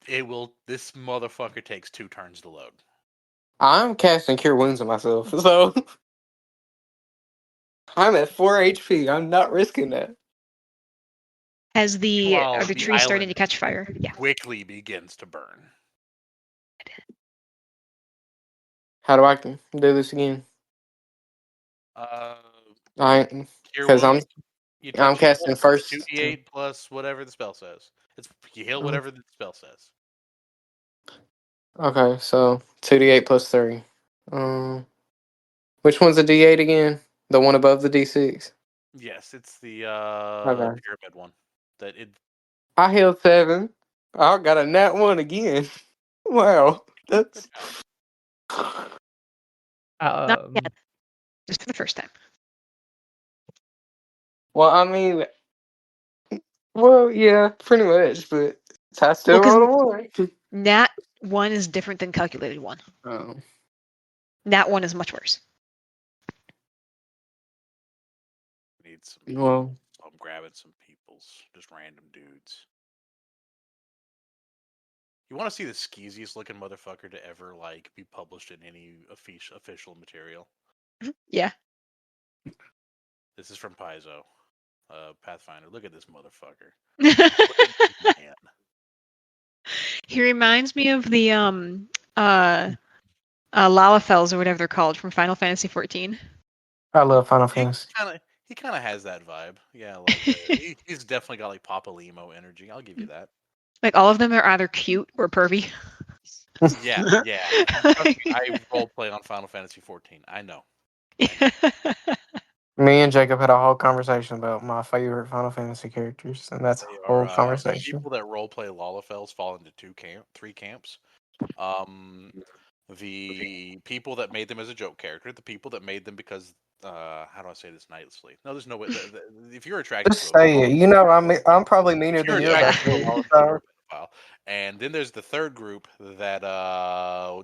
Speaker 3: This motherfucker takes 2 turns to load.
Speaker 5: I'm casting Cure Wounds on myself, so I'm at 4 HP. I'm not risking that.
Speaker 4: Are the
Speaker 3: the
Speaker 4: trees starting
Speaker 3: island
Speaker 4: to catch fire? Yeah.
Speaker 3: quickly begins to burn.
Speaker 5: How do I do this again? I
Speaker 3: Cure
Speaker 5: because
Speaker 3: wounds. You
Speaker 5: I'm
Speaker 3: touch it,
Speaker 5: casting
Speaker 3: it's
Speaker 5: first.
Speaker 3: 2d8 plus whatever the spell says. You heal whatever the spell says.
Speaker 5: Okay, so 2d8 plus 3. Which one's a d8 again? The one above the d6.
Speaker 3: Yes, it's the
Speaker 5: Okay.
Speaker 3: pyramid one. That it.
Speaker 5: I healed 7. I got a nat 1 again. Wow, that's.
Speaker 4: Not yet. Just for the first time.
Speaker 5: Well, I mean, well, yeah, pretty much, but I still
Speaker 4: Well, 'cause
Speaker 5: rolled a 1.
Speaker 4: Nat 1 is different than calculated 1.
Speaker 5: Oh.
Speaker 4: That one is much worse.
Speaker 2: Need some.
Speaker 5: Well,
Speaker 3: I'm grabbing some peoples, just random dudes. You want to see the skeeziest looking motherfucker to ever like be published in any official material?
Speaker 4: Yeah.
Speaker 3: This is from Paizo, Pathfinder. Look at this motherfucker. Look at this man.
Speaker 4: He reminds me of the Lalafels or whatever they're called from Final Fantasy 14.
Speaker 5: I love Final Fantasy.
Speaker 3: He kind of has that vibe. Yeah, like he's definitely got like Papa Limo energy. I'll give you that.
Speaker 4: Like all of them are either cute or pervy.
Speaker 3: Yeah, yeah. Trust me, I roleplay on Final Fantasy 14. I know.
Speaker 5: Me and Jacob had a whole conversation about my favorite Final Fantasy characters, and that's a
Speaker 3: They
Speaker 5: whole
Speaker 3: are
Speaker 5: conversation.
Speaker 3: people that roleplay Lalafels fall into three camps. The people that made them as a joke character, the people that made them because how do I say this nicely? No, there's no way. If you're attracted
Speaker 5: Just
Speaker 3: to
Speaker 5: say it. You know, I'm probably meaner
Speaker 3: if you're
Speaker 5: than you
Speaker 3: attracted
Speaker 5: about
Speaker 3: to a
Speaker 5: this.
Speaker 3: Lalafell,
Speaker 5: So.
Speaker 3: you're a pedophile. And then there's the third group that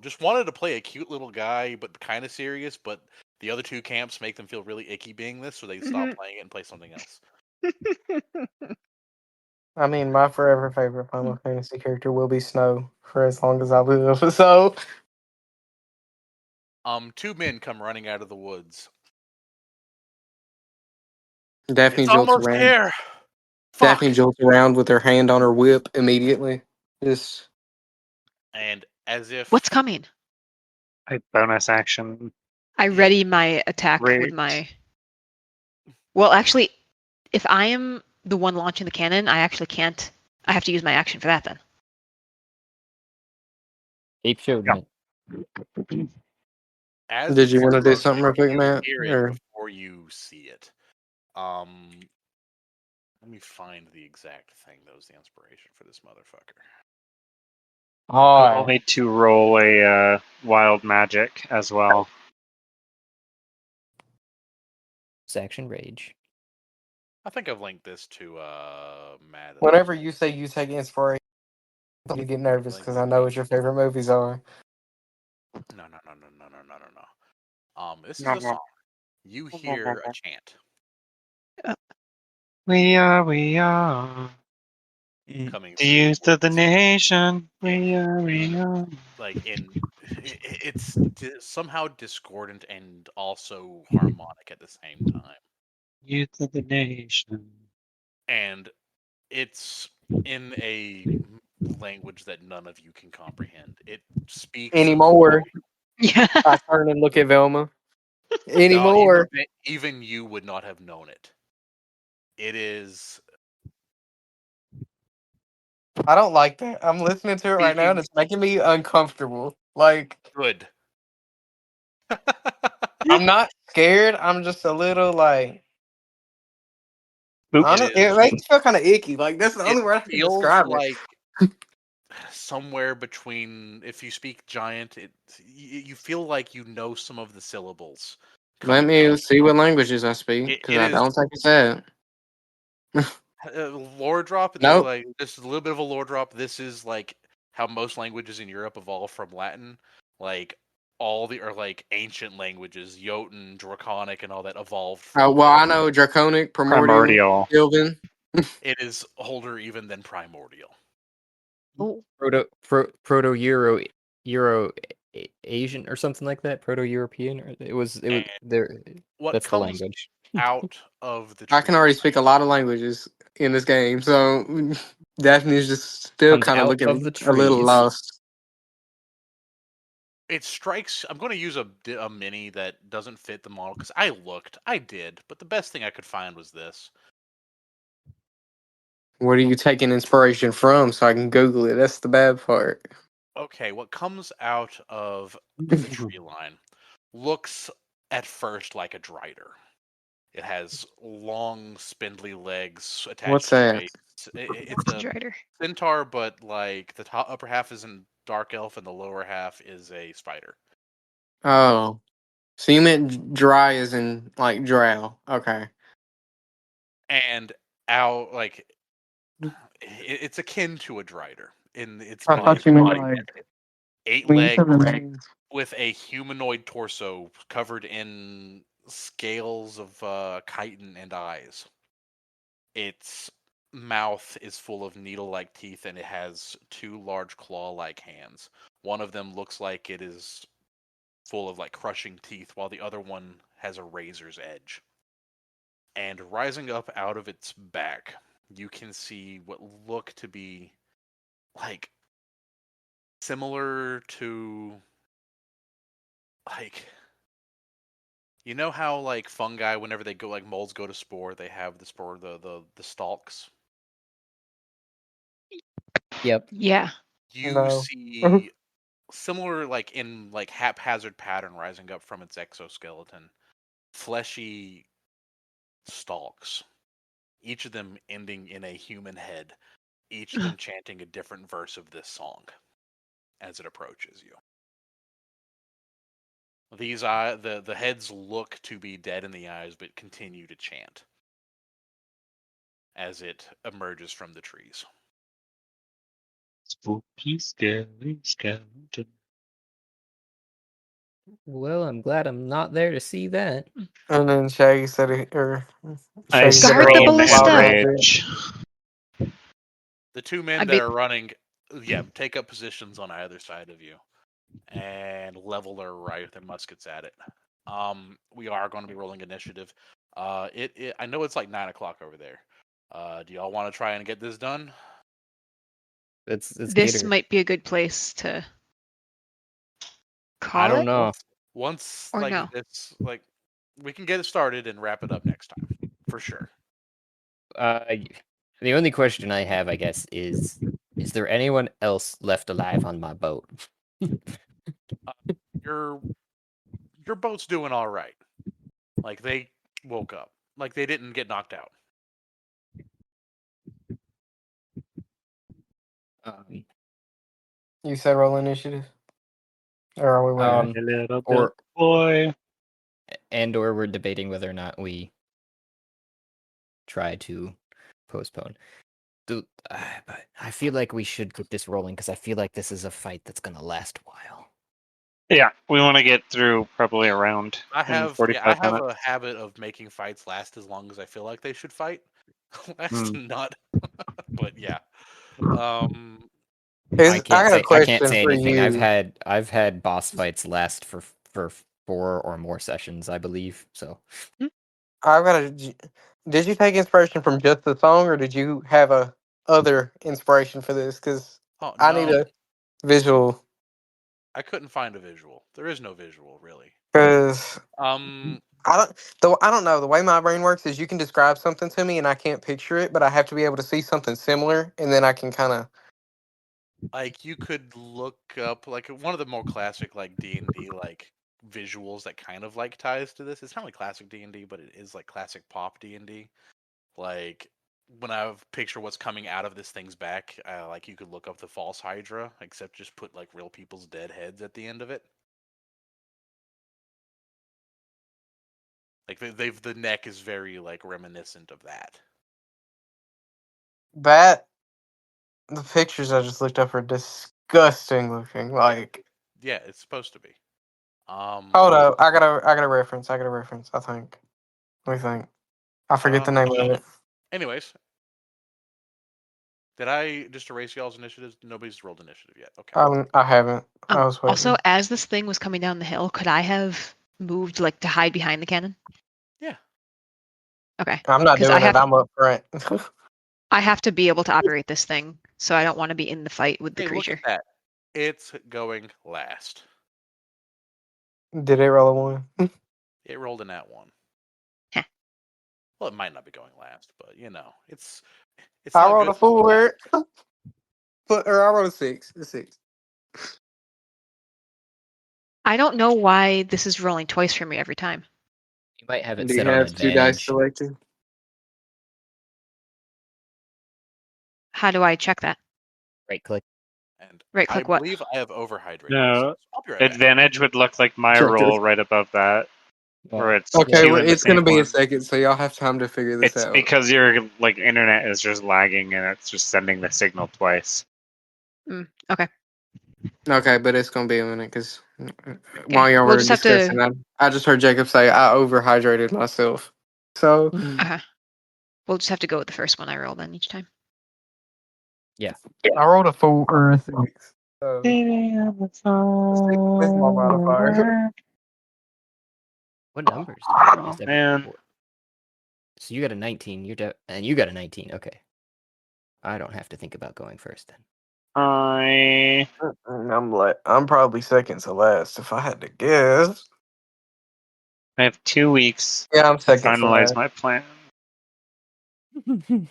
Speaker 3: just wanted to play a cute little guy, but kind of serious. But the other two camps make them feel really icky being this, so they stop playing it and play something else.
Speaker 5: I mean, my forever favorite Final Fantasy character will be Snow for as long as I live. So,
Speaker 3: Two men come running out of the woods.
Speaker 5: Daphne
Speaker 3: It's
Speaker 5: jolts
Speaker 3: almost
Speaker 5: around.
Speaker 3: here. Fuck.
Speaker 5: Daphne jolts around with her hand on her whip immediately. Just
Speaker 3: And as if
Speaker 4: What's coming?
Speaker 2: A bonus action.
Speaker 4: I ready my attack with
Speaker 2: Rage.
Speaker 4: my. Well, actually, if I am the one launching the cannon, I actually can't. I have to use my action for that then.
Speaker 1: Ape showed
Speaker 2: Yeah.
Speaker 1: me.
Speaker 3: as
Speaker 5: did
Speaker 3: it's
Speaker 5: you want to do
Speaker 3: approaching,
Speaker 5: something real quick,
Speaker 3: you
Speaker 5: Matt?
Speaker 3: hear
Speaker 5: Or
Speaker 3: it before you see it. Let me find the exact thing that was the inspiration for this motherfucker.
Speaker 2: I'll need to roll a wild magic as well.
Speaker 1: Section rage.
Speaker 3: I think I've linked this to Matt.
Speaker 5: whenever you say you take inspiration, you get nervous because I know what your favorite movies are.
Speaker 3: No. This is a song. You hear a chant
Speaker 2: We are
Speaker 3: coming
Speaker 2: the
Speaker 3: through.
Speaker 2: youth of the nation. We are.
Speaker 3: Like it's somehow discordant and also harmonic at the same time.
Speaker 2: Youth of the nation.
Speaker 3: And it's in a language that none of you can comprehend. It speaks of-
Speaker 5: Anymore.
Speaker 4: Yeah.
Speaker 5: I turn and look at Velma.
Speaker 3: No,
Speaker 5: Anymore.
Speaker 3: even you would not have known it. It is.
Speaker 5: I don't like that. I'm listening to it right now and it's making me uncomfortable. Like,
Speaker 3: Good.
Speaker 5: I'm not scared. I'm just a little like.
Speaker 2: Oops.
Speaker 5: It makes me feel kind of icky. Like, that's the only
Speaker 3: It
Speaker 5: word I can
Speaker 3: feels
Speaker 5: describe it.
Speaker 3: like somewhere between. If you speak giant, you feel like you know some of the syllables.
Speaker 5: Let me see what languages I speak because I don't think it's that.
Speaker 3: Lore drop.
Speaker 5: Nope.
Speaker 3: Like this is a little bit of a lore drop. This is like how most languages in Europe evolve from Latin. Like all the like ancient languages, Jotun, Draconic, and all that evolved.
Speaker 5: Well, I know Draconic, Primordial, Sylvan.
Speaker 3: It is older even than Primordial.
Speaker 4: Oh.
Speaker 1: Proto Euro Asian or something like that. Proto European. It was there.
Speaker 3: What
Speaker 1: That's the
Speaker 3: comes
Speaker 1: language.
Speaker 3: out of the
Speaker 5: I can already speak a lot of languages in this game, so Daphne's just still
Speaker 1: Comes
Speaker 5: kind of
Speaker 1: out
Speaker 5: looking
Speaker 1: of the
Speaker 5: a little
Speaker 1: trees.
Speaker 5: lost.
Speaker 3: It strikes. I'm going to use a mini that doesn't fit the model because I did, but the best thing I could find was this.
Speaker 5: What are you taking inspiration from so I can Google it? That's the bad part.
Speaker 3: Okay, what comes out of the tree line looks at first like a drider. It has long, spindly legs attached
Speaker 5: What's
Speaker 3: to the
Speaker 5: that?
Speaker 3: base. It's a
Speaker 4: Drider.
Speaker 3: centaur, but like the upper half is a dark elf and the lower half is a spider.
Speaker 5: Oh. So you meant dry as in like drow. Okay.
Speaker 3: And out like it's akin to a drider in its
Speaker 5: I
Speaker 3: body.
Speaker 5: thought you meant like
Speaker 2: 8-legged with a humanoid torso covered in scales of chitin and eyes. Its mouth is full of needle-like teeth, and it has 2 large claw-like hands. One of them looks like it is full of like crushing teeth, while the other one has a razor's edge. And rising up out of its back, you can see what look to be like similar to like, you know how like fungi, whenever they go, like molds go to spore, they have the spore, the stalks.
Speaker 1: Yep.
Speaker 4: Yeah.
Speaker 2: You
Speaker 5: No.
Speaker 2: see similar, like in like haphazard pattern rising up from its exoskeleton, fleshy stalks, each of them ending in a human head, each of them chanting a different verse of this song as it approaches you. These the heads look to be dead in the eyes, but continue to chant as it emerges from the trees.
Speaker 6: Spooky, scary skeleton.
Speaker 1: Well, I'm glad I'm not there to see that.
Speaker 5: And then Shaggy said it,
Speaker 6: I
Speaker 5: Shaggy said
Speaker 4: Guard the
Speaker 6: scream
Speaker 4: ballista.
Speaker 6: in rage.
Speaker 2: The 2 men
Speaker 4: I
Speaker 2: that
Speaker 4: mean-
Speaker 2: are running, take up positions on either side of you and level their muskets at it. We are going to be rolling initiative. I know it's like 9 o'clock over there. Do y'all want to try and get this done?
Speaker 1: It's
Speaker 4: This
Speaker 1: Gator.
Speaker 4: might be a good place to call
Speaker 1: I don't
Speaker 4: it.
Speaker 1: know.
Speaker 2: Once
Speaker 4: Or
Speaker 2: like
Speaker 4: no.
Speaker 2: this, like we can get it started and wrap it up next time for sure.
Speaker 1: The only question I have, I guess, is there anyone else left alive on my boat?
Speaker 2: Your boat's doing all right. Like they woke up. Like they didn't get knocked out.
Speaker 5: You said roll initiative? Or are we waiting?
Speaker 6: A little
Speaker 1: or-
Speaker 6: bit boy.
Speaker 1: Or we're debating whether or not we try to postpone. But I feel like we should get this rolling because I feel like this is a fight that's gonna last a while.
Speaker 6: Yeah, we want to get through probably around
Speaker 2: I
Speaker 6: in
Speaker 2: have
Speaker 6: 45 minutes.
Speaker 2: a habit of making fights last as long as I feel like they should fight. Last not, but yeah.
Speaker 1: I
Speaker 5: I got a
Speaker 1: I
Speaker 5: question
Speaker 1: can't say
Speaker 5: for
Speaker 1: anything.
Speaker 5: you.
Speaker 1: I've had boss fights last for 4 or more sessions, I believe. So
Speaker 5: I've got a. Did you take inspiration from just the song, or did you have a other inspiration for this? Because
Speaker 2: Oh,
Speaker 5: I need
Speaker 2: no,
Speaker 5: a visual.
Speaker 2: I couldn't find a visual. There is no visual, really.
Speaker 5: Because
Speaker 2: Um,
Speaker 5: I don't know. The way my brain works is you can describe something to me and I can't picture it, but I have to be able to see something similar, and then I can kind of.
Speaker 2: like you could look up like one of the more classic like D&D like visuals that kind of like ties to this. It's not like classic D&D, but it is like classic pop D&D. Like when I picture what's coming out of this thing's back, like you could look up the false Hydra, except just put like real people's dead heads at the end of it. Like the neck is very like reminiscent of that.
Speaker 5: The pictures I just looked up are disgusting looking. Like,
Speaker 2: Yeah, it's supposed to be.
Speaker 5: hold up, I got a reference. I think. Let me think. I forget the name of it.
Speaker 2: Anyways, did I just erase y'all's initiatives? Nobody's rolled initiative yet. Okay.
Speaker 5: I haven't. I was waiting.
Speaker 4: Also, as this thing was coming down the hill, could I have moved like to hide behind the cannon?
Speaker 2: Yeah.
Speaker 4: Okay.
Speaker 5: I'm not
Speaker 4: 'cause
Speaker 5: doing
Speaker 4: I
Speaker 5: it.
Speaker 4: have-
Speaker 5: I'm up front.
Speaker 4: I have to be able to operate this thing, so I don't want to be in the fight with the
Speaker 2: Hey,
Speaker 4: creature.
Speaker 2: look at that. It's going last.
Speaker 5: Did it roll a 1?
Speaker 2: It rolled in that one.
Speaker 4: Heh.
Speaker 2: Well, it might not be going last, but you know, it's.
Speaker 5: I
Speaker 2: not
Speaker 5: rolled
Speaker 2: good
Speaker 5: a
Speaker 2: to go last.
Speaker 5: 4. Or I rolled a 6. A 6.
Speaker 4: I don't know why this is rolling twice for me every time.
Speaker 1: you might have it
Speaker 5: Do you
Speaker 1: set on
Speaker 5: have 2 dice
Speaker 1: advantage.
Speaker 5: selected?
Speaker 4: How do I check that?
Speaker 1: Right click.
Speaker 2: And
Speaker 4: Right
Speaker 2: I
Speaker 4: click what?
Speaker 2: believe I have overhydrated.
Speaker 6: No,
Speaker 2: I'll be right back.
Speaker 6: Advantage would look like my
Speaker 5: Check
Speaker 6: roll
Speaker 5: this.
Speaker 6: right above that, where it's
Speaker 5: Okay,
Speaker 6: two
Speaker 5: well,
Speaker 6: in the
Speaker 5: it's gonna
Speaker 6: same
Speaker 5: be
Speaker 6: one.
Speaker 5: a second, so y'all have time to figure this
Speaker 6: It's
Speaker 5: out.
Speaker 6: because your like internet is just lagging and it's just sending the signal twice.
Speaker 4: Okay.
Speaker 5: Okay, but it's gonna be a minute because while y'all
Speaker 4: We'll
Speaker 5: were
Speaker 4: just have to.
Speaker 5: discussing, I just heard Jacob say I overhydrated myself. So
Speaker 4: We'll just have to go with the first one I roll then each time.
Speaker 5: I rolled a 4 or a 6. So with my modifier.
Speaker 1: What numbers do you use?
Speaker 6: Man.
Speaker 1: So you got a 19. And you got a 19. Okay. I don't have to think about going first then.
Speaker 5: I'm probably second to last if I had to guess.
Speaker 6: I have 2 weeks
Speaker 5: Yeah, I'm
Speaker 6: to
Speaker 5: second to
Speaker 6: finalize
Speaker 5: last.
Speaker 6: my plan.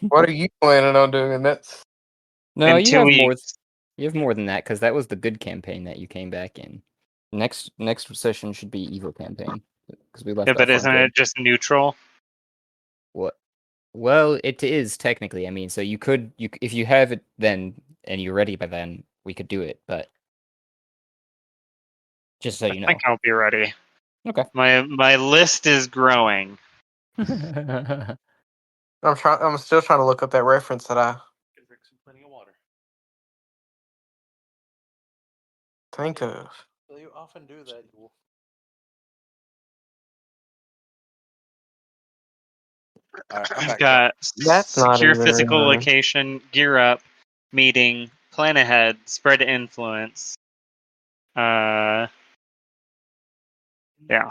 Speaker 5: What are you planning on doing? That's
Speaker 1: No,
Speaker 6: In
Speaker 1: you
Speaker 6: 2
Speaker 1: have more.
Speaker 6: weeks.
Speaker 1: You have more than that because that was the good campaign that you came back in. Next session should be evil campaign because we left
Speaker 6: Yeah, but
Speaker 1: off on
Speaker 6: isn't
Speaker 1: good.
Speaker 6: it just neutral?
Speaker 1: What? Well, it is technically. I mean, so you could if you have it then and you're ready by then, we could do it. But just so
Speaker 6: I
Speaker 1: you know.
Speaker 6: think I'll be ready.
Speaker 1: Okay.
Speaker 6: My list is growing.
Speaker 5: I'm still trying to look up that reference that I
Speaker 3: Can drink some plenty of water.
Speaker 5: think of.
Speaker 3: So you often do that. You will. All right, I'm
Speaker 6: I've
Speaker 3: back.
Speaker 6: got
Speaker 5: That's not
Speaker 6: secure
Speaker 5: even
Speaker 6: physical location, gear up, meeting, plan ahead, spread influence. Yeah.
Speaker 5: I'm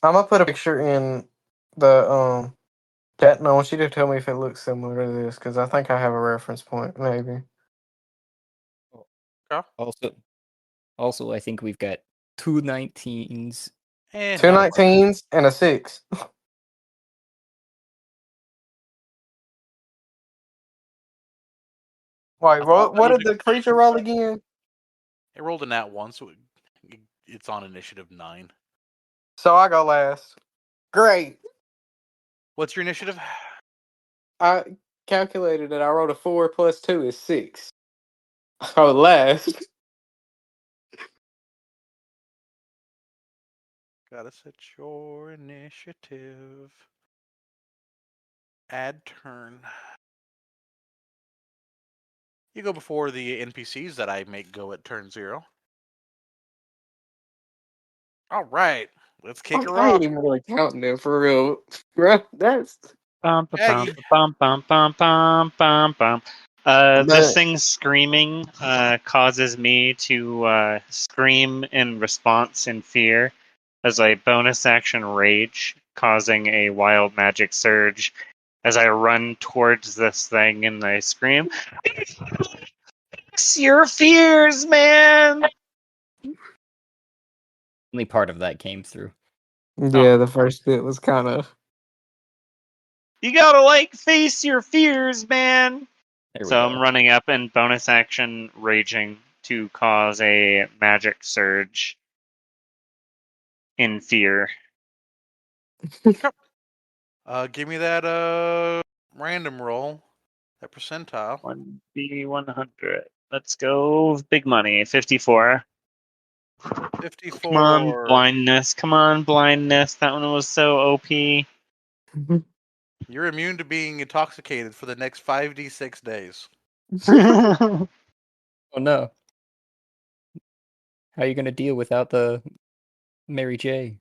Speaker 5: gonna put a picture in the chat. And I want you to tell me if it looks similar to this because I think I have a reference point. Maybe.
Speaker 3: Okay.
Speaker 1: Also, I think we've got 2 19s.
Speaker 3: And
Speaker 5: 2
Speaker 3: not a
Speaker 5: 19s and a 6. Wait,
Speaker 3: I thought
Speaker 5: what
Speaker 3: that
Speaker 5: did the creature roll again?
Speaker 3: it rolled a nat 1, so it's on initiative 9.
Speaker 5: So I go last. Great.
Speaker 3: What's your initiative?
Speaker 5: I calculated that I rolled a 4 plus 2 is 6. Oh, last.
Speaker 3: Gotta set your initiative. Add turn. You go before the NPCs that I make go at turn 0. All right, let's kick her
Speaker 5: I ain't
Speaker 3: off.
Speaker 5: even really counting them for real. Bro, that's.
Speaker 6: Bum, ba, bum,
Speaker 3: Aggie.
Speaker 6: bum, bum, bum, bum, bum, bum. This
Speaker 5: But
Speaker 6: thing screaming causes me to scream in response in fear as a bonus action rage, causing a wild magic surge as I run towards this thing and I scream, "It's your fears, man!"
Speaker 1: Only part of that came through.
Speaker 5: yeah, the first bit was kind of.
Speaker 6: You gotta face your fears, man.
Speaker 1: There we
Speaker 6: So
Speaker 1: go.
Speaker 6: I'm running up and bonus action raging to cause a magic surge in fear.
Speaker 3: Give me that random roll, that percentile.
Speaker 6: 1d100. Let's go big money. 54.
Speaker 3: 54.
Speaker 6: Come on, blindness. Come on, blindness. That one was so OP.
Speaker 3: You're immune to being intoxicated for the next 5d6 days.
Speaker 1: Oh no. How are you gonna deal without the Mary J?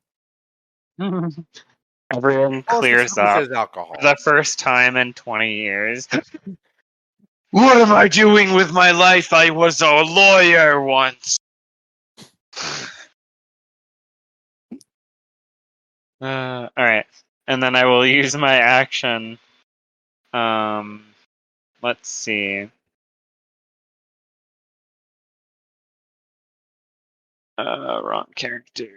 Speaker 6: Everyone
Speaker 3: Well,
Speaker 6: clears
Speaker 3: specifically
Speaker 6: up
Speaker 3: says alcohol.
Speaker 6: for the first time in 20 years. What am I doing with my life? I was a lawyer once. All right, and then I will use my action. Let's see. Wrong character.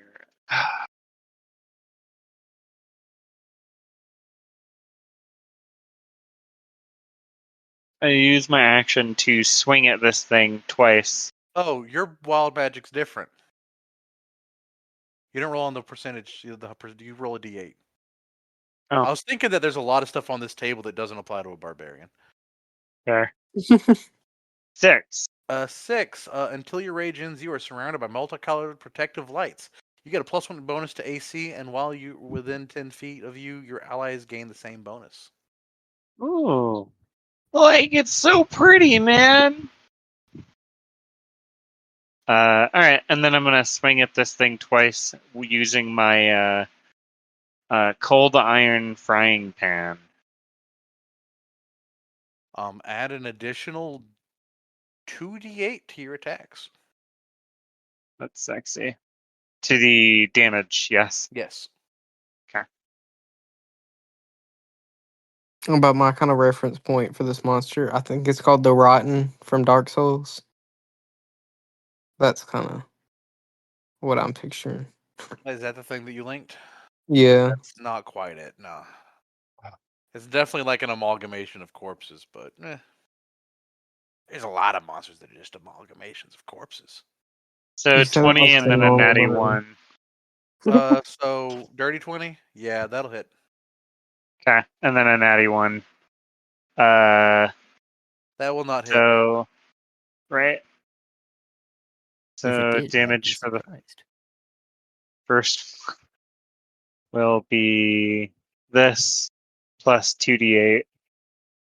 Speaker 6: I use my action to swing at this thing twice.
Speaker 3: Oh, your wild magic's different. You don't roll on the percentage. You roll a d8.
Speaker 6: Oh.
Speaker 3: I was thinking that there's a lot of stuff on this table that doesn't apply to a barbarian.
Speaker 6: There. 6.
Speaker 3: 6. Until your rage ends, you are surrounded by multicolored protective lights. You get a +1 bonus to AC, and while you're within 10 feet of you, your allies gain the same bonus.
Speaker 6: Ooh. It's so pretty, man. All right, and then I'm gonna swing at this thing twice using my cold iron frying pan.
Speaker 3: Add an additional 2d8 to your attacks.
Speaker 6: That's sexy. To the damage, yes.
Speaker 3: Yes.
Speaker 5: About my kind of reference point for this monster, I think it's called the Rotten from Dark Souls. That's kind of what I'm picturing.
Speaker 3: Is that the thing that you linked?
Speaker 5: Yeah.
Speaker 3: That's not quite it, no. It's definitely like an amalgamation of corpses, but there's a lot of monsters that are just amalgamations of corpses.
Speaker 6: So
Speaker 5: You sound
Speaker 6: 20
Speaker 5: like
Speaker 6: and then a
Speaker 5: Samuel
Speaker 6: natty
Speaker 5: L.
Speaker 6: 1.
Speaker 3: So dirty 20? Yeah, that'll hit.
Speaker 6: Okay, and then a natty 1. Uh,
Speaker 3: That will not hit.
Speaker 6: so right.
Speaker 1: If it
Speaker 6: So
Speaker 1: did, I'd be
Speaker 6: damage for the
Speaker 1: surprised.
Speaker 6: first will be this plus 2d8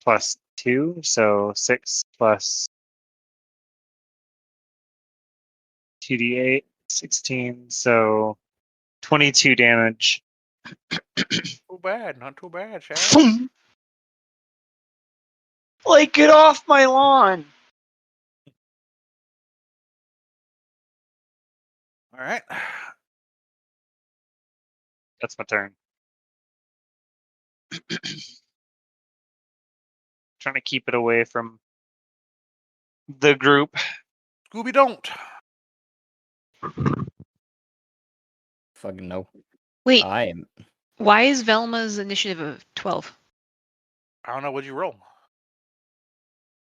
Speaker 6: plus 2, so 6 plus 2d8, 16, so 22 damage.
Speaker 3: Too bad, not too bad, Shad.
Speaker 6: Like, get off my lawn!
Speaker 3: All right.
Speaker 6: That's my turn. Trying to keep it away from the group.
Speaker 3: Scooby don't.
Speaker 1: Fucking no.
Speaker 4: Wait,
Speaker 1: I am.
Speaker 4: why is Velma's initiative of 12?
Speaker 3: I don't know. What'd you roll?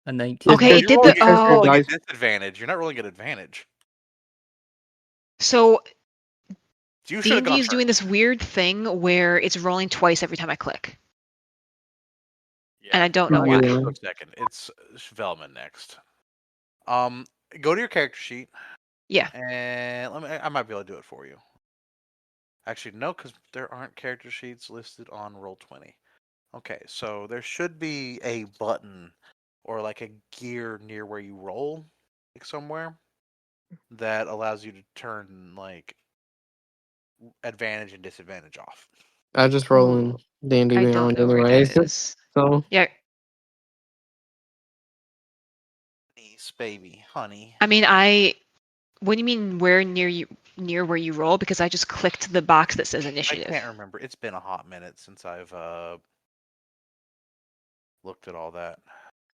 Speaker 1: A 19.
Speaker 4: Okay, it
Speaker 3: You're
Speaker 4: did
Speaker 3: rolling,
Speaker 4: the.
Speaker 3: you're
Speaker 5: Because your
Speaker 3: rolling at
Speaker 5: dice-
Speaker 3: disadvantage. You're not rolling at advantage.
Speaker 4: So
Speaker 3: You should have
Speaker 4: D&D
Speaker 3: gone
Speaker 4: is doing this weird thing where it's rolling twice every time I click.
Speaker 3: Yeah.
Speaker 4: And I don't know
Speaker 3: I'll
Speaker 4: why.
Speaker 3: get to it for a second. It's Velma next. Go to your character sheet.
Speaker 4: Yeah.
Speaker 3: And I might be able to do it for you. Actually, no, because there aren't character sheets listed on Roll20. Okay, so there should be a button or like a gear near where you roll, like somewhere, that allows you to turn like advantage and disadvantage off.
Speaker 5: I just roll in D&D
Speaker 4: I don't
Speaker 5: Beyond
Speaker 4: know where
Speaker 5: anyways.
Speaker 4: that is.
Speaker 5: So
Speaker 4: Yeah,
Speaker 3: Niece, baby, honey.
Speaker 4: I mean, what do you mean where near where you roll? Because I just clicked the box that says
Speaker 3: I
Speaker 4: initiative.
Speaker 3: can't remember. It's been a hot minute since I've looked at all that.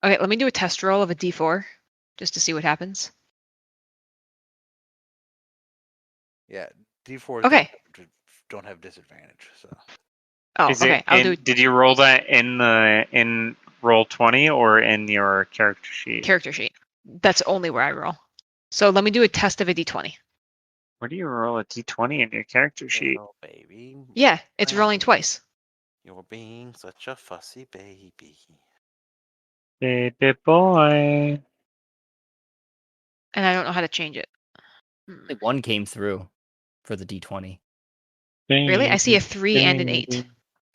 Speaker 4: Okay, let me do a test roll of a D4 just to see what happens.
Speaker 3: Yeah, D4s
Speaker 4: Okay.
Speaker 3: don't have disadvantage. So
Speaker 4: Oh,
Speaker 6: Is
Speaker 4: okay.
Speaker 6: it
Speaker 4: I'll do
Speaker 6: did you roll that in roll 20 or in your character sheet?
Speaker 4: character sheet. That's only where I roll. So let me do a test of a D20.
Speaker 6: Where do you roll a d20 in your character sheet?
Speaker 3: little baby.
Speaker 4: Yeah, it's rolling twice.
Speaker 3: You're being such a fussy baby.
Speaker 6: Baby boy.
Speaker 4: And I don't know how to change it.
Speaker 1: Only one came through for the D20.
Speaker 4: Really? I see a 3 and an 8.
Speaker 6: Baby.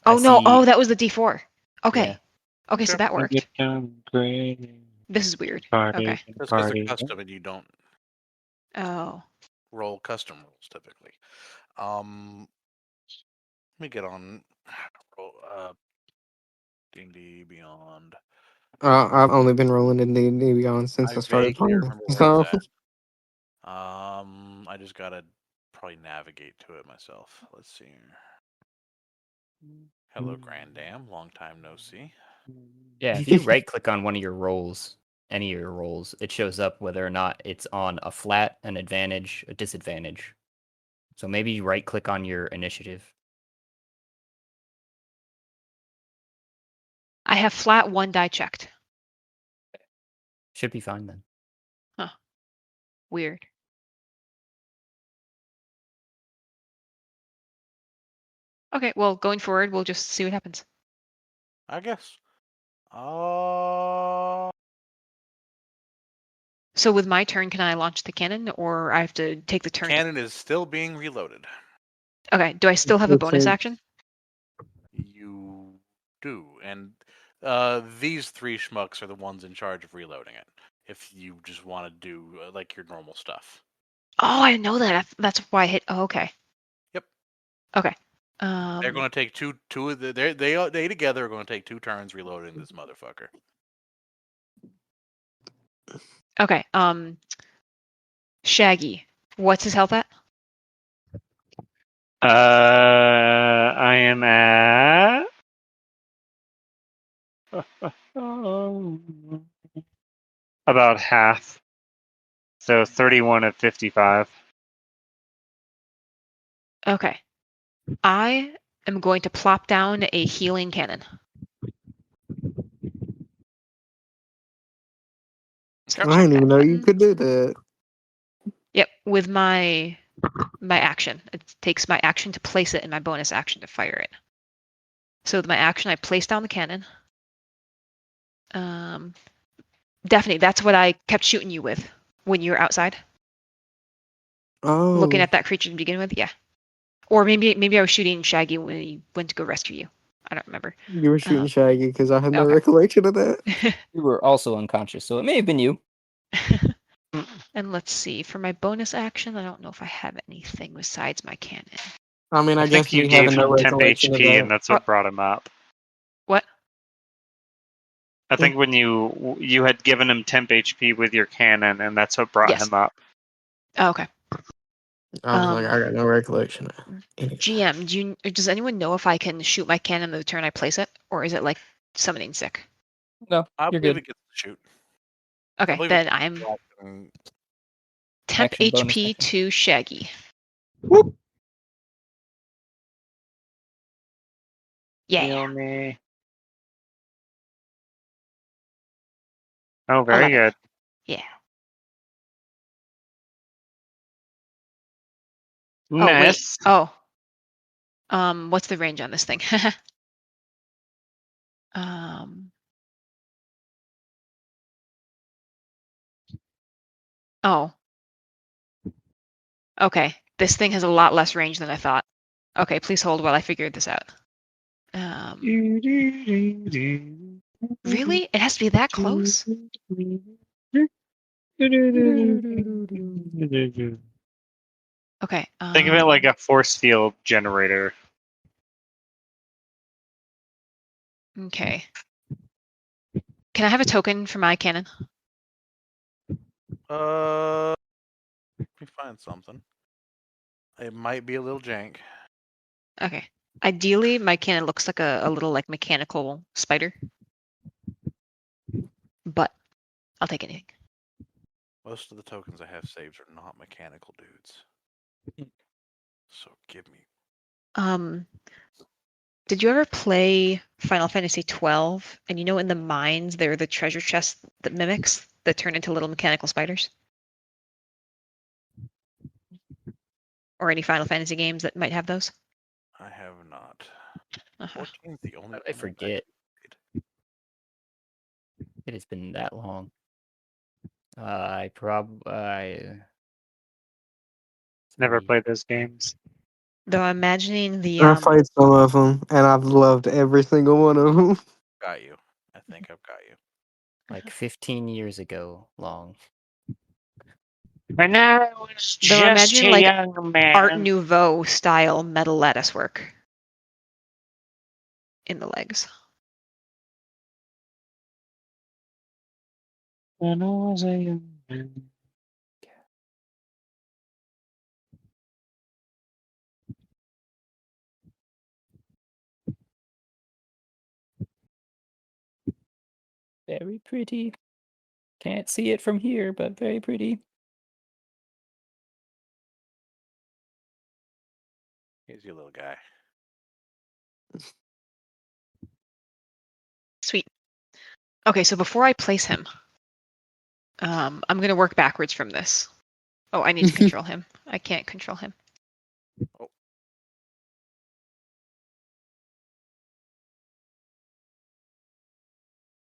Speaker 4: Oh,
Speaker 1: I
Speaker 4: no.
Speaker 1: see-
Speaker 4: Oh, that was the D4. Okay.
Speaker 1: Yeah.
Speaker 4: Okay, so that worked.
Speaker 6: Great.
Speaker 4: This is weird.
Speaker 6: Party,
Speaker 4: Okay.
Speaker 3: That's because they're
Speaker 6: party.
Speaker 3: custom and you don't
Speaker 4: Oh.
Speaker 3: roll custom rolls typically. Let me get on D&D Beyond.
Speaker 5: I've only been rolling in D&D Beyond since I started
Speaker 3: vaguely
Speaker 5: playing.
Speaker 3: remember where
Speaker 5: So
Speaker 3: it's at. I just gotta probably navigate to it myself. Let's see here. Hello, Grandam. Long time no see.
Speaker 1: Yeah, if you right click on one of your rolls, any of your rolls, it shows up whether or not it's on a flat, an advantage, a disadvantage. So maybe you right click on your initiative.
Speaker 4: I have flat 1 die checked.
Speaker 1: Should be fine then.
Speaker 4: Weird. Okay, well, going forward, we'll just see what happens.
Speaker 3: I guess.
Speaker 4: So with my turn, can I launch the cannon, or I have to take the turn?
Speaker 3: Cannon is still being reloaded.
Speaker 4: Okay, do I still have a
Speaker 5: It's
Speaker 4: bonus
Speaker 5: a-
Speaker 4: action?
Speaker 3: You do, and these 3 schmucks are the ones in charge of reloading it. If you just want to do like your normal stuff.
Speaker 4: Oh, I didn't know that. That's why I hit. Oh, okay.
Speaker 3: Yep.
Speaker 4: Okay.
Speaker 3: They're going to take two of the they together are going to take 2 turns reloading this motherfucker.
Speaker 4: Okay. Shaggy. What's his health at?
Speaker 6: I am at about half. So 31 of 55.
Speaker 4: Okay. I am going to plop down a healing cannon. So
Speaker 3: Okay.
Speaker 5: I
Speaker 4: check
Speaker 5: didn't
Speaker 4: that
Speaker 5: even know you
Speaker 4: button.
Speaker 5: could do that.
Speaker 4: Yep, with my action. It takes my action to place it and my bonus action to fire it. So with my action, I place down the cannon. Definitely, that's what I kept shooting you with when you were outside,
Speaker 5: Oh,
Speaker 4: looking at that creature to begin with. Yeah, or maybe I was shooting Shaggy when he went to go rescue you. I don't remember.
Speaker 5: you were shooting Shaggy because I had no
Speaker 4: okay.
Speaker 5: recollection of that.
Speaker 1: You were also unconscious, so it may have been you.
Speaker 4: And let's see. For my bonus action, I don't know if I have anything besides my cannon.
Speaker 5: I mean,
Speaker 6: I
Speaker 5: I
Speaker 6: think
Speaker 5: guess
Speaker 6: you
Speaker 5: me
Speaker 6: gave
Speaker 5: having no
Speaker 6: him temp
Speaker 5: recollection of
Speaker 6: HP, and
Speaker 5: that.
Speaker 6: that's what brought him up.
Speaker 4: What?
Speaker 6: I think when you had given him temp HP with your cannon, and that's what brought
Speaker 4: Yes.
Speaker 6: him up.
Speaker 4: Oh, okay.
Speaker 5: I was like, I got no recollection of it.
Speaker 4: GM, does anyone know if I can shoot my cannon the turn I place it, or is it like summoning sick?
Speaker 1: No,
Speaker 3: I
Speaker 1: you're
Speaker 3: believe
Speaker 1: good.
Speaker 3: it gets to shoot.
Speaker 4: Okay,
Speaker 3: believe
Speaker 4: then
Speaker 3: it-
Speaker 4: I'm
Speaker 3: Mm,
Speaker 4: temp
Speaker 1: Action, bonus
Speaker 4: HP
Speaker 1: action.
Speaker 4: to Shaggy.
Speaker 1: Whoop.
Speaker 4: Yeah.
Speaker 6: Heal me. Oh, very
Speaker 4: 11.
Speaker 6: good.
Speaker 4: Yeah. Oh wait.
Speaker 6: Miss.
Speaker 4: Oh. What's the range on this thing? um. Oh. Okay. This thing has a lot less range than I thought. Okay, please hold while I figure this out. Really? It has to be that close? Okay.
Speaker 6: Think of it like a force field generator.
Speaker 4: Okay. Can I have a token for my cannon?
Speaker 3: let me find something. It might be a little jank.
Speaker 4: Okay. Ideally, my cannon looks like a little like mechanical spider. But I'll take anything.
Speaker 3: Most of the tokens I have saved are not mechanical dudes. So give me.
Speaker 4: Did you ever play Final Fantasy 12? And you know in the mines there are the treasure chests that mimics that turn into little mechanical spiders? Or any Final Fantasy games that might have those?
Speaker 3: I have not.
Speaker 4: Uh-huh.
Speaker 3: 14 is the only.
Speaker 1: I forget. It has been that long.
Speaker 6: Never played those games.
Speaker 4: Though I'm imagining the
Speaker 5: I've played some of them, and I've loved every single one of them.
Speaker 3: Got you. I think I've got you.
Speaker 1: like 15 years ago long.
Speaker 6: When I was
Speaker 4: Though I'm
Speaker 6: just
Speaker 4: imagining
Speaker 6: a
Speaker 4: like
Speaker 6: young man.
Speaker 4: Art Nouveau style metal lattice work in the legs.
Speaker 6: When I was a young man.
Speaker 1: Very pretty. Can't see it from here, but very pretty.
Speaker 3: Here's your little guy.
Speaker 4: Sweet. Okay, so before I place him, I'm going to work backwards from this. Oh, I need to control him. I can't control him.
Speaker 3: Oh.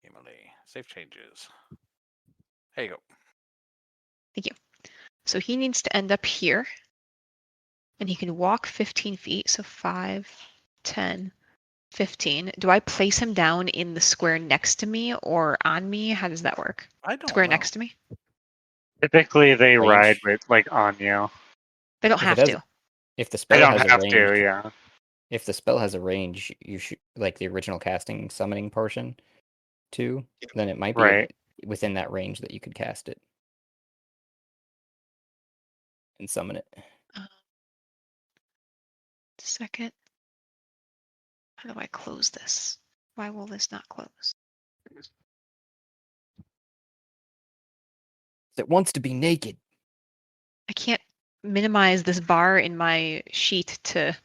Speaker 3: Emily, save changes. There you go.
Speaker 4: Thank you. So he needs to end up here. And he can walk 15 feet. So 5, 10, 15. Do I place him down in the square next to me or on me? How does that work?
Speaker 3: I don't
Speaker 4: Square
Speaker 3: know.
Speaker 4: next to me?
Speaker 6: Typically, they
Speaker 1: Range.
Speaker 6: ride with like on you.
Speaker 4: They don't
Speaker 1: If
Speaker 4: have
Speaker 1: it has,
Speaker 4: to.
Speaker 1: if the
Speaker 6: They
Speaker 1: spell
Speaker 6: don't
Speaker 1: has a
Speaker 6: have
Speaker 1: range,
Speaker 6: to, yeah.
Speaker 1: if the spell has a range, you should like the original casting summoning portion too. Then it might be
Speaker 6: Right.
Speaker 1: within that range that you could cast it and summon it.
Speaker 4: Second. How do I close this? Why will this not close?
Speaker 1: It wants to be naked.
Speaker 4: I can't minimize this bar in my sheet to.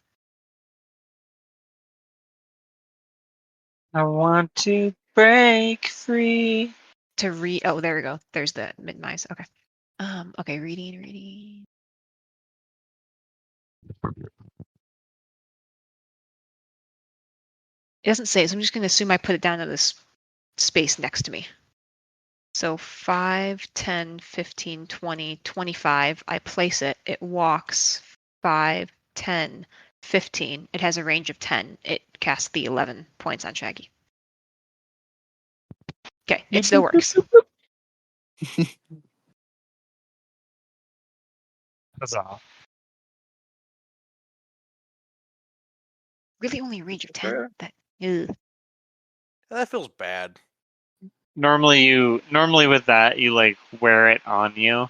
Speaker 6: I want to break free.
Speaker 4: read. Oh, there we go. There's the minimize. Okay. Okay, reading. It doesn't say, so I'm just going to assume I put it down to this space next to me. So 5, 10, 15, 20, 25. I place it. It walks 5, 10, 15. It has a range of 10. It casts the 11 points on Shaggy. Okay, it still works.
Speaker 6: Huzzah.
Speaker 4: Really only a range of 10? Ugh.
Speaker 3: That feels bad.
Speaker 6: Normally with that you like wear it on you,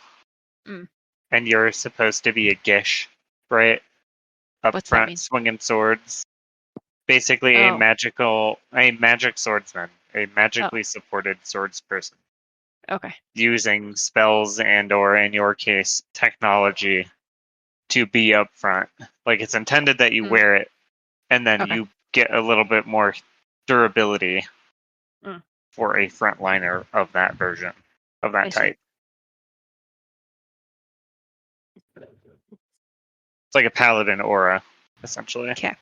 Speaker 4: Mm.
Speaker 6: and you're supposed to be a gish, right? Up
Speaker 4: What's that
Speaker 6: front,
Speaker 4: mean?
Speaker 6: swinging swords. Basically,
Speaker 4: Oh.
Speaker 6: a magic swordsman, a magically supported swordsperson,
Speaker 4: Okay.
Speaker 6: using spells and/or, in your case, technology to be up front. Like it's intended that you wear it, and then
Speaker 4: Okay.
Speaker 6: you get a little bit more durability
Speaker 4: Mm.
Speaker 6: for a frontliner of that version of that
Speaker 4: I see.
Speaker 6: type. It's like a paladin aura, essentially.
Speaker 4: Okay.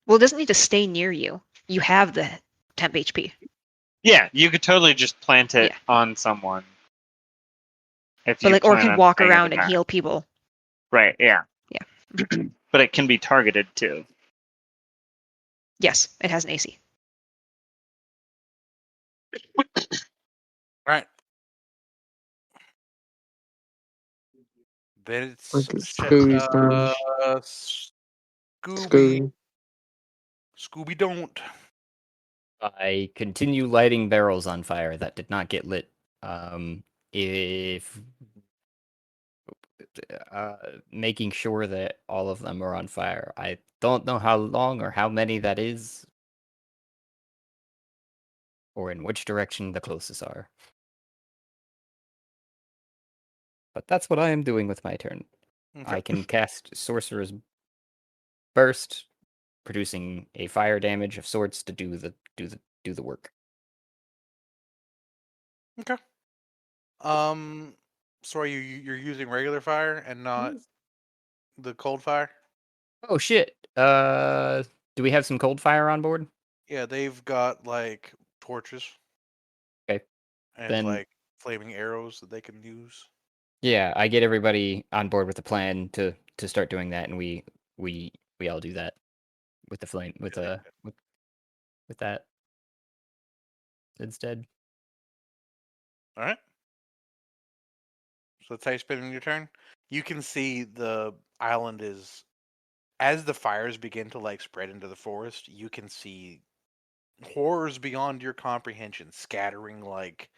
Speaker 4: Well, it doesn't need to stay near you. You have the temp HP.
Speaker 6: Yeah, you could totally just plant it
Speaker 4: Yeah.
Speaker 6: on someone. If
Speaker 4: But
Speaker 6: you
Speaker 4: like, or
Speaker 6: plan
Speaker 4: can
Speaker 6: on
Speaker 4: walk
Speaker 6: staying in
Speaker 4: around
Speaker 6: the
Speaker 4: and
Speaker 6: map.
Speaker 4: heal people.
Speaker 6: Right, yeah.
Speaker 4: Yeah.
Speaker 6: But it can be targeted too.
Speaker 4: Yes, it has an AC.
Speaker 3: Right. Then it's
Speaker 5: Look at Scooby's turn. Scooby.
Speaker 3: Scooby Don't.
Speaker 1: I continue lighting barrels on fire that did not get lit. If making sure that all of them are on fire. I don't know how long or how many that is, or in which direction the closest are. But that's what I am doing with my turn.
Speaker 3: Okay.
Speaker 1: I can cast Sorcerer's Burst, producing a fire damage of sorts to do the work.
Speaker 3: Okay. So are you're using regular fire and not the cold fire?
Speaker 1: Oh shit! Do we have some cold fire on board?
Speaker 3: Yeah, they've got like torches.
Speaker 1: Okay.
Speaker 3: And
Speaker 1: Then
Speaker 3: like flaming arrows that they can use.
Speaker 1: yeah, I get everybody on board with the plan to start doing that, and we all do that with the flame with that instead.
Speaker 3: All right. So that's how you spend your turn. You can see the island is, as the fires begin to like spread into the forest, you can see horrors beyond your comprehension, scattering like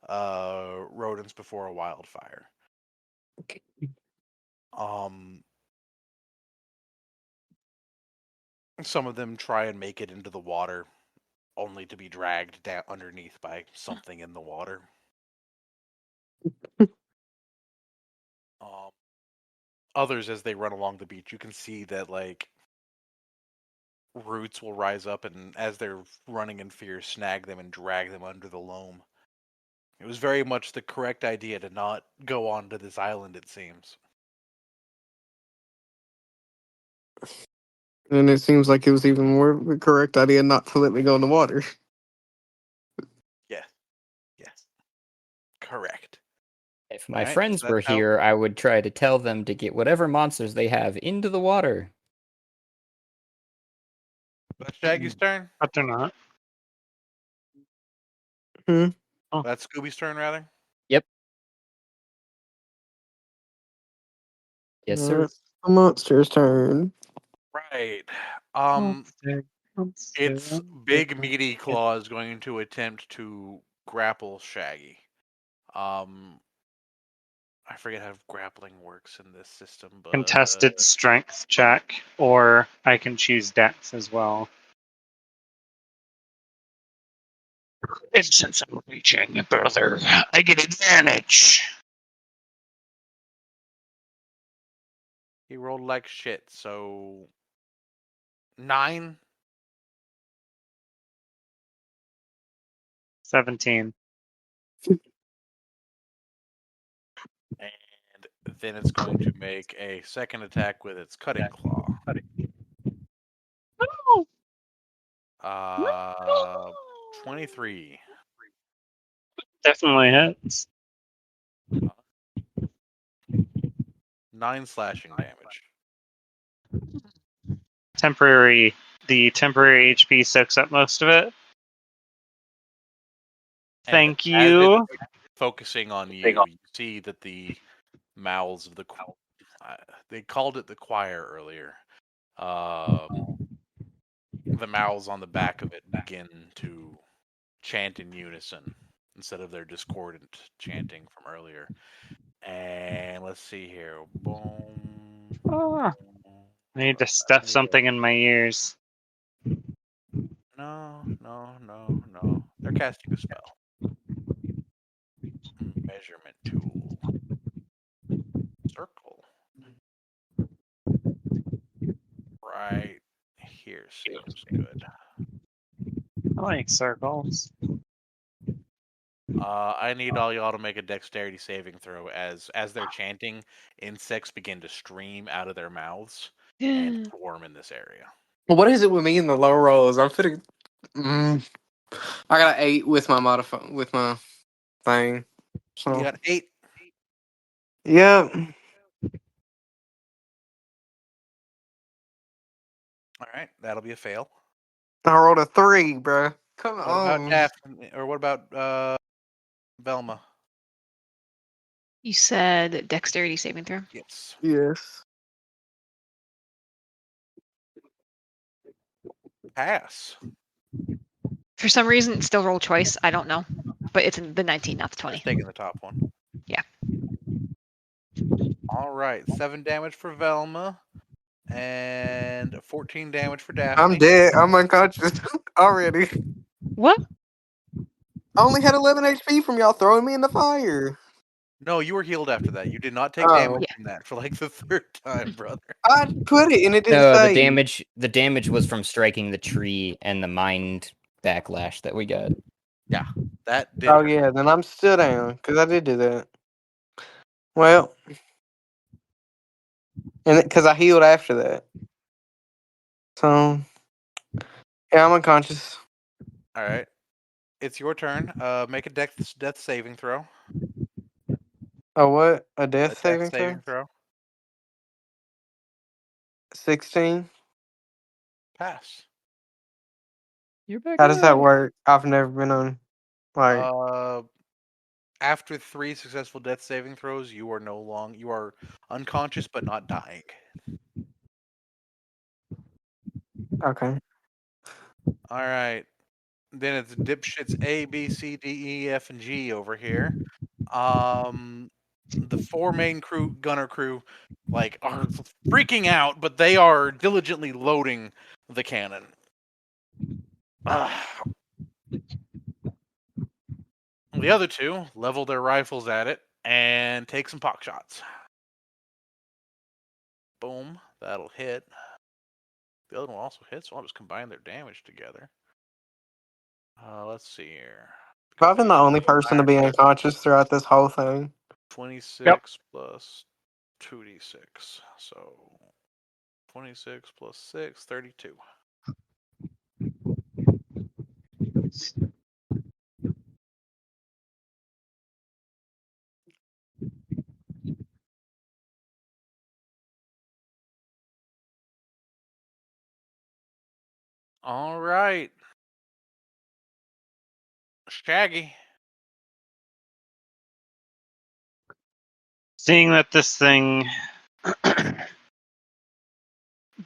Speaker 3: rodents before a wildfire. Some of them try and make it into the water, only to be dragged down underneath by something in the water. Others, as they run along the beach, you can see that like roots will rise up and, as they're running in fear, snag them and drag them under the loam. It was very much the correct idea to not go onto this island, it seems.
Speaker 5: And it seems like it was even more of the correct idea not to let me go in the water.
Speaker 3: Yes. Yes. Correct.
Speaker 1: If my
Speaker 3: Alright,
Speaker 1: friends
Speaker 3: so
Speaker 1: were
Speaker 3: that's how-
Speaker 1: here, I would try to tell them to get whatever monsters they have into the water.
Speaker 3: That's Shaggy's turn?
Speaker 6: But they're not.
Speaker 3: That's Scooby's turn, rather?
Speaker 1: Yep. Yes, sir.
Speaker 5: It's the monster's turn.
Speaker 3: Right.
Speaker 6: Monster,
Speaker 3: Its big meaty claw is going to attempt to grapple Shaggy. I forget how grappling works in this system, but
Speaker 6: Contested strength check, or I can choose dex as well. And since I'm reaching, brother, I get advantage.
Speaker 3: he rolled like shit. So 9.
Speaker 6: 17.
Speaker 3: And then it's going to make a second attack with its cutting claw. 23.
Speaker 6: Definitely hits.
Speaker 3: 9 slashing damage.
Speaker 6: The temporary HP soaks up most of it.
Speaker 3: And
Speaker 6: Thank
Speaker 3: as
Speaker 6: you.
Speaker 3: it's focusing on you, you see that the mouths of they called it the choir earlier. The mouths on the back of it begin to chant in unison instead of their discordant chanting from earlier. And let's see here. Boom.
Speaker 6: Ah, I need to stuff something in my ears.
Speaker 3: No. They're casting a spell. Measurement tool. Circle. Right here seems good.
Speaker 6: I like circles.
Speaker 3: I need all y'all to make a dexterity saving throw as they're chanting, insects begin to stream out of their mouths and swarm in this area.
Speaker 5: What is it with me and the low rolls? I'm fitting. I got an 8 with my thing. So
Speaker 3: You got 8.
Speaker 5: yeah,
Speaker 3: All right, that'll be a fail.
Speaker 5: I rolled a 3, bruh. Come
Speaker 3: What about
Speaker 5: on.
Speaker 3: Daphne, or what about Velma?
Speaker 4: You said dexterity saving throw.
Speaker 3: Yes.
Speaker 5: Yes.
Speaker 3: Pass.
Speaker 4: For some reason, it's still roll choice. I don't know, but it's the 19, not the 20.
Speaker 3: Just taking the top one.
Speaker 4: Yeah.
Speaker 3: All right, 7 damage for Velma, and 14 damage for Daphne.
Speaker 5: I'm dead. I'm unconscious already.
Speaker 4: What?
Speaker 5: I only had 11 HP from y'all throwing me in the fire.
Speaker 3: No, you were healed after that. You did not take
Speaker 5: Oh.
Speaker 3: damage
Speaker 4: Yeah.
Speaker 3: from that for like the 3rd time, brother.
Speaker 5: I put it and it didn't
Speaker 1: No,
Speaker 5: say.
Speaker 1: the damage was from striking the tree and the mind backlash that we got.
Speaker 3: Yeah, that did.
Speaker 5: Oh
Speaker 3: hurt.
Speaker 5: yeah, then I'm still down because I did do that. Well, and because I healed after that, so yeah, I'm unconscious.
Speaker 3: All right, it's your turn. Make a death saving throw.
Speaker 5: Oh what? A
Speaker 3: A
Speaker 5: death saving throw?
Speaker 3: saving throw.
Speaker 5: 16.
Speaker 3: Pass.
Speaker 1: You're back.
Speaker 5: How does that work? I've never been on. Like,
Speaker 3: After 3 successful death saving throws, you are unconscious but not dying.
Speaker 5: okay.
Speaker 3: All right. Then it's dipshits A, B, C, D, E, F, and G over here. The 4 main gunner crew, like, are freaking out, but they are diligently loading the cannon. The other 2 level their rifles at it and take some pot shots. Boom, that'll hit. The other one also hits, so I'll just combine their damage together. Let's see here.
Speaker 5: Have I been the only person to be unconscious throughout this whole thing?
Speaker 3: 26 plus 2d6. So 26 plus 6, 32. All right. Shaggy.
Speaker 6: Seeing that this thing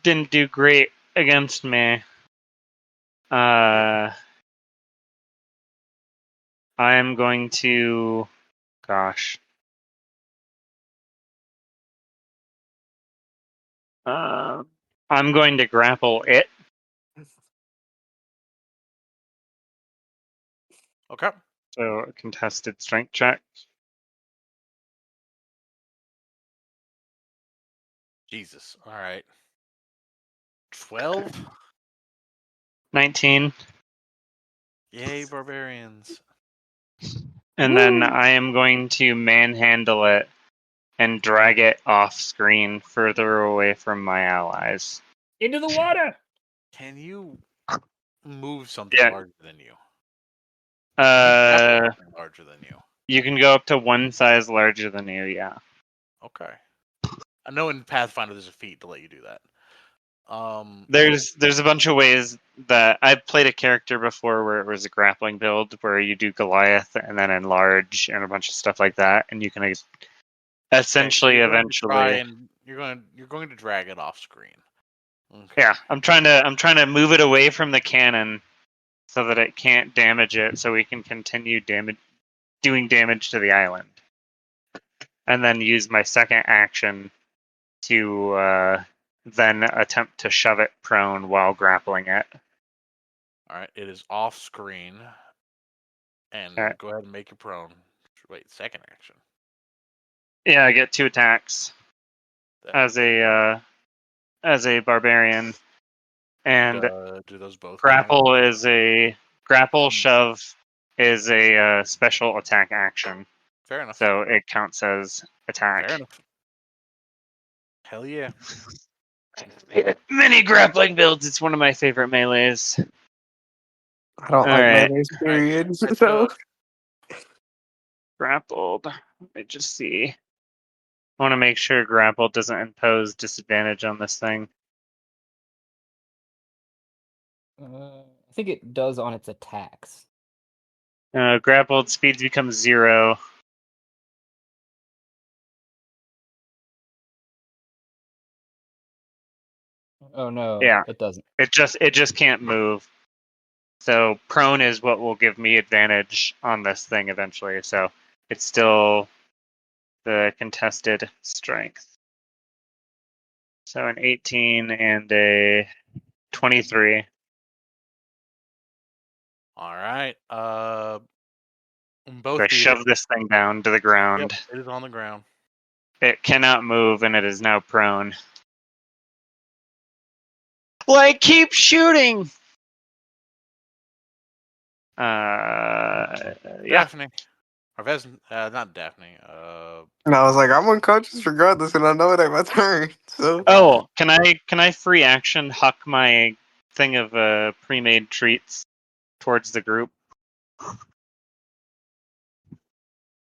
Speaker 6: Didn't do great against me. I'm going to... Gosh. I'm going to grapple it.
Speaker 3: Okay.
Speaker 6: So a contested strength check.
Speaker 3: Jesus. All right. 12.
Speaker 6: 19.
Speaker 3: Yay, barbarians.
Speaker 6: And then I am going to manhandle it and drag it off screen further away from my allies.
Speaker 1: Into the water!
Speaker 3: Can you move something
Speaker 6: Yeah.
Speaker 3: larger than you? Something larger than you.
Speaker 6: You can go up to one size larger than you, yeah.
Speaker 3: Okay. I know in Pathfinder there's a feat to let you do that.
Speaker 6: There's a bunch of ways that I've played a character before where it was a grappling build where you do Goliath and then enlarge and a bunch of stuff like that, and you can essentially
Speaker 3: you're going to
Speaker 6: eventually
Speaker 3: try and you're going to drag it off screen. Okay.
Speaker 6: Yeah, I'm trying to move it away from the cannon so that it can't damage it, so we can continue doing damage to the island, and then use my second action to then attempt to shove it prone while grappling it.
Speaker 3: All right, it is off screen, and
Speaker 6: Alright.
Speaker 3: go ahead and make it prone. Wait, second action.
Speaker 6: Yeah, I get 2 attacks as a barbarian, and
Speaker 3: Do those both
Speaker 6: grapple
Speaker 3: count?
Speaker 6: is a shove is a special attack action,
Speaker 3: Fair enough.
Speaker 6: so it counts as attack.
Speaker 3: Fair enough. Hell yeah.
Speaker 6: Many grappling builds. It's one of my favorite melees.
Speaker 5: I don't like
Speaker 6: Alright.
Speaker 5: melees, period.
Speaker 3: Right.
Speaker 5: So
Speaker 6: Grappled. Let me just see. I want to make sure grapple doesn't impose disadvantage on this thing.
Speaker 1: I think it does on its attacks.
Speaker 6: Grappled speeds become 0.
Speaker 1: Oh no,
Speaker 6: Yeah.
Speaker 1: it doesn't.
Speaker 6: It just can't move. So prone is what will give me advantage on this thing eventually. So it's still the contested strength. So an 18 and a 23.
Speaker 3: All right. Both
Speaker 6: I
Speaker 3: of you.
Speaker 6: shove this thing down to the ground.
Speaker 3: Yep, it is on the ground.
Speaker 6: It cannot move, and it is now prone. Like, keep shooting! Yeah.
Speaker 3: Daphne. Or not Daphne.
Speaker 5: and I was like, I'm unconscious regardless, and I know it ain't my turn. So
Speaker 6: Oh, can I free action huck my thing of pre-made treats towards the group?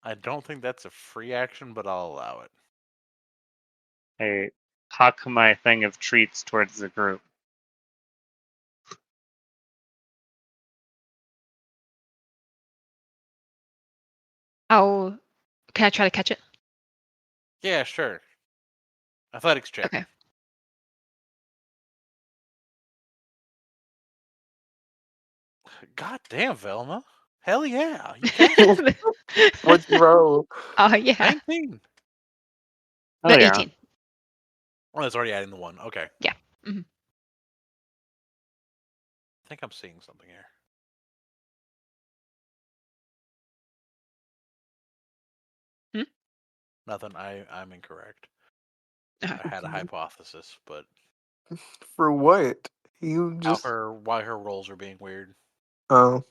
Speaker 3: I don't think that's a free action, but I'll allow it.
Speaker 6: I huck my thing of treats towards the group.
Speaker 4: Oh, can I try to catch it?
Speaker 3: Yeah, sure. Athletics check.
Speaker 4: Okay.
Speaker 3: God damn, Velma. Hell yeah. You can.
Speaker 5: what's your roll?
Speaker 4: Oh, yeah.
Speaker 3: 19.
Speaker 6: Oh
Speaker 4: The
Speaker 6: yeah.
Speaker 4: 18.
Speaker 3: Oh, that's already adding the 1. Okay.
Speaker 4: Yeah. Mhm.
Speaker 3: I think I'm seeing something here.
Speaker 4: Hmm?
Speaker 3: Nothing. I'm incorrect.
Speaker 4: Uh,
Speaker 3: I had a hypothesis, but
Speaker 5: For what? You just
Speaker 3: why her rolls are being weird.
Speaker 5: oh.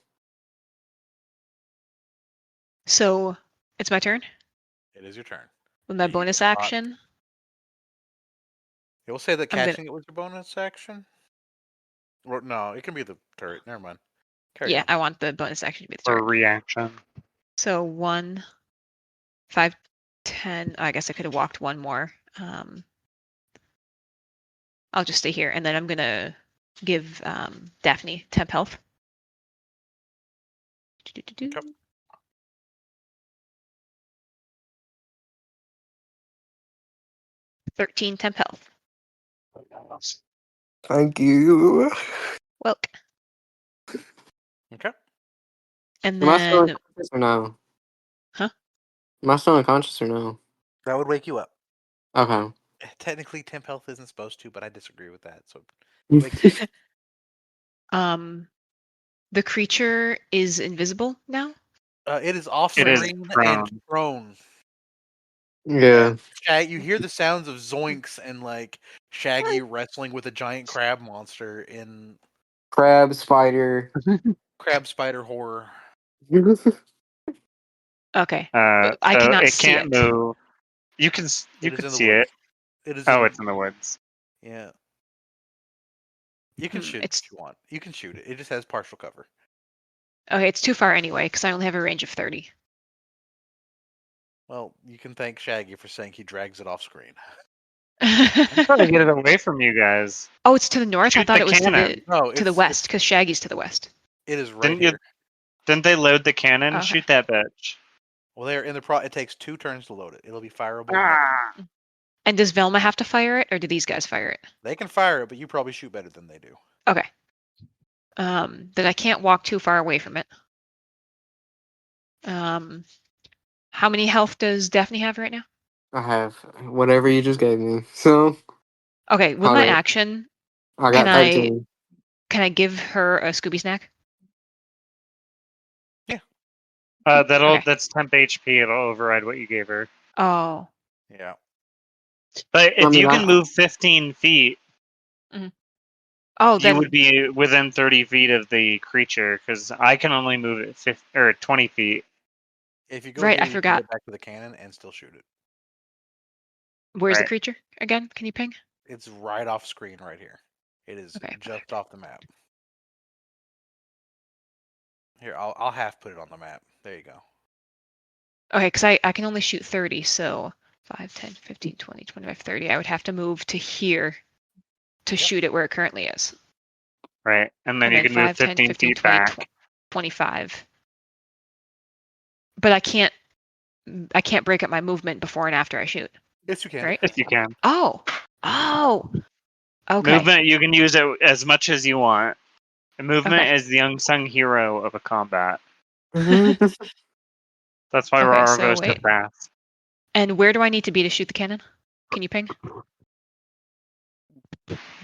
Speaker 4: So it's my turn
Speaker 3: It is your turn.
Speaker 4: with my
Speaker 3: You
Speaker 4: bonus
Speaker 3: get caught.
Speaker 4: action.
Speaker 3: You'll say that
Speaker 4: I'm gonna-
Speaker 3: catching it was your bonus action? Or, no, it can be the turret. Never mind. Carry
Speaker 4: Yeah,
Speaker 3: on.
Speaker 4: I want the bonus action to be the
Speaker 6: Or
Speaker 4: turn.
Speaker 6: reaction.
Speaker 4: So 1, 5, 10. I guess I could have walked one more. I'll just stay here, and then I'm gonna give Daphne temp health.
Speaker 3: Okay.
Speaker 4: 13 temp health.
Speaker 5: Thank you.
Speaker 4: Welk.
Speaker 3: Okay.
Speaker 4: And
Speaker 5: Am I still
Speaker 4: then,
Speaker 5: unconscious or no?
Speaker 4: Huh?
Speaker 5: Am I still unconscious or no?
Speaker 3: That would wake you up.
Speaker 5: Okay.
Speaker 3: Technically, temp health isn't supposed to, but I disagree with that. So it wakes you up.
Speaker 4: the creature is invisible now.
Speaker 3: It is off
Speaker 6: It is
Speaker 3: screen and
Speaker 6: prone.
Speaker 3: prone.
Speaker 5: Yeah.
Speaker 3: You hear the sounds of zoinks and like Shaggy wrestling with a giant crab monster in
Speaker 5: Crab, spider.
Speaker 3: crab spider horror.
Speaker 4: Okay, but I
Speaker 6: So
Speaker 4: cannot
Speaker 6: it
Speaker 4: see
Speaker 6: can't
Speaker 4: it.
Speaker 6: move. You can
Speaker 3: It is
Speaker 6: could
Speaker 3: in the
Speaker 6: see
Speaker 3: woods.
Speaker 6: it.
Speaker 3: It is.
Speaker 6: Oh, it's in the woods.
Speaker 3: Yeah. You can shoot it
Speaker 4: It's
Speaker 3: if you want. You can shoot it. It just has partial cover.
Speaker 4: okay. It's too far anyway because I only have a range of 30.
Speaker 3: Well, you can thank Shaggy for saying he drags it off screen.
Speaker 6: I'm trying to get it away from you guys.
Speaker 4: Oh, it's to the north. I
Speaker 6: Shoot
Speaker 4: thought
Speaker 6: the
Speaker 4: it was
Speaker 6: cannon.
Speaker 3: No,
Speaker 4: to the west because Shaggy's to the west.
Speaker 3: It is right
Speaker 6: Didn't you?
Speaker 3: here.
Speaker 6: Didn't they load the cannon?
Speaker 4: Okay.
Speaker 6: Shoot that bitch.
Speaker 3: Well, they're in the it takes 2 turns to load it. It'll be fireable.
Speaker 6: Ah.
Speaker 4: And does Velma have to fire it, or do these guys fire it?
Speaker 3: They can fire it, but you probably shoot better than they do.
Speaker 4: Okay. Then I can't walk too far away from it. How many health does Daphne have right now?
Speaker 5: I have whatever you just gave me. So
Speaker 4: Okay, with
Speaker 5: Got
Speaker 4: my
Speaker 5: it.
Speaker 4: action,
Speaker 5: I
Speaker 4: Can
Speaker 5: got 13.
Speaker 4: can I give her a Scooby snack? Okay.
Speaker 6: That's temp HP. It'll override what you gave her.
Speaker 4: Oh.
Speaker 3: Yeah.
Speaker 6: But
Speaker 5: I
Speaker 6: if
Speaker 5: mean,
Speaker 6: you can move 15 feet,
Speaker 4: Oh,
Speaker 6: you
Speaker 4: then
Speaker 6: would be within 30 feet of the creature, because I can only move it 20 feet.
Speaker 3: If you go
Speaker 4: Right,
Speaker 3: here,
Speaker 4: I
Speaker 3: you
Speaker 4: forgot.
Speaker 3: can get back to the cannon and still shoot it.
Speaker 4: Where's the
Speaker 6: Right.
Speaker 4: creature again? Can you ping?
Speaker 3: It's right off screen right here. It is
Speaker 4: Okay.
Speaker 3: just off the map. Here, I'll half put it on the map. There you go.
Speaker 4: Okay, because I can only shoot 30, so 5, 10, 15, 20, 25, 30. I would have to move to here to shoot it where it currently is.
Speaker 6: Right. And then you can move
Speaker 4: 5, 10,
Speaker 6: 15
Speaker 4: 15,
Speaker 6: feet
Speaker 4: 20,
Speaker 6: back.
Speaker 4: 25. But I can't break up my movement before and after I shoot,
Speaker 3: Yes, you can.
Speaker 4: right?
Speaker 6: If you can.
Speaker 4: Oh. Okay.
Speaker 6: Movement, you can use it as much as you want. And movement
Speaker 4: Okay.
Speaker 6: is the unsung hero of a combat.
Speaker 5: Mhm.
Speaker 6: That's why
Speaker 4: Okay,
Speaker 6: we're
Speaker 4: so
Speaker 6: Arvos to
Speaker 4: wait.
Speaker 6: fast.
Speaker 4: And where do I need to be to shoot the cannon? Can you ping?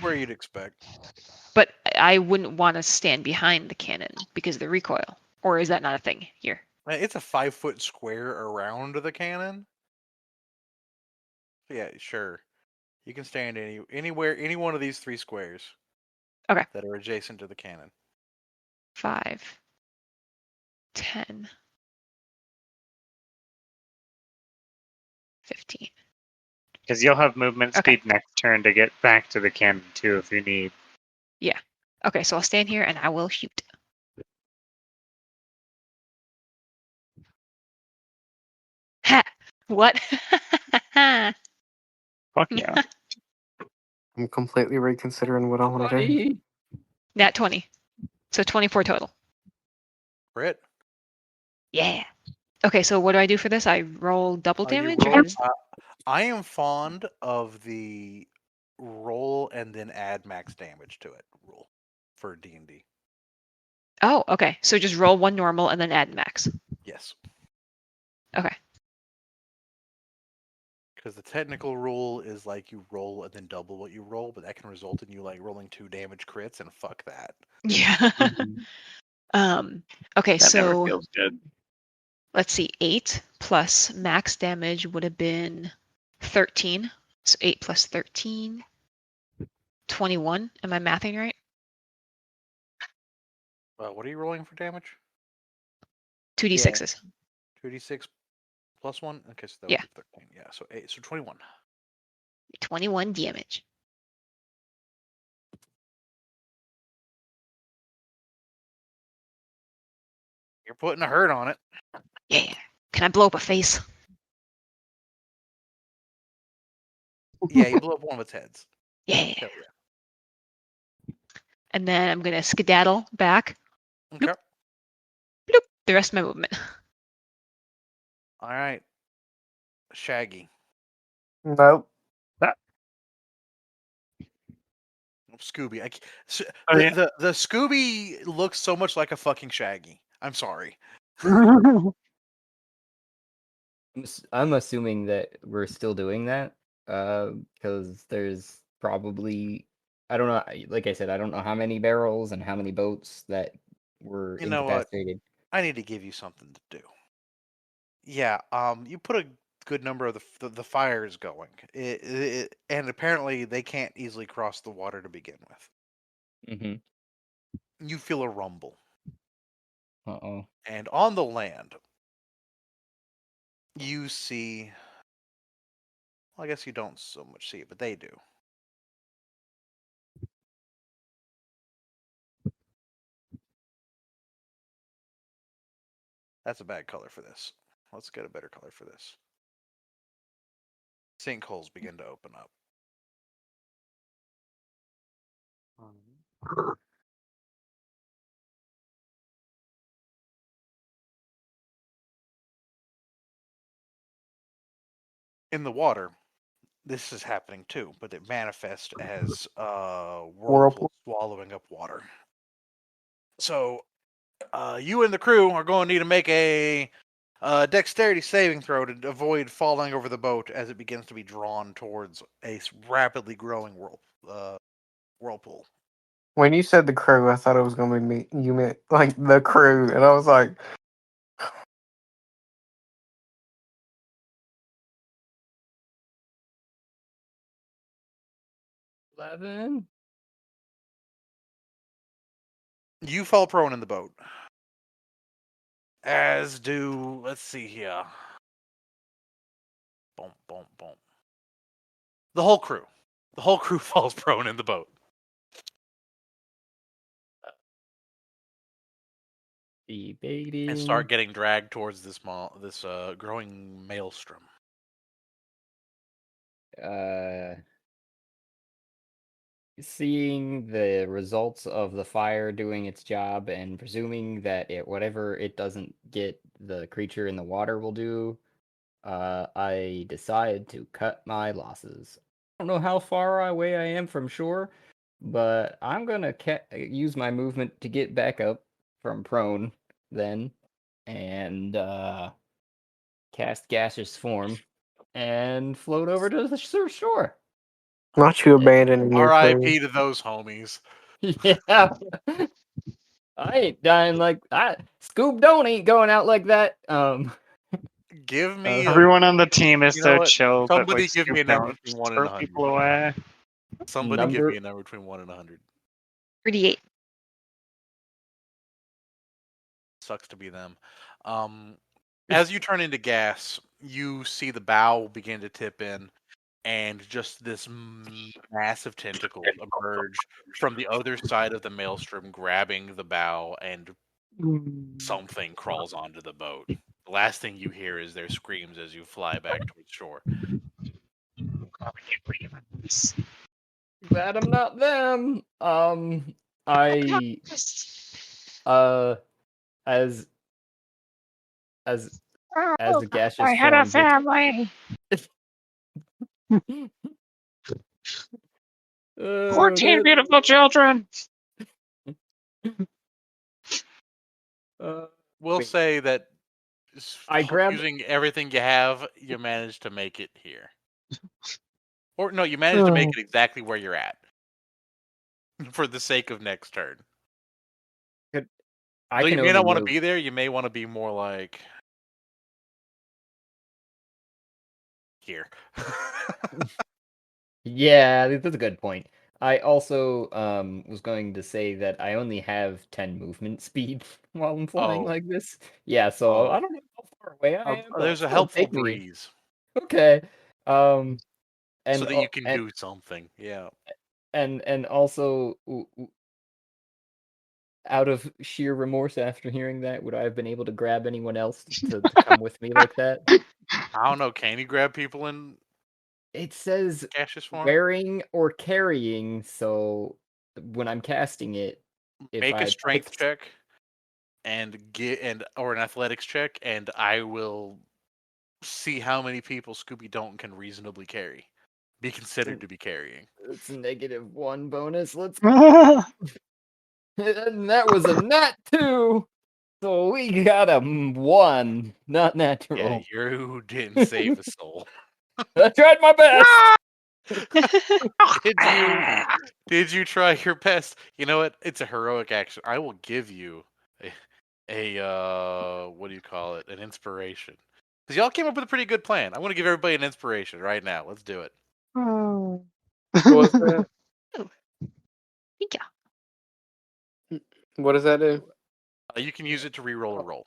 Speaker 3: Where you'd expect.
Speaker 4: But I wouldn't want to stand behind the cannon because of the recoil. Or is that not a thing here?
Speaker 3: It's a 5-foot square around the cannon. Yeah, sure. You can stand anywhere, any one of these 3 squares.
Speaker 4: Okay.
Speaker 3: That are adjacent to the cannon.
Speaker 4: 5, 10, 15.
Speaker 6: Because you'll have movement
Speaker 4: Okay.
Speaker 6: speed next turn to get back to the cannon, too, if you need.
Speaker 4: Yeah. Okay, so I'll stand here and I will shoot. Ha! What?
Speaker 6: Fuck yeah.
Speaker 5: I'm completely reconsidering what I want to do.
Speaker 4: Nat 20. So 24 total.
Speaker 3: Crit.
Speaker 4: Yeah. Okay, so what do I do for this? I roll double
Speaker 3: You
Speaker 4: damage?
Speaker 3: roll-
Speaker 4: Or is...
Speaker 3: I am fond of the roll and then add max damage to it rule for D&D.
Speaker 4: Oh, okay. So just roll one normal and then add max.
Speaker 3: Yes.
Speaker 4: Okay.
Speaker 3: Because the technical rule is like you roll and then double what you roll, but that can result in you like rolling 2 damage crits, and fuck that.
Speaker 4: Yeah. Okay,
Speaker 6: That never
Speaker 4: so
Speaker 6: feels good.
Speaker 4: let's see. 8 plus max damage would have been 13. So 8 plus 13. 21. Am I mathing right?
Speaker 3: What are you rolling for damage?
Speaker 4: 2d6s.
Speaker 3: 2d6 plus 1? Okay, so that
Speaker 4: Yeah.
Speaker 3: would be 13. Yeah, so 8, so 21.
Speaker 4: 21 damage.
Speaker 3: You're putting a hurt on it.
Speaker 4: Yeah. Can I blow up a face?
Speaker 3: Yeah, you blew up one of its heads.
Speaker 4: Yeah.
Speaker 3: Hell yeah.
Speaker 4: And then I'm going to skedaddle back.
Speaker 3: Okay.
Speaker 4: Bloop, the rest of my movement.
Speaker 3: All right. Shaggy.
Speaker 5: Nope.
Speaker 3: Scooby.
Speaker 6: Oh, yeah.
Speaker 3: The Scooby looks so much like a fucking Shaggy. I'm sorry.
Speaker 1: I'm assuming that we're still doing that, because there's probably, I don't know, like I said, I don't know how many barrels and how many boats that were
Speaker 3: You know what?
Speaker 1: incapacitated.
Speaker 3: I need to give you something to do. Yeah, you put a good number of the fires going, and apparently they can't easily cross the water to begin with.
Speaker 1: Mm-hmm.
Speaker 3: You feel a rumble,
Speaker 1: Uh-oh.
Speaker 3: and on the land, you see. Well, I guess you don't so much see it, but they do. That's a bad color for this. Let's get a better color for this. Sinkholes begin to open up. In the water, this is happening too, but it manifests as whirlpool swallowing up water. So, you and the crew are going to need to make a dexterity saving throw to avoid falling over the boat as it begins to be drawn towards a rapidly growing whirlpool.
Speaker 5: When you said the crew, I thought it was gonna be me. You meant like the crew, and I was like,
Speaker 1: 11?
Speaker 3: You fall prone in the boat. As do, let's see here. Boom, boom, boom. The whole crew. The whole crew falls prone in the boat.
Speaker 1: Debating.
Speaker 3: And start getting dragged towards this growing maelstrom.
Speaker 1: Seeing the results of the fire doing its job and presuming that whatever it doesn't get, the creature in the water will do, I decide to cut my losses. I don't know how far away I am from shore, but I'm gonna use my movement to get back up from prone then, and cast gaseous form and float over to the shore.
Speaker 5: "Not you abandoning your crew."
Speaker 3: R.I.P. to those homies.
Speaker 1: Yeah. I ain't dying like Scoob ain't going out like that.
Speaker 3: Give me
Speaker 6: Everyone on the team is
Speaker 3: you
Speaker 6: so
Speaker 3: know what?
Speaker 6: chill that
Speaker 3: Somebody
Speaker 6: like
Speaker 3: give me a
Speaker 6: Scoob
Speaker 3: number
Speaker 6: don't
Speaker 3: between 1 and
Speaker 6: throw
Speaker 3: 100.
Speaker 6: people away.
Speaker 3: Somebody give
Speaker 1: Number-
Speaker 3: me a number between 1 and 100.
Speaker 4: 38.
Speaker 3: Sucks to be them. As you turn into gas, you see the bow begin to tip in, and just this massive tentacle emerge from the other side of the maelstrom, grabbing the bow, and something crawls onto the boat. The last thing you hear is their screams as you fly back towards shore.
Speaker 1: Glad I'm not them. I as the gaseous
Speaker 4: I had a
Speaker 1: form gets
Speaker 4: family.
Speaker 6: 14 beautiful children.
Speaker 3: We'll
Speaker 1: Wait.
Speaker 3: say that
Speaker 1: I grabbed-
Speaker 3: using everything you have, you managed to make it here. Or no, you managed to make it exactly where you're at. For the sake of next turn.
Speaker 1: I
Speaker 3: Though you
Speaker 1: can
Speaker 3: may
Speaker 1: only
Speaker 3: not want to
Speaker 1: move.
Speaker 3: be there, you may want to be more like here.
Speaker 1: Yeah, that's a good point. I also was going to say that I only have 10 movement speed while I'm flying
Speaker 3: Oh.
Speaker 1: like this. Yeah, so
Speaker 3: Oh.
Speaker 1: I don't know how far away I am. but
Speaker 3: There's a
Speaker 1: still
Speaker 3: helpful
Speaker 1: take me.
Speaker 3: breeze.
Speaker 1: Okay. And
Speaker 3: So that you can do something. Yeah.
Speaker 1: And also out of sheer remorse after hearing that, would I have been able to grab anyone else to come with me like that?
Speaker 3: I don't know. Can you grab people in
Speaker 1: It says
Speaker 3: gaseous form?
Speaker 1: wearing or carrying, so when I'm casting it, if
Speaker 3: Make
Speaker 1: I
Speaker 3: a strength
Speaker 1: picked-
Speaker 3: check or an athletics check, and I will see how many people Scooby Don't can reasonably carry. be considered to be carrying.
Speaker 1: It's -1 bonus. Let's
Speaker 6: Oh,
Speaker 1: and that was a nat 2. So we got a 1, not
Speaker 3: Yeah,
Speaker 1: natural.
Speaker 3: you didn't save a soul.
Speaker 1: I tried my best.
Speaker 3: Did you try your best? You know what? It's a heroic action. I will give you what do you call it? An inspiration. Because y'all came up with a pretty good plan. I want to give everybody an inspiration right now. Let's do it.
Speaker 5: What's that?
Speaker 4: Oh, thank you.
Speaker 5: What does that do?
Speaker 3: You can use it to re-roll a roll.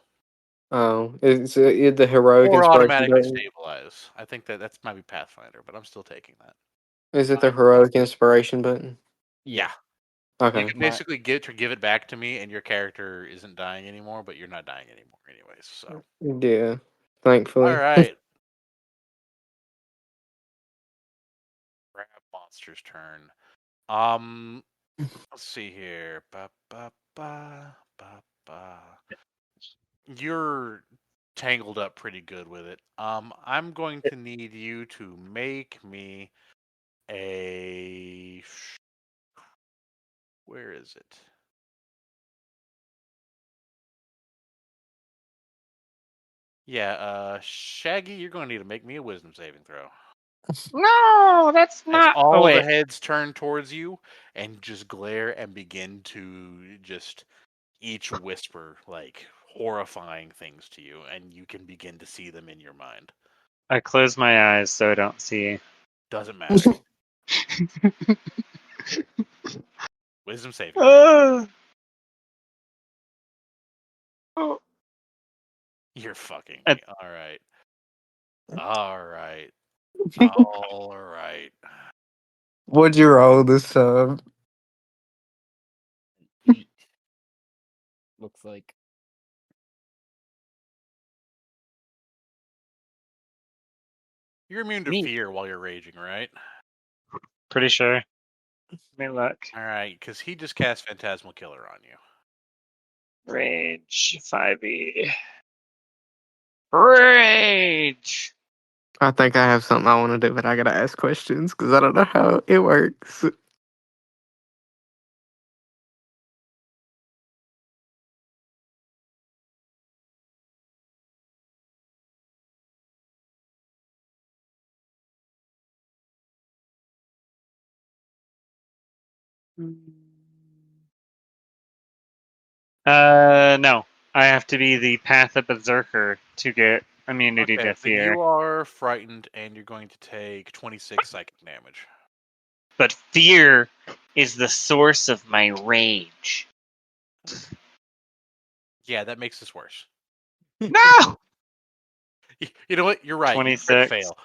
Speaker 5: Oh, it's the heroic
Speaker 3: Or
Speaker 5: inspiration
Speaker 3: automatically
Speaker 5: button.
Speaker 3: stabilize. I think that's might be Pathfinder, but I'm still taking that.
Speaker 5: Is it the heroic inspiration button?
Speaker 3: Yeah.
Speaker 5: Okay.
Speaker 3: You can basically give it back to me, and your character isn't dying anymore, but you're not dying anymore, anyways. So,
Speaker 5: Yeah. Thankfully.
Speaker 3: all right. Grab monster's turn. Let's see here. Ba ba ba ba ba. You're tangled up pretty good with it. I'm going to need you to make me a. Where is it? Yeah, Shaggy, you're going to need to make me a wisdom saving throw.
Speaker 6: no, that's
Speaker 3: As
Speaker 6: not. Oh
Speaker 3: all the
Speaker 6: wait,
Speaker 3: heads turn towards you and just glare and begin to just each whisper like horrifying things to you, and you can begin to see them in your mind.
Speaker 6: I close my eyes so I don't see.
Speaker 3: Doesn't matter. Wisdom saving.
Speaker 6: Oh.
Speaker 3: You're fucking
Speaker 6: Uh,
Speaker 3: me. All right. All right. All right.
Speaker 5: What'd you roll this time?
Speaker 1: 8. Looks like.
Speaker 3: You're immune to
Speaker 6: Me.
Speaker 3: fear while you're raging, right?
Speaker 6: Pretty sure. Let me look.
Speaker 3: All right, because he just cast Phantasmal Killer on you.
Speaker 6: Rage 5e. Rage.
Speaker 5: I think I have something I want to do, but I gotta ask questions because I don't know how it works.
Speaker 6: No. I have to be the Path of Berserker to get immunity
Speaker 3: Okay,
Speaker 6: to
Speaker 3: then
Speaker 6: fear.
Speaker 3: you are frightened, and you're going to take 26 psychic damage.
Speaker 6: But fear is the source of my rage.
Speaker 3: Yeah, that makes this worse.
Speaker 6: No!
Speaker 3: You know what? You're right. You crit
Speaker 6: 26.
Speaker 3: fail.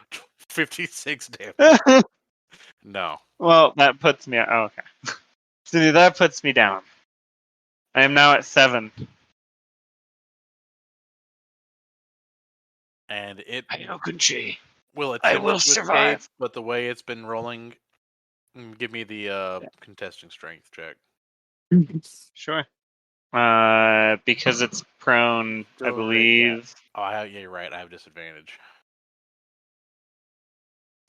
Speaker 3: 56 damage. No.
Speaker 6: Well, that puts me. Oh, okay. So that puts me down. I am now at 7.
Speaker 3: And it
Speaker 6: Ayokunchi.
Speaker 3: will
Speaker 6: I
Speaker 3: attempt
Speaker 6: will
Speaker 3: to
Speaker 6: survive.
Speaker 3: escape, but the way it's been rolling, give me the contesting strength check.
Speaker 6: Sure. Because it's prone, I
Speaker 3: Still very
Speaker 6: believe.
Speaker 3: yeah, you're right. I have disadvantage.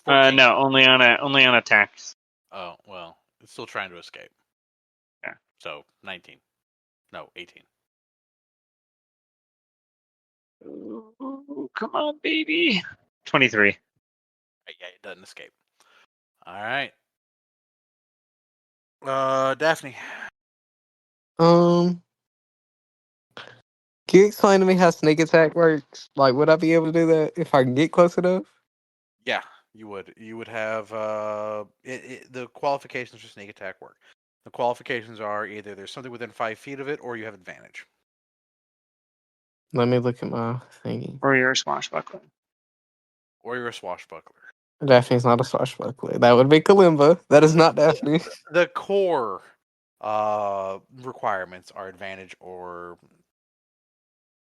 Speaker 3: 14.
Speaker 6: No, only on attacks.
Speaker 3: Oh, well, it's still trying to escape.
Speaker 6: Yeah.
Speaker 3: So, 19. No, 18.
Speaker 6: Ooh, come on, baby. 23.
Speaker 3: Right, yeah, it doesn't escape. All right. Daphne.
Speaker 5: Um, can you explain to me how sneak attack works? Like, would I be able to do that if I can get close enough?
Speaker 3: Yeah, you would. You would have the qualifications for sneak attack work. The qualifications are either there's something within 5 feet of it, or you have advantage.
Speaker 5: Let me look at my thingy.
Speaker 6: Or you're a swashbuckler.
Speaker 3: Or you're a swashbuckler.
Speaker 5: Daphne's not a swashbuckler. That would be Kalimba. That is not Daphne.
Speaker 3: The core requirements are advantage or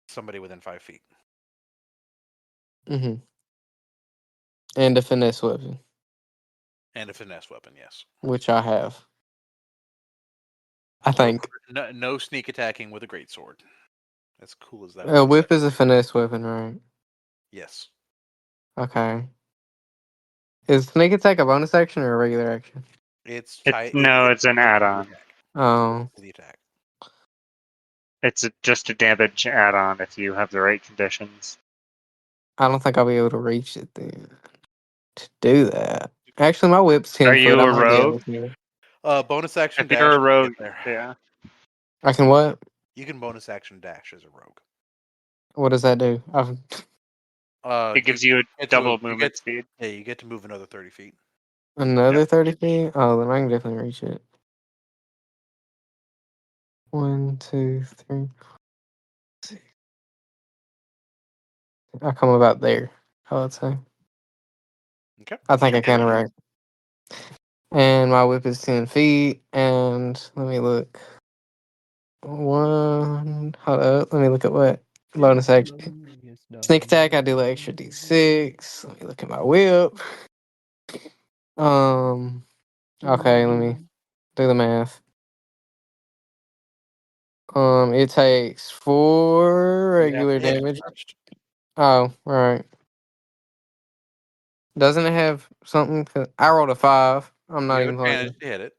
Speaker 3: somebody within 5 feet.
Speaker 5: Mm-hmm. And a finesse weapon,
Speaker 3: And a finesse weapon, yes.
Speaker 5: which I have. I
Speaker 3: No,
Speaker 5: think.
Speaker 3: no sneak attacking with a greatsword. As cool as that
Speaker 5: A
Speaker 3: would be.
Speaker 5: whip is a finesse weapon, right?
Speaker 3: Yes.
Speaker 5: Okay. Is sneak attack a bonus action or a regular action?
Speaker 3: It's
Speaker 6: It,
Speaker 3: tight.
Speaker 6: no, it's an add-on.
Speaker 5: Oh,
Speaker 3: To the attack.
Speaker 6: It's just a damage add-on if you have the right conditions.
Speaker 5: I don't think I'll be able to reach it then to do that. Actually, my whip's 10
Speaker 6: Are
Speaker 5: foot.
Speaker 6: you
Speaker 5: I
Speaker 6: a
Speaker 5: might be able
Speaker 6: rogue?
Speaker 5: to.
Speaker 3: Bonus action
Speaker 6: If you're
Speaker 3: dash.
Speaker 6: a rogue,
Speaker 3: Get there.
Speaker 6: yeah.
Speaker 5: I can what?
Speaker 3: You can bonus action dash as a rogue.
Speaker 5: What does that do?
Speaker 6: It gives you a
Speaker 3: get
Speaker 6: double
Speaker 3: to- you
Speaker 6: movement
Speaker 3: get-
Speaker 6: speed.
Speaker 3: Yeah, you get to move another 30 feet.
Speaker 5: Another 30 feet? Oh, then I can definitely reach it. 1, 2, 3. I come about there, I would say.
Speaker 3: Okay.
Speaker 5: I think I can, right? And my whip is 10 feet. And let me look. Hold up. Let me look at what bonus action. Sneak attack, I do the extra d6. Let me look at my whip. Okay, let me do the math. It takes 4 regular
Speaker 3: Yeah,
Speaker 5: damage.
Speaker 3: touched.
Speaker 5: Oh, right. Doesn't it have something? 'Cause I rolled a 5. I'm not
Speaker 3: You have
Speaker 5: even close.
Speaker 3: advantage to hit it.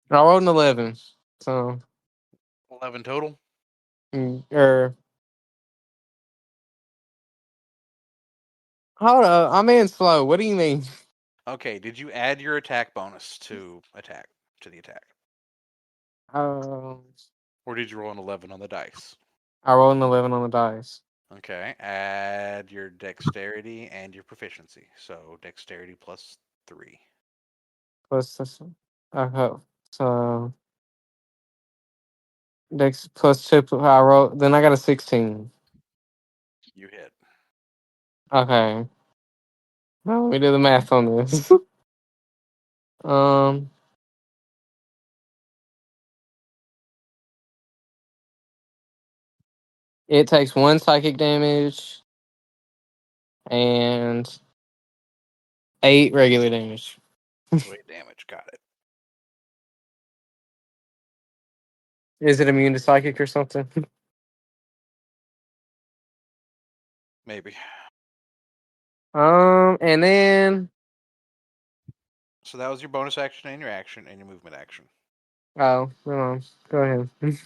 Speaker 5: I rolled an 11. So,
Speaker 3: 11 total.
Speaker 5: or hold up, I'm in slow. What do you mean?
Speaker 3: Okay. Did you add your attack bonus to the attack,
Speaker 5: Um,
Speaker 3: or did you roll an 11 on the dice?
Speaker 5: I rolled an 11 on the dice.
Speaker 3: Okay. Add your dexterity and your proficiency. So dexterity plus 3.
Speaker 5: Plus this. Okay, so dex plus 2. I rolled. Then I got a 16.
Speaker 3: You hit.
Speaker 5: Okay. Now let me do the math on this. um, it takes 1 psychic damage and 8 regular damage.
Speaker 3: So 8 damage. Got it.
Speaker 5: Is it immune to psychic or something?
Speaker 3: Maybe.
Speaker 5: And then
Speaker 3: So that was your bonus action and your action and your movement action.
Speaker 5: oh, hold on. Go ahead.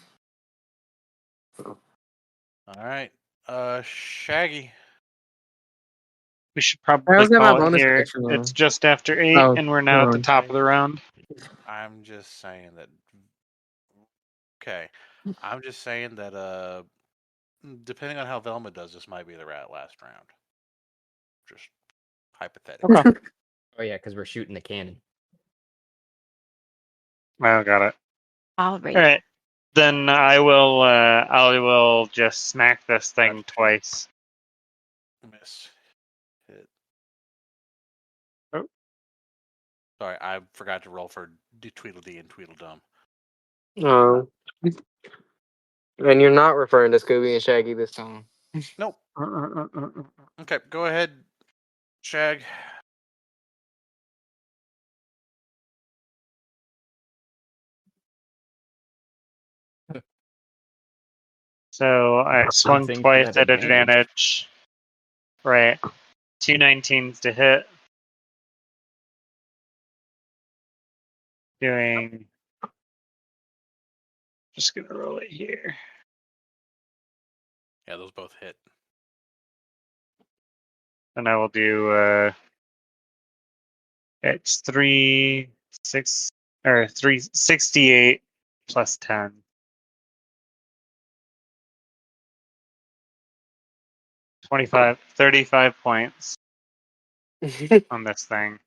Speaker 3: All right. Shaggy.
Speaker 6: We should
Speaker 5: I
Speaker 6: probably
Speaker 5: was at my
Speaker 6: call it
Speaker 5: bonus
Speaker 6: here.
Speaker 5: action though.
Speaker 6: It's just after 8,
Speaker 5: Oh,
Speaker 6: and we're now
Speaker 5: hold
Speaker 6: at the
Speaker 5: on.
Speaker 6: top of the round.
Speaker 3: I'm just saying that. Okay. I'm just saying that. Depending on how Velma does, this might be the last round. Just hypothetically.
Speaker 5: Okay.
Speaker 1: Oh yeah, because we're shooting the cannon.
Speaker 6: Oh, got it.
Speaker 4: All right.
Speaker 6: All right. Then I will just smack this thing twice.
Speaker 3: Miss. Hit.
Speaker 6: Oh.
Speaker 3: Sorry, I forgot to roll for Tweedledee and Tweedledum.
Speaker 5: Oh. And you're not referring to Scooby and Shaggy this time.
Speaker 3: Nope. Okay, go ahead, Shag.
Speaker 6: So I swung
Speaker 1: thing for
Speaker 6: twice
Speaker 1: that
Speaker 6: at
Speaker 1: advantage.
Speaker 6: advantage. Right. 2 19s to hit. Doing. Just gonna roll it here.
Speaker 3: Yeah, those both hit.
Speaker 6: And I will do it's 368 plus 10. 25, 35 points on this thing.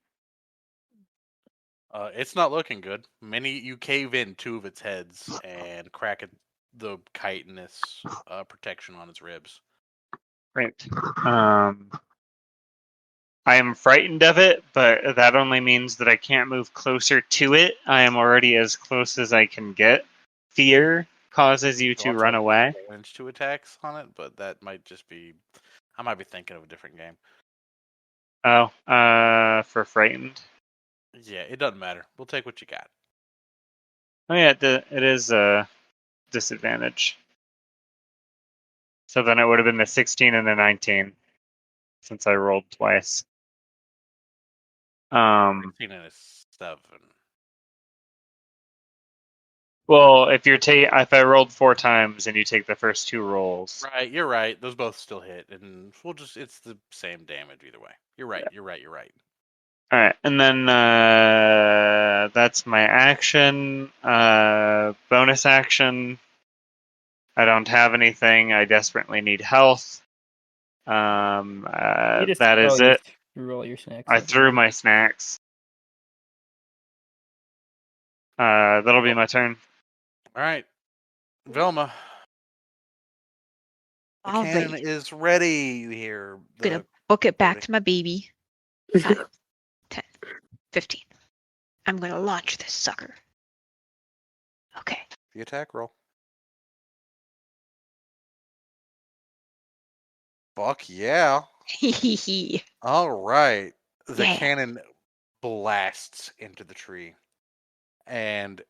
Speaker 3: It's not looking good. You cave in 2 of its heads and crack the chitinous protection on its ribs.
Speaker 6: Right. I am frightened of it, but that only means that I can't move closer to it. I am already as close as I can get. Fear causes you to run away.
Speaker 3: Advantage 2 attacks on it, but that might just be. I might be thinking of a different game.
Speaker 6: Oh, for frightened.
Speaker 3: Yeah, it doesn't matter. We'll take what you got.
Speaker 6: Oh yeah, it is a disadvantage. So then it would have been the 16 and the 19, since I rolled twice.
Speaker 3: 16 and a 7.
Speaker 6: Well, if I rolled 4 times and you take the first 2 rolls,
Speaker 3: Right, you're right. Those both still hit, and it's the same damage either way. You're right. You're right.
Speaker 6: all right, and then that's my action. Bonus action. I don't have anything. I desperately need health.
Speaker 7: You just,
Speaker 6: That is
Speaker 7: you
Speaker 6: it.
Speaker 7: threw all your snacks.
Speaker 6: I
Speaker 7: out the
Speaker 6: threw
Speaker 7: window.
Speaker 6: my snacks. That'll be my turn.
Speaker 3: All right, Velma. The
Speaker 4: All
Speaker 3: cannon
Speaker 4: right.
Speaker 3: is ready. You hear
Speaker 4: Gonna
Speaker 3: the
Speaker 4: book it back
Speaker 3: loading.
Speaker 4: to my baby. 5, 10, 15. I'm gonna launch this sucker. Okay.
Speaker 3: The attack roll. Fuck yeah!
Speaker 4: Hee.
Speaker 3: All right, the
Speaker 4: Yeah.
Speaker 3: cannon blasts into the tree, and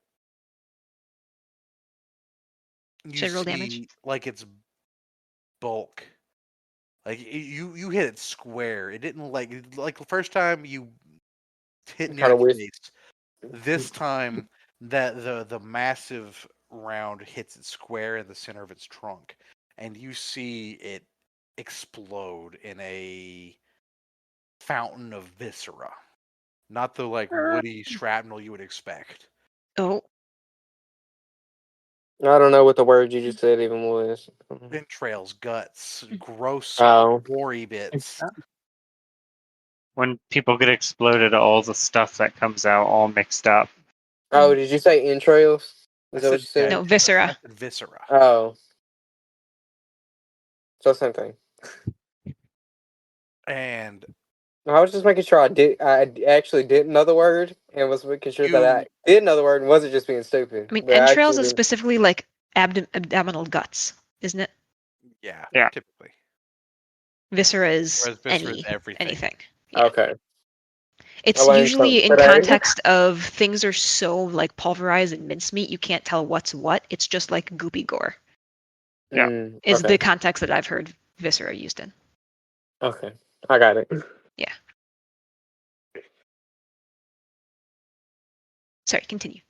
Speaker 3: you
Speaker 4: Should I roll
Speaker 3: see
Speaker 4: damage?
Speaker 3: like its bulk. Like you hit it square. It didn't like the first time you hit near
Speaker 5: Kinda
Speaker 3: its
Speaker 5: weird.
Speaker 3: base. This time that the massive round hits it square in the center of its trunk, and you see it explode in a fountain of viscera. Not the like woody shrapnel you would expect.
Speaker 4: Oh.
Speaker 5: I don't know what the word you just said even was.
Speaker 3: Entrails, guts, gross,
Speaker 5: Oh.
Speaker 3: gory bits.
Speaker 6: When people get exploded, all the stuff that comes out all mixed up.
Speaker 5: Oh, did you say entrails?
Speaker 3: I
Speaker 5: Is that what you said?
Speaker 3: dead
Speaker 4: No,
Speaker 3: things.
Speaker 4: viscera.
Speaker 3: I said viscera.
Speaker 5: Oh. So same thing.
Speaker 3: And
Speaker 5: I was just making sure I actually did know the word and was making sure that I did know the word and wasn't just being stupid.
Speaker 4: I mean,
Speaker 5: But I
Speaker 4: entrails
Speaker 5: actually
Speaker 4: is specifically like abdominal guts, isn't it?
Speaker 3: yeah,
Speaker 6: Yeah.
Speaker 3: typically.
Speaker 4: Viscera is
Speaker 3: Whereas viscera is
Speaker 4: anything.
Speaker 3: everything.
Speaker 4: Yeah.
Speaker 5: Okay.
Speaker 4: It's
Speaker 5: I learned
Speaker 4: usually
Speaker 5: something
Speaker 4: in
Speaker 5: today.
Speaker 4: context of things are so like pulverized and mincemeat, you can't tell what's what. It's just like goopy gore.
Speaker 6: Yeah.
Speaker 4: Is
Speaker 5: Okay.
Speaker 4: the context that I've heard viscera used in.
Speaker 5: Okay. I got it.
Speaker 4: Yeah. Sorry, continue.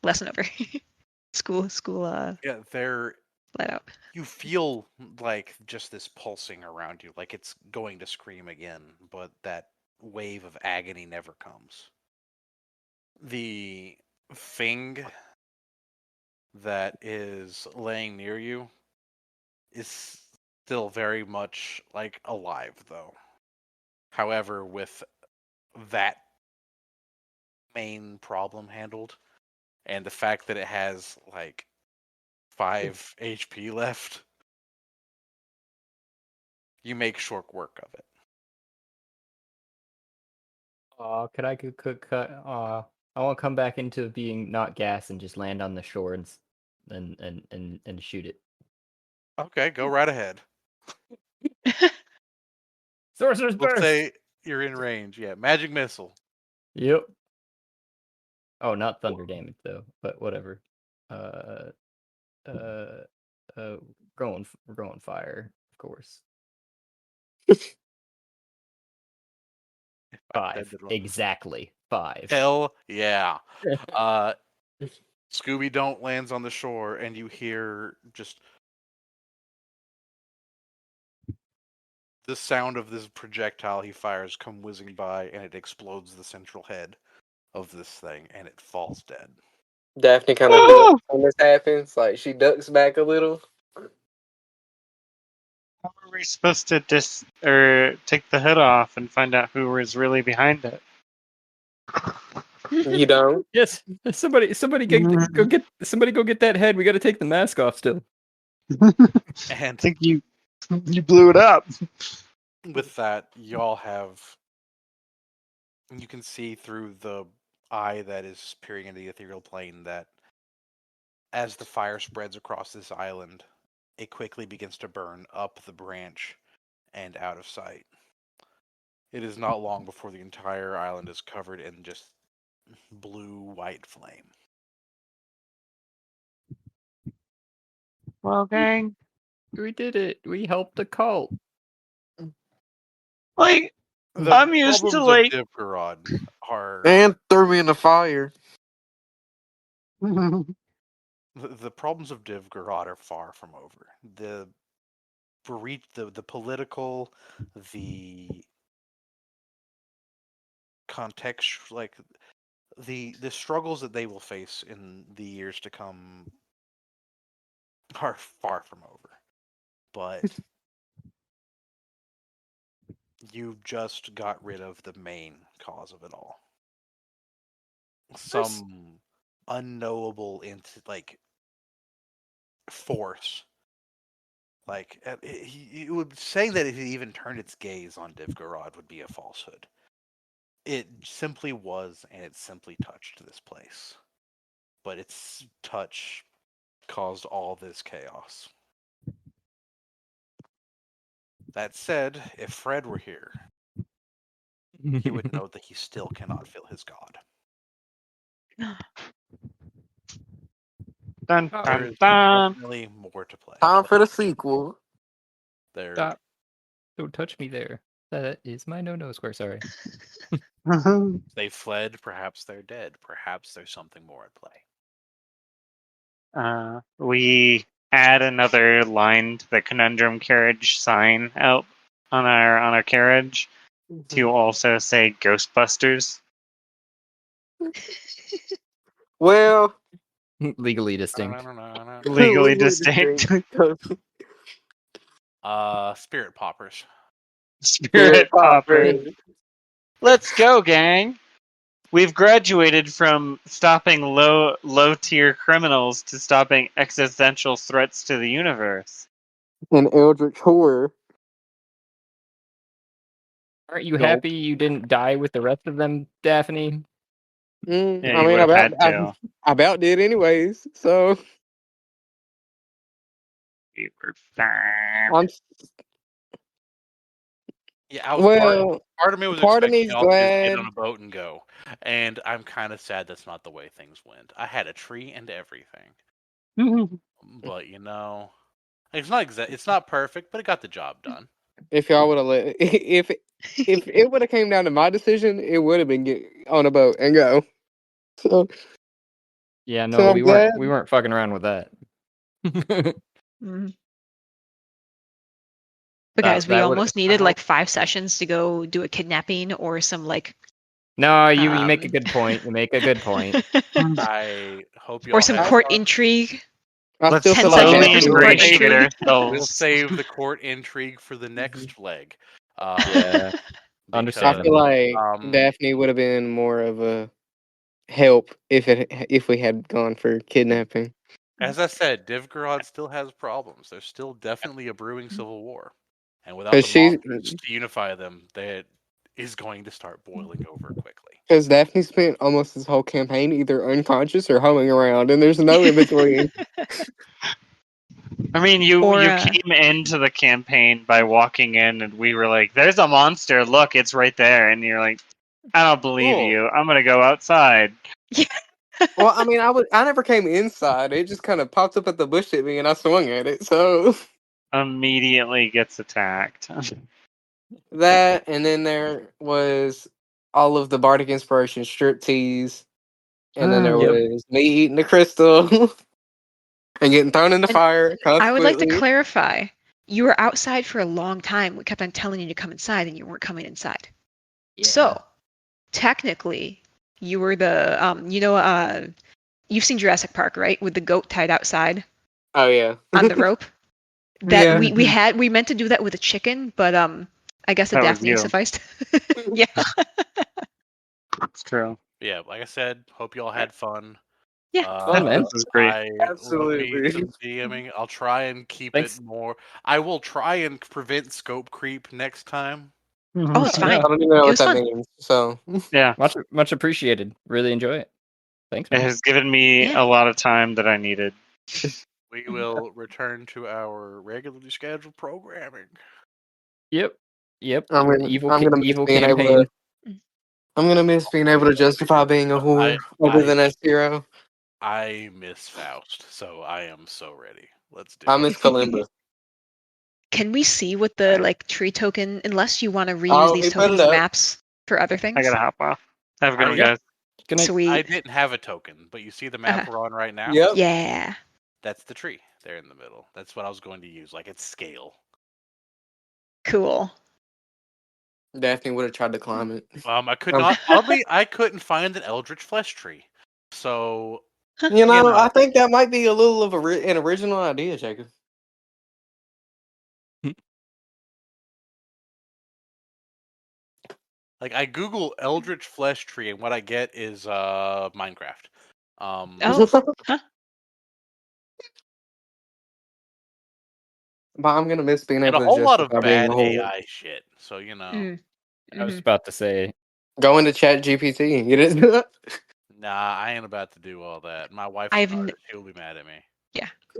Speaker 4: Lesson over. school,
Speaker 3: Yeah, they're
Speaker 4: let out.
Speaker 3: you feel like just this pulsing around you, like it's going to scream again, but that wave of agony never comes. The thing that is laying near you is still very much like alive, though. However, with that main problem handled, and the fact that it has like 5 HP left, you make short work of it.
Speaker 7: Could I cut? I want to come back into being not gas and just land on the shore and shoot it.
Speaker 3: Okay, go right ahead.
Speaker 7: Sorcerer's
Speaker 3: We'll
Speaker 7: burst.
Speaker 3: say you're in range. Yeah, magic missile.
Speaker 7: Yep. Oh, not thunder damage though, but whatever. We're going fire, of course.
Speaker 3: If I said
Speaker 7: 5
Speaker 3: that wrong.
Speaker 7: exactly 5.
Speaker 3: Hell yeah. Scooby Don't lands on the shore, and you hear just the sound of this projectile he fires come whizzing by, and it explodes the central head of this thing, and it falls dead.
Speaker 5: Daphne kind of ducks when this happens. Like she ducks back a little.
Speaker 6: How are we supposed to take the hood off and find out who was really behind it?
Speaker 5: You don't.
Speaker 7: Yes, somebody go get that head. We got to take the mask off still.
Speaker 6: I
Speaker 3: And
Speaker 6: think you blew it up.
Speaker 3: with that, y'all have. You can see through the eye that is peering into the ethereal plane that as the fire spreads across this island, it quickly begins to burn up the branch and out of sight. It is not long before the entire island is covered in just blue-white flame.
Speaker 6: Well, gang,
Speaker 7: We did it. We helped the cult.
Speaker 6: Like,
Speaker 3: The
Speaker 6: I'm used to,
Speaker 3: problems
Speaker 6: like-
Speaker 3: of Divgorod are
Speaker 5: And threw me in the fire.
Speaker 3: the problems of Divgorod are far from over. The political, the context, like the struggles that they will face in the years to come are far from over. But you just got rid of the main cause of it all. Some unknowable force. Like it would saying that it even turned its gaze on Divgorod would be a falsehood. It simply was, and it simply touched this place. But its touch caused all this chaos. That said, if Fred were here, he would know that he still cannot feel his god.
Speaker 6: Dun,
Speaker 7: Oh.
Speaker 3: There
Speaker 6: dun,
Speaker 3: is
Speaker 6: dun.
Speaker 3: definitely more to play.
Speaker 5: Time for the sequel.
Speaker 3: There,
Speaker 7: Stop. Don't touch me there. That is my no-no square. Sorry.
Speaker 3: they fled. Perhaps they're dead. Perhaps there's something more at play.
Speaker 6: We add another line to the conundrum carriage sign out on our carriage to also say Ghostbusters.
Speaker 5: Well,
Speaker 7: Legally distinct.
Speaker 6: Legally distinct.
Speaker 3: Spirit poppers.
Speaker 6: Spirit popper. Let's go, gang. We've graduated from stopping low tier criminals to stopping existential threats to the universe.
Speaker 5: An eldritch horror.
Speaker 7: Aren't you
Speaker 5: Nope.
Speaker 7: happy you didn't die with the rest of them, Daphne?
Speaker 6: Yeah,
Speaker 5: I
Speaker 6: you
Speaker 5: mean,
Speaker 6: would have had to.
Speaker 5: I about did anyways. So
Speaker 6: We were fine.
Speaker 5: I'm
Speaker 3: Yeah, I was
Speaker 5: well.
Speaker 3: part of me was
Speaker 5: part of
Speaker 3: expecting
Speaker 5: me's
Speaker 3: y'all to just
Speaker 5: glad.
Speaker 3: get on a boat and go, and I'm kind of sad that's not the way things went. I had a tree and everything, but it's not it's not perfect, but it got the job done.
Speaker 5: If y'all would have let, if it would have came down to my decision, it would have been get on a boat and go. So
Speaker 7: Yeah, no,
Speaker 5: So I'm
Speaker 7: we
Speaker 5: glad-
Speaker 7: weren't fucking around with that.
Speaker 4: Mhm. But guys, we
Speaker 7: that would've-
Speaker 4: almost needed like 5 sessions to go do a kidnapping or some like
Speaker 7: No, you make a good point. You make a good point.
Speaker 3: I hope y'all
Speaker 4: or some
Speaker 3: had
Speaker 4: court
Speaker 3: fun.
Speaker 4: intrigue.
Speaker 5: I
Speaker 6: Let's
Speaker 5: still
Speaker 4: 10
Speaker 5: feel like
Speaker 4: sessions
Speaker 6: slowly
Speaker 4: for some
Speaker 5: Daphne
Speaker 4: court
Speaker 5: would-
Speaker 6: ingratiate
Speaker 4: intrigue.
Speaker 3: We'll
Speaker 6: ourselves.
Speaker 3: save the court intrigue for the next leg.
Speaker 7: Yeah,
Speaker 5: I
Speaker 7: understandable.
Speaker 5: feel like
Speaker 3: um,
Speaker 5: Daphne would have been more of a help if we had gone for kidnapping.
Speaker 3: As I said, Divgorod still has problems. There's still definitely a brewing civil war, and without
Speaker 5: 'Cause
Speaker 3: the
Speaker 5: she-
Speaker 3: monsters to unify them, that is going to start boiling over quickly.
Speaker 5: Because Daphne spent almost this whole campaign either unconscious or humming around, and there's no in between.
Speaker 6: I mean, you
Speaker 4: Or,
Speaker 6: came into the campaign by walking in, and we were like, "There's a monster! Look, it's right there!" And you're like, "I don't believe
Speaker 3: Cool.
Speaker 6: you. I'm gonna go outside."
Speaker 5: Well, I mean, I never came inside. It just kind of popped up at the bush at me, and I swung at it. So
Speaker 6: Immediately gets attacked.
Speaker 5: that, and then there was all of the Bardic Inspiration striptease, and then there
Speaker 7: Yep.
Speaker 5: was me eating the crystal and getting thrown in the
Speaker 4: And
Speaker 5: fire.
Speaker 4: I would like to
Speaker 5: constantly.
Speaker 4: clarify. You were outside for a long time. We kept on telling you to come inside and you weren't coming inside. So, technically, you were the you've seen Jurassic Park, right? With the goat tied outside
Speaker 5: Oh yeah,
Speaker 4: on the rope. That
Speaker 5: Yeah.
Speaker 4: we meant to do that with a chicken, but I guess a
Speaker 6: That was
Speaker 4: Daphne
Speaker 6: you.
Speaker 4: sufficed. Yeah.
Speaker 6: It's true.
Speaker 3: Yeah, like I said, hope you all had fun.
Speaker 4: Yeah.
Speaker 7: Fun, man.
Speaker 6: This is great.
Speaker 3: I love me
Speaker 5: Absolutely.
Speaker 3: some DMing. I'll try and keep
Speaker 7: Thanks.
Speaker 3: it more. I will try and prevent scope creep next time.
Speaker 4: Oh, it's
Speaker 7: Oh,
Speaker 4: fine.
Speaker 5: I don't even know
Speaker 4: It
Speaker 5: what
Speaker 4: was
Speaker 5: that
Speaker 4: fun.
Speaker 5: means. So
Speaker 6: Yeah,
Speaker 7: much appreciated. Really enjoy it. Thanks,
Speaker 6: it
Speaker 7: man.
Speaker 6: has given me
Speaker 4: Yeah.
Speaker 6: a lot of time that I needed.
Speaker 3: We will return to our regularly scheduled programming.
Speaker 7: Yep.
Speaker 5: I'm gonna
Speaker 7: Evil
Speaker 5: miss
Speaker 7: evil
Speaker 5: being able
Speaker 7: campaign.
Speaker 5: to. I'm gonna miss being able to justify being a whore other than a hero.
Speaker 3: I miss Faust, so I am so ready. Let's do
Speaker 5: I
Speaker 3: it.
Speaker 5: miss Kalimba.
Speaker 4: Can we see what the like tree token? Unless you want to reuse
Speaker 5: Oh,
Speaker 4: these
Speaker 5: he put it
Speaker 4: tokens
Speaker 5: up.
Speaker 4: maps for other things.
Speaker 6: I gotta hop off. Have a good one,
Speaker 3: Yep.
Speaker 6: guys.
Speaker 7: Good night.
Speaker 4: Sweet.
Speaker 3: I didn't have a token, but you see the map
Speaker 4: Uh-huh.
Speaker 3: we're on right now?
Speaker 5: Yep.
Speaker 4: Yeah.
Speaker 3: That's the tree there in the middle. That's what I was going to use, like its scale.
Speaker 4: Cool.
Speaker 5: Daphne would have tried to climb it.
Speaker 3: I could
Speaker 5: Um,
Speaker 3: not. Oddly, I couldn't find an Eldritch Flesh tree. So
Speaker 5: You know,
Speaker 3: know.
Speaker 5: I think that might be a little of an original idea, Jacob.
Speaker 3: like I Google Eldritch Flesh tree, and what I get is Minecraft.
Speaker 4: Oh. Huh?
Speaker 5: But I'm gonna miss being
Speaker 3: and
Speaker 5: able
Speaker 3: a
Speaker 5: to
Speaker 3: whole lot of
Speaker 5: justify being
Speaker 3: bad
Speaker 5: a whole.
Speaker 3: AI shit. So you know,
Speaker 4: Mm.
Speaker 7: I was
Speaker 4: Mhm.
Speaker 7: about to say,
Speaker 5: Go into Chat GPT and get it.
Speaker 3: nah, I ain't about to do all that. My wife, she'll be mad at me.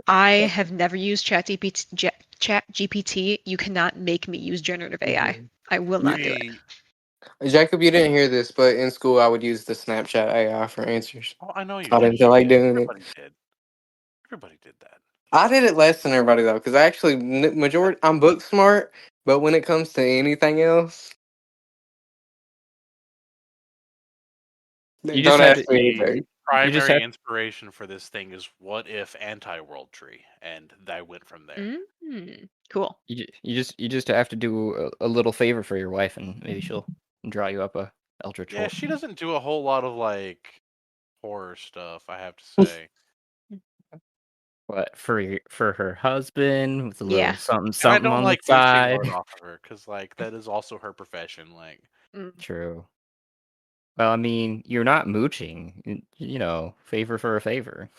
Speaker 4: I have never used ChatGPT. You cannot make me use generative AI. I will not do it.
Speaker 5: Jacob, you didn't hear this, but in school I would use the Snapchat AI for answers.
Speaker 3: Oh, I know you.
Speaker 5: I
Speaker 3: did.
Speaker 5: didn't feel like doing it.
Speaker 3: Everybody did. Everybody did that.
Speaker 5: I did it less than everybody though, because I actually majority I'm book smart, but when it comes to anything else,
Speaker 7: You
Speaker 5: don't
Speaker 7: just had
Speaker 5: ask
Speaker 7: to-
Speaker 5: me
Speaker 3: The
Speaker 5: anything.
Speaker 3: primary
Speaker 7: had-
Speaker 3: inspiration for this thing is what if anti-world tree, and I went from there.
Speaker 4: Cool.
Speaker 7: you just have to do a little favor for your wife, and maybe she'll draw you up a Eldritch
Speaker 3: Yeah,
Speaker 7: Hole.
Speaker 3: she doesn't do a whole lot of like horror stuff, I have to say.
Speaker 7: What for her husband with a little
Speaker 4: Yeah.
Speaker 7: something
Speaker 3: And I
Speaker 7: something
Speaker 3: don't
Speaker 7: on
Speaker 3: like
Speaker 7: the side.
Speaker 3: mooching word off of her because like that is also her profession. Like
Speaker 7: True. Well, I mean, you're not mooching. You know, favor for a favor.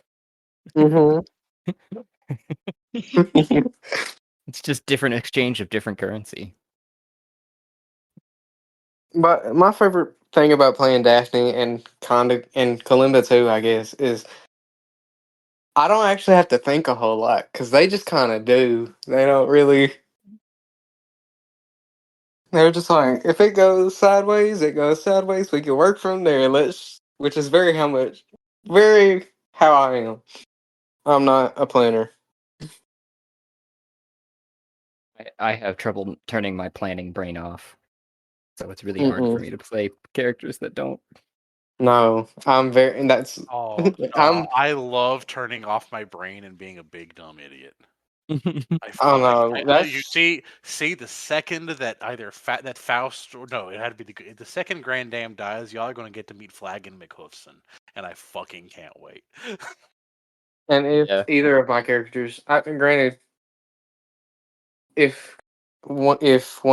Speaker 5: Mm-hmm.
Speaker 7: It's just different exchange of different currency.
Speaker 5: But my favorite thing about playing Daphne and Kalimba too, I guess, is I don't actually have to think a whole lot because they just kind of do. They don't really. They're just like, if it goes sideways, it goes sideways. We can work from there. Which is very how I am. I'm not a planner.
Speaker 7: I have trouble turning my planning brain off, so it's really hard for
Speaker 5: Mm-mm.
Speaker 7: me to play characters that don't.
Speaker 5: No, I'm very. And that's.
Speaker 3: I love turning off my brain and being a big dumb idiot.
Speaker 5: I don't know.
Speaker 3: You see the second that either that Faust or no, it had to be the second Grand Dame dies. Y'all are going to get to meet Flagon McHoofson, and I fucking can't wait.
Speaker 5: And if
Speaker 7: Yeah.
Speaker 5: either of my characters, granted, if one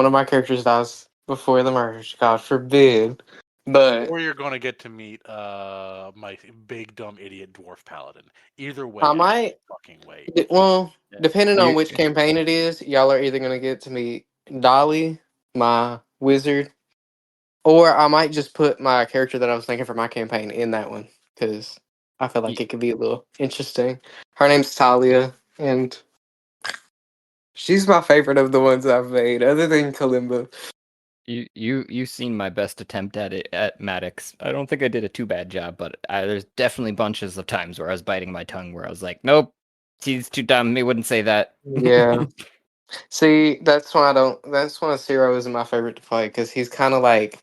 Speaker 5: of my characters dies before the merge, God forbid, but
Speaker 3: or you're going to get to meet my big dumb idiot dwarf paladin. Either way,
Speaker 5: I might.
Speaker 3: fucking wait.
Speaker 5: Well, depending on
Speaker 7: You-
Speaker 5: which campaign it is, y'all are either gonna get to meet Dolly, my wizard, or I might just put my character that I was thinking for my campaign in that one because I feel like it could be a little interesting. Her name's Talia, and she's my favorite of the ones I've made, other than Kalimba.
Speaker 7: You've seen my best attempt at it at Maddox. I don't think I did a too bad job, but there's definitely bunches of times where I was biting my tongue, where I was like, "Nope, he's too dumb. He wouldn't say that."
Speaker 5: Yeah. See, that's why I don't. That's why Zero isn't my favorite to play because he's kind of like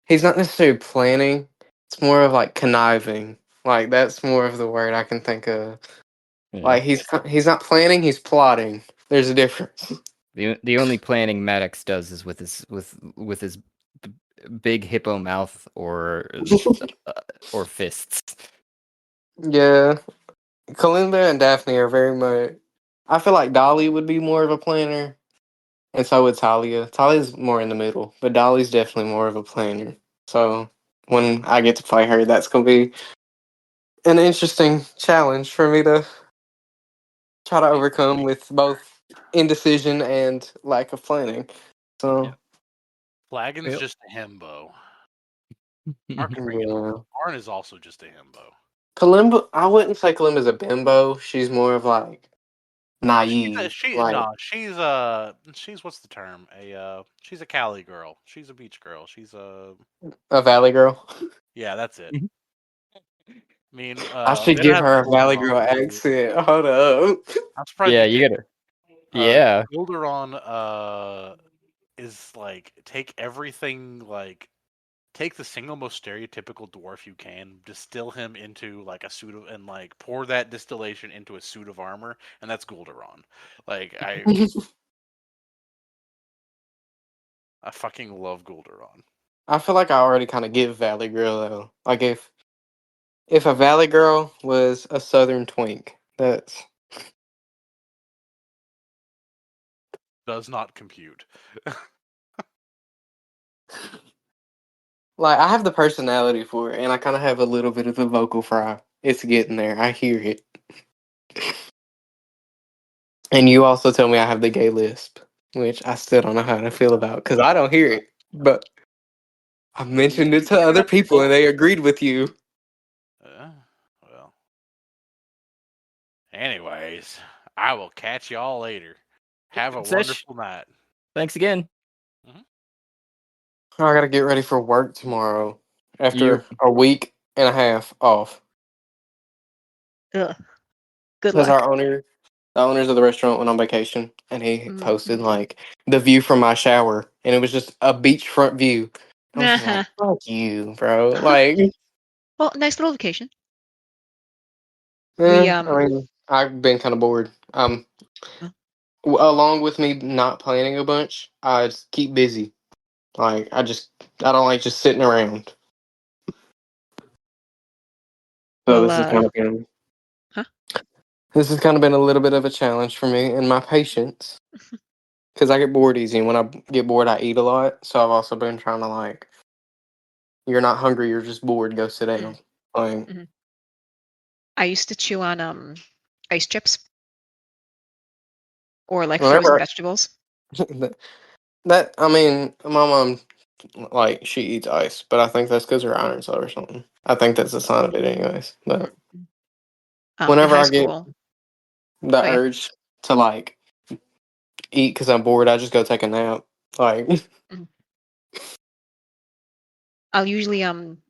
Speaker 5: he's not necessarily planning. It's more of like conniving. Like that's more of the word I can think of.
Speaker 7: Yeah.
Speaker 5: Like he's not planning. He's plotting. There's a difference.
Speaker 7: The only planning Maddox does is with his big hippo mouth or fists.
Speaker 5: Yeah, Kalimba and Daphne are very much. I feel like Dolly would be more of a planner, and so would Talia. Talia's more in the middle, but Dolly's definitely more of a planner. So when I get to play her, that's gonna be an interesting challenge for me to try to overcome with both indecision and lack of planning. So
Speaker 7: Yeah.
Speaker 3: Flagon's
Speaker 7: Yep.
Speaker 3: just a himbo.
Speaker 5: yeah.
Speaker 3: Arn is also just a himbo.
Speaker 5: Kalimba, I wouldn't say Kalimba's a bimbo. She's more of like naive.
Speaker 3: She's what's the term? She's a Cali girl. She's a beach girl. She's a
Speaker 5: Valley girl.
Speaker 3: yeah, that's it. I mean,
Speaker 5: I should
Speaker 3: they don't
Speaker 5: give
Speaker 3: have
Speaker 5: her a
Speaker 3: gold
Speaker 5: Valley
Speaker 3: on
Speaker 5: girl
Speaker 3: it.
Speaker 5: accent. Hold up.
Speaker 3: I'm surprised
Speaker 7: Yeah,
Speaker 3: you
Speaker 7: you
Speaker 3: did.
Speaker 7: gotta. Yeah.
Speaker 3: Gulderon is like take everything like take the single most stereotypical dwarf you can, distill him into like a suit of, and like pour that distillation into a suit of armor, and that's Gulderon. Like I fucking love Gulderon.
Speaker 5: I feel like I already kind of get Valley Girl though. Like if a Valley Girl was a Southern twink, that's
Speaker 3: Does not compute.
Speaker 5: like I have the personality for it, and I kind of have a little bit of the vocal fry. It's getting there. I hear it. And you also tell me I have the gay lisp, which I still don't know how to feel about because I don't hear it. But I've mentioned it to other people, and they agreed with you.
Speaker 3: Well. Anyways, I will catch y'all later. Have a
Speaker 7: Sesh.
Speaker 3: wonderful night.
Speaker 7: Thanks again.
Speaker 5: I gotta get ready for work tomorrow after
Speaker 7: You-
Speaker 5: a week and a half off.
Speaker 4: Ugh. Good
Speaker 5: Because
Speaker 4: luck.
Speaker 5: the owners of the restaurant went on vacation, and he
Speaker 4: Mm.
Speaker 5: posted like the view from my shower, and it was just a beachfront view. I was just like, "Fuck you, bro!" Like,
Speaker 4: Well, nice little vacation.
Speaker 5: I mean, I've been kind of bored. Along with me not planning a bunch, I just keep busy. Like, I don't like just sitting around. So
Speaker 4: Well,
Speaker 5: this has kind of been
Speaker 4: huh?
Speaker 5: this has kind of been a little bit of a challenge for me and my patience. Because I get bored easy, and when I get bored, I eat a lot. So I've also been trying to like, you're not hungry, you're just bored. Go sit down. Like,
Speaker 4: I used to chew on ice chips or like
Speaker 5: whenever
Speaker 4: frozen vegetables.
Speaker 5: that I mean, my mom like she eats ice, but I think that's because her iron's low or something. I think that's a sign of it, anyways. But
Speaker 4: In
Speaker 5: whenever
Speaker 4: high
Speaker 5: I get
Speaker 4: school,
Speaker 5: the
Speaker 4: yeah.
Speaker 5: urge to like eat because I'm bored, I just go take a nap. Like,
Speaker 4: I'll usually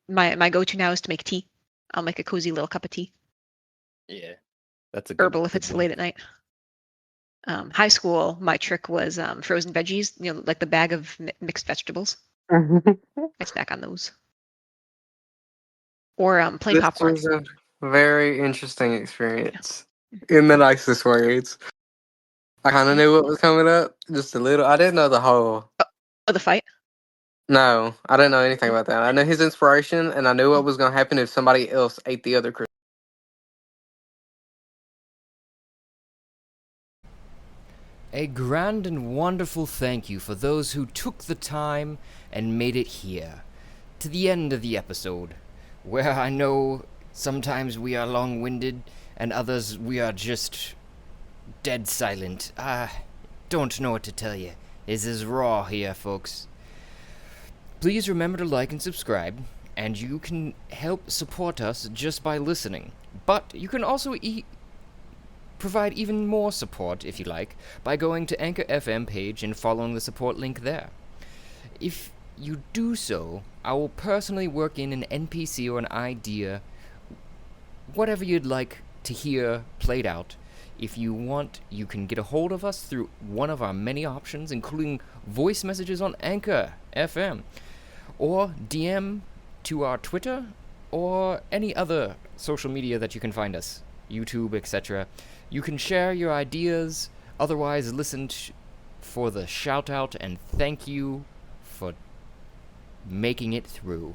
Speaker 4: my go-to now is to make tea. I'll make a cozy little cup of tea.
Speaker 7: Yeah. That's a good
Speaker 4: Herbal if
Speaker 7: good
Speaker 4: it's
Speaker 7: one.
Speaker 4: late at night. High school, my trick was frozen veggies. You know, like the bag of mixed vegetables. I snack on those. Or plain
Speaker 5: this
Speaker 4: popcorn.
Speaker 5: was a very interesting experience in the nicest ways. I kind of knew what was coming up, just a little. I didn't know the whole.
Speaker 4: Oh, the fight.
Speaker 5: No, I didn't know anything about that. I knew his inspiration, and I knew what was going to happen if somebody else ate the other crystal.
Speaker 1: A grand and wonderful thank you for those who took the time and made it here, to the end of the episode, where I know sometimes we are long-winded and others we are just dead silent. I don't know what to tell you. This is raw here, folks. Please remember to like and subscribe, and you can help support us just by listening. But you can also provide even more support, if you like, by going to Anchor FM page and following the support link there. If you do so, I will personally work in an NPC or an idea, whatever you'd like to hear played out. If you want, you can get a hold of us through one of our many options, including voice messages on Anchor FM, or DM to our Twitter, or any other social media that you can find us, YouTube, etc. You can share your ideas, otherwise listen for the shout out and thank you for making it through.